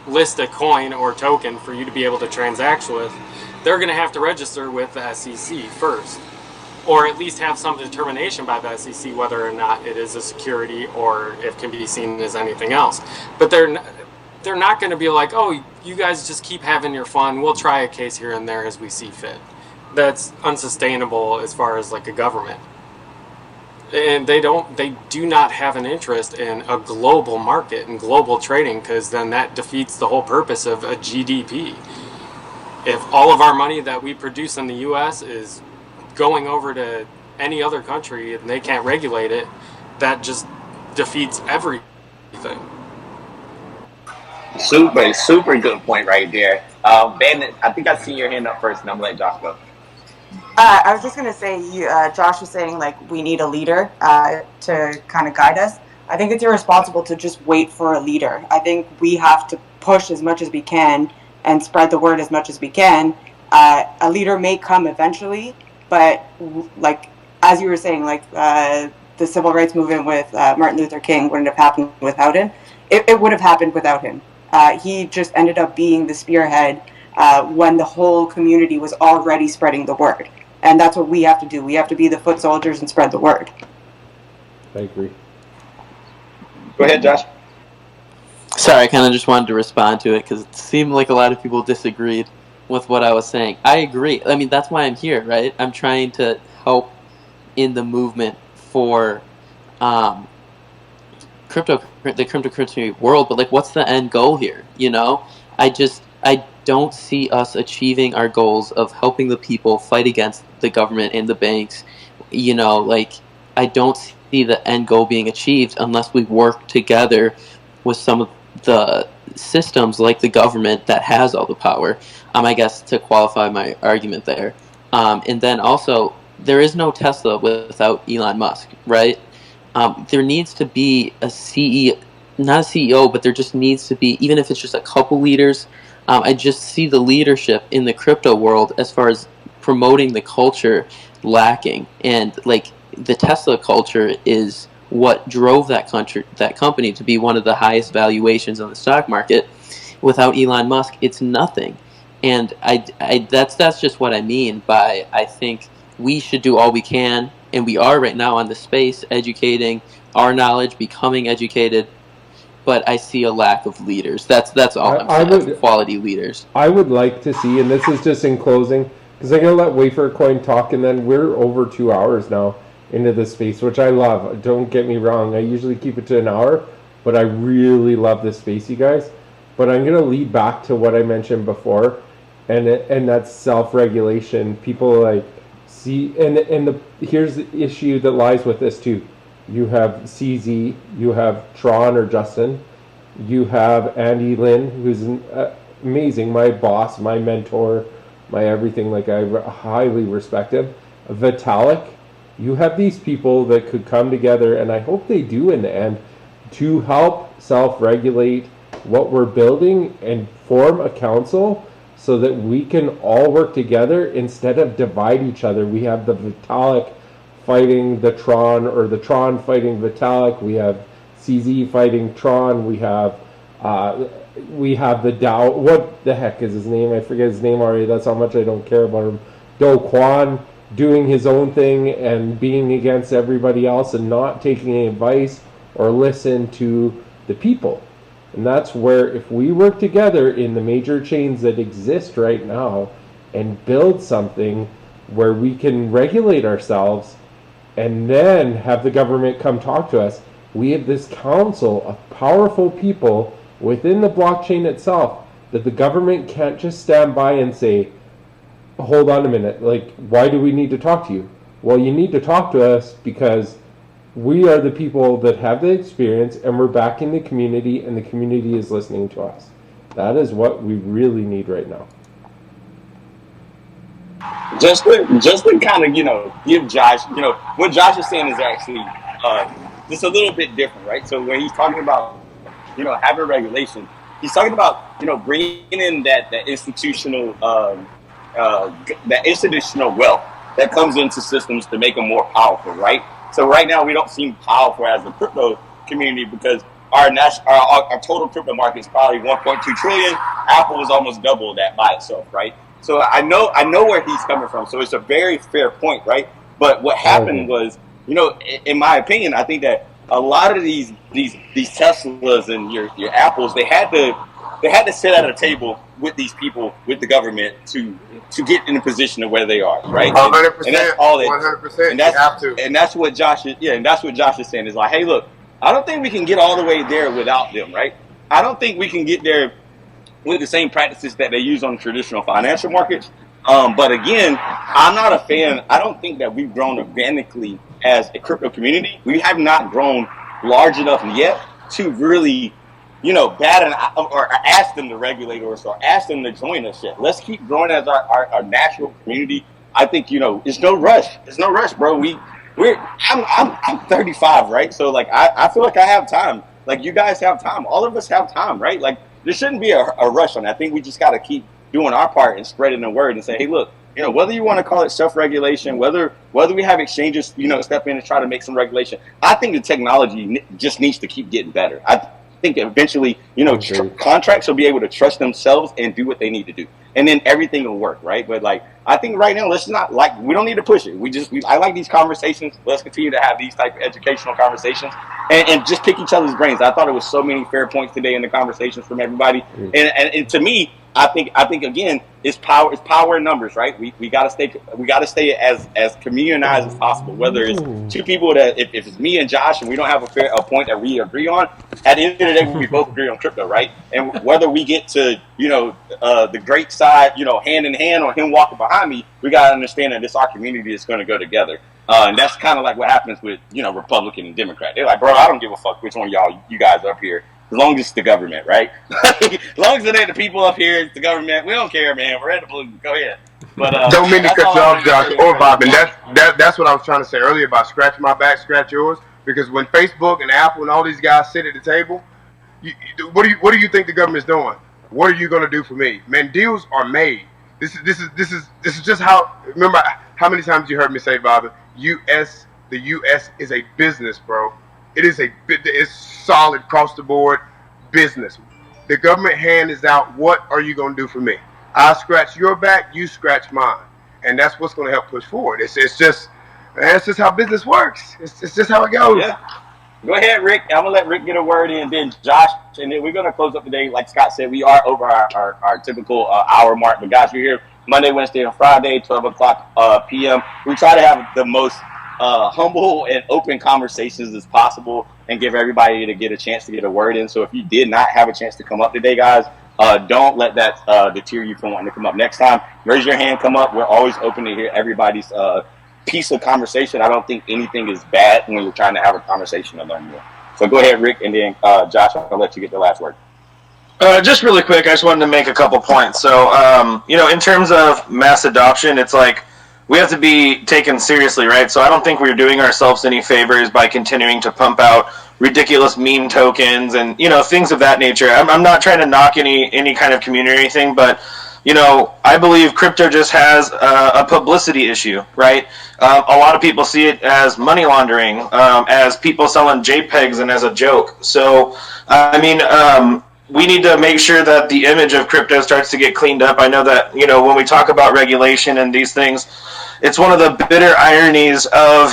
[SPEAKER 15] list a coin or token for you to be able to transact with, they're going to have to register with the SEC first, or at least have some determination by the SEC whether or not it is a security or it can be seen as anything else. But they're not going to be like, oh, you guys just keep having your fun. We'll try a case here and there as we see fit. That's unsustainable as far as like a government. and they do not have an interest in a global market and global trading, because then that defeats the whole purpose of a GDP. If all of our money that we produce in the US is going over to any other country and they can't regulate it, that just defeats everything.
[SPEAKER 2] Super good point right there. Ben, I think I see your hand up first, and I'm gonna let Josh go.
[SPEAKER 12] I was just going to say, Josh was saying, like, we need a leader to kind of guide us. I think it's irresponsible to just wait for a leader. I think we have to push as much as we can and spread the word as much as we can. A leader may come eventually, but, like, as you were saying, like, the civil rights movement with Martin Luther King wouldn't have happened without him. It would have happened without him. He just ended up being the spearhead when the whole community was already spreading the word. And that's what we have to do. We have to be the foot soldiers and spread the word.
[SPEAKER 1] I agree.
[SPEAKER 2] Go ahead, Josh.
[SPEAKER 10] Sorry, I kind of just wanted to respond to it because it seemed like a lot of people disagreed with what I was saying. I agree. I mean, that's why I'm here, right? I'm trying to help in the movement for the cryptocurrency world, but like, what's the end goal here? You know, I don't see us achieving our goals of helping the people fight against the government and the banks. You know, like, I don't see the end goal being achieved unless we work together with some of the systems like the government that has all the power. I guess to qualify my argument there. And then also, there is no Tesla without Elon Musk, right? There needs to be a CEO, not a CEO, but there just needs to be, even if it's just a couple leaders. I just see the leadership in the crypto world as far as promoting the culture lacking. And like, the Tesla culture is what drove that company to be one of the highest valuations on the stock market. Without Elon Musk, it's nothing. And that's just what I mean by, I think we should do all we can, and we are right now on the space, educating our knowledge, becoming educated. But I see a lack of leaders. That's all I'm saying. Quality leaders.
[SPEAKER 1] I would like to see, and this is just in closing, because I'm going to let Wafer Coin talk, and then we're over 2 hours now into this space, which I love. Don't get me wrong. I usually keep it to an hour, but I really love this space, you guys. But I'm going to lead back to what I mentioned before, and that's self-regulation. People like see, here's the issue that lies with this too. You have CZ, you have Tron or Justin, you have Andy Lin, who's amazing, my boss, my mentor, my everything. Like, I highly respect him. Vitalik, you have these people that could come together, and I hope they do in the end, to help self-regulate what we're building and form a council so that we can all work together instead of divide each other. We have the Vitalik fighting the Tron, or the Tron fighting Vitalik. We have CZ fighting Tron. We have the Dow. What the heck is his name? I forget his name already. That's how much I don't care about him. Do Kwon doing his own thing and being against everybody else and not taking any advice or listen to the people. And that's where, if we work together in the major chains that exist right now and build something where we can regulate ourselves and then have the government come talk to us, we have this council of powerful people within the blockchain itself that the government can't just stand by and say, hold on a minute, like, why do we need to talk to you? Well, you need to talk to us because we are the people that have the experience, and we're backing the community, and the community is listening to us. That is what we really need right now.
[SPEAKER 2] Just to kind of, give Josh, what Josh is saying is actually just a little bit different, right? So when he's talking about, having regulation, he's talking about, bringing in that institutional wealth that comes into systems to make them more powerful, right? So right now we don't seem powerful as a crypto community because our total crypto market is probably 1.2 trillion. Apple is almost double that by itself, right? So I know where he's coming from. So it's a very fair point, right? But what happened was, in my opinion, I think that a lot of these Teslas and your Apples, they had to they had to sit at a table with these people, with the government, to get in a position of where they are, right? And that's
[SPEAKER 6] 100%,
[SPEAKER 2] all they.
[SPEAKER 6] 100%.
[SPEAKER 2] And
[SPEAKER 6] You have to.
[SPEAKER 2] that's what Josh is. Yeah, and that's what Josh is saying is like, hey, look, I don't think we can get all the way there without them, right? I don't think we can get there with the same practices that they use on the traditional financial markets. But again, I'm not a fan. I don't think that we've grown organically as a crypto community. We have not grown large enough yet to really, bat or ask them to regulate us or ask them to join us yet. Let's keep growing as our natural community. I think, it's no rush. It's no rush, bro. I'm 35, right? So like, I feel like I have time. Like you guys have time. All of us have time, right? Like there shouldn't be a rush on it. I think we just got to keep doing our part and spreading the word and say, hey, look, whether you want to call it self-regulation, whether we have exchanges, step in and try to make some regulation. I think the technology just needs to keep getting better. I think eventually, contracts will be able to trust themselves and do what they need to do. And then everything will work, right? But like, I think right now, let's not we don't need to push it. I like these conversations. Let's continue to have these type of educational conversations and just pick each other's brains. I thought it was so many fair points today in the conversations from everybody. And to me, I think again, it's power in numbers, right? We gotta stay as communionized as possible. Whether it's two people that if it's me and Josh and we don't have a point that we agree on, at the end of the day we both agree on crypto, right? And whether we get to the great side, hand in hand, or him walking behind me, we gotta understand that it's our community that's going to go together. And that's kind of like what happens with Republican and Democrat. They're like, bro, I don't give a fuck which one you guys up here. As long as it's the government, right? As long as it ain't the people up here, it's the government. We don't care, man. We're at the blue. Go ahead. But
[SPEAKER 6] don't mean to cut you off, Josh or Bob. And that's what I was trying to say earlier about scratch my back, scratch yours. Because when Facebook and Apple and all these guys sit at the table, what do you think the government's doing? What are you going to do for me? Man, deals are made. This is just how. Remember how many times you heard me say, Bob? The U.S. is a business, bro. It's solid across the board business. The government hand is out. What are you going to do for me? I scratch your back, you scratch mine, and that's what's going to help push forward. It's just how business works. It's just how it goes.
[SPEAKER 2] Yeah. Go ahead, Rick. I'm gonna let Rick get a word in, then Josh, and then we're gonna close up today. Like Scott said, we are over our typical hour mark. But guys, we're here Monday, Wednesday, and Friday, 12 o'clock p.m. We try to have the most humble and open conversations as possible and give everybody to get a chance to get a word in. So if you did not have a chance to come up today, guys, don't let that deter you from wanting to come up next time. Raise your hand, come up. We're always open to hear everybody's piece of conversation. I don't think anything is bad when you're trying to have a conversation and learn more. So go ahead, Rick, and then Josh, I'll let you get the last word.
[SPEAKER 8] Just really quick, I just wanted to make a couple points. So, in terms of mass adoption, it's like we have to be taken seriously, right? So I don't think we're doing ourselves any favors by continuing to pump out ridiculous meme tokens and, things of that nature. I'm not trying to knock any kind of community or anything, but, I believe crypto just has a publicity issue, right? A lot of people see it as money laundering, as people selling JPEGs and as a joke. So, we need to make sure that the image of crypto starts to get cleaned up. I know that, when we talk about regulation and these things, it's one of the bitter ironies of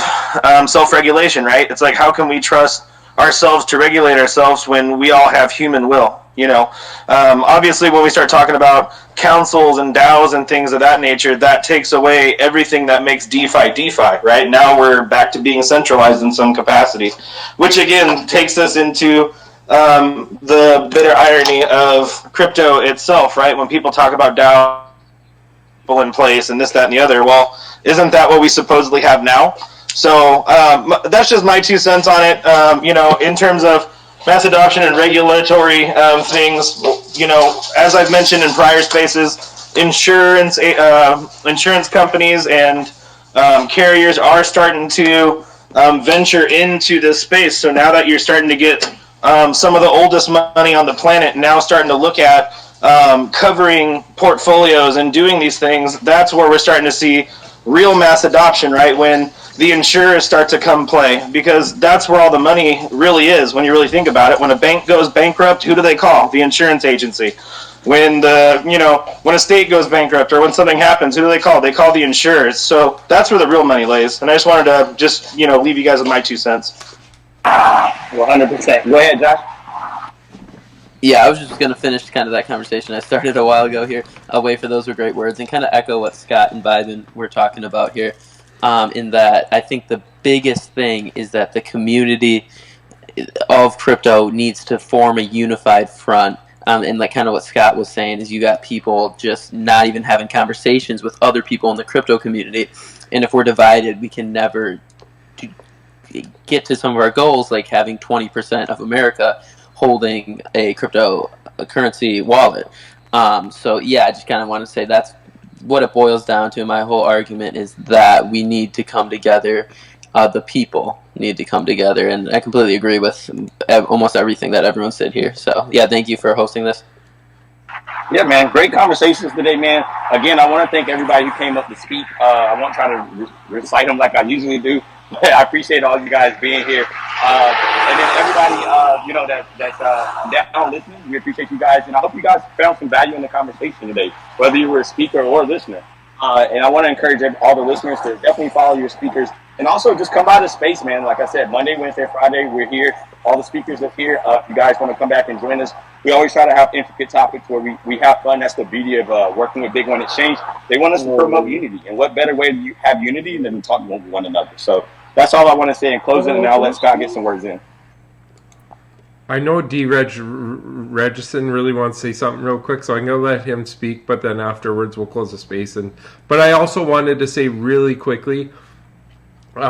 [SPEAKER 8] self-regulation, right? It's like, how can we trust ourselves to regulate ourselves when we all have human will? Obviously, when we start talking about councils and DAOs and things of that nature, that takes away everything that makes DeFi, right? Now we're back to being centralized in some capacity, which again takes us into the bitter irony of crypto itself, right? When people talk about DAO in place and this, that, and the other, well, isn't that what we supposedly have now? So that's just my 2 cents on it. In terms of mass adoption and regulatory things, as I've mentioned in prior spaces, insurance companies and carriers are starting to venture into this space. So now that you're starting to get some of the oldest money on the planet now starting to look at covering portfolios and doing these things, that's where we're starting to see real mass adoption, right? When the insurers start to come play, because that's where all the money really is when you really think about it. When a bank goes bankrupt, who do they call? The insurance agency. When when a state goes bankrupt or when something happens, who do they call? They call the insurers. So that's where the real money lays. And I just wanted to just, leave you guys with my 2 cents.
[SPEAKER 2] 100%. Go ahead, Josh.
[SPEAKER 10] Yeah, I was just going to finish kind of that conversation I started a while ago here. I'll wait for those were great words and kind of echo what Scott and Biden were talking about here. In that I think the biggest thing is that the community of crypto needs to form a unified front. And like kind of what Scott was saying is you got people just not even having conversations with other people in the crypto community. And if we're divided, we can never get to some of our goals, like having 20% of America holding a cryptocurrency wallet. So yeah, I just kind of want to say that's what it boils down to. My whole argument is that we need to come together. The people need to come together, and I completely agree with almost everything that everyone said here. So yeah, thank you for hosting this.
[SPEAKER 2] Yeah, man. Great conversations today, man. Again, I want to thank everybody who came up to speak. I won't try to recite them like I usually do, but I appreciate all you guys being here. And then everybody, that's down listening, we appreciate you guys. And I hope you guys found some value in the conversation today, whether you were a speaker or a listener. And I want to encourage all the listeners to definitely follow your speakers. And also just come by the space, man. Like I said, Monday, Wednesday, Friday, we're here. All the speakers are here. If you guys want to come back and join us, we always try to have intricate topics where we have fun. That's the beauty of working with BigONE Exchange. They want us to promote unity. And what better way to have unity than talking with one another? So that's all I want to say in closing, and I'll let Scott get some words in.
[SPEAKER 1] I know Regison really wants to say something real quick, so I'm going to let him speak, but then afterwards we'll close the space. But I also wanted to say really quickly,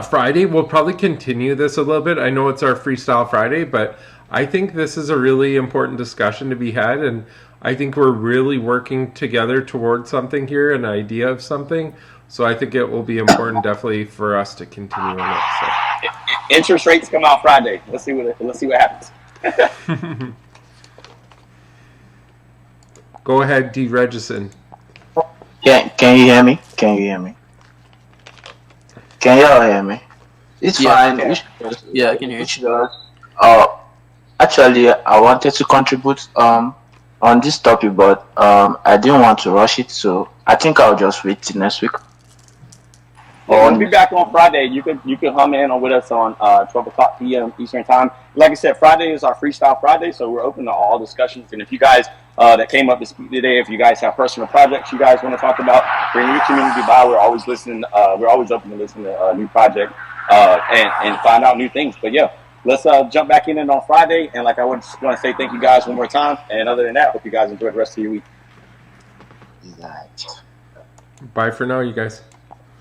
[SPEAKER 1] Friday, we'll probably continue this a little bit. I know it's our Freestyle Friday, but I think this is a really important discussion to be had, and I think we're really working together towards something here, an idea of something. So I think it will be important definitely for us to continue on it. So.
[SPEAKER 2] Interest rates come out Friday. Let's see what happens.
[SPEAKER 1] Go ahead, D. Regison.
[SPEAKER 16] Can you hear me? Can you hear me? Can y'all hear me? It's fine.
[SPEAKER 10] Yeah, I can hear you.
[SPEAKER 16] Actually, I wanted to contribute on this topic, but I didn't want to rush it, so I think I'll just wait till next week.
[SPEAKER 2] Yeah, we'll be back on Friday. You can hum in with us on 12 o'clock p.m. Eastern time. Like I said, Friday is our Freestyle Friday, so we're open to all discussions. And if you guys that came up to speak today, if you guys have personal projects you guys want to talk about, bring your community by. We're always listening. We're always open to listen to a new project and find out new things. But yeah, let's jump back in on Friday. And like I want to say thank you guys one more time. And other than that, hope you guys enjoy the rest of your week.
[SPEAKER 1] Bye for now, you guys.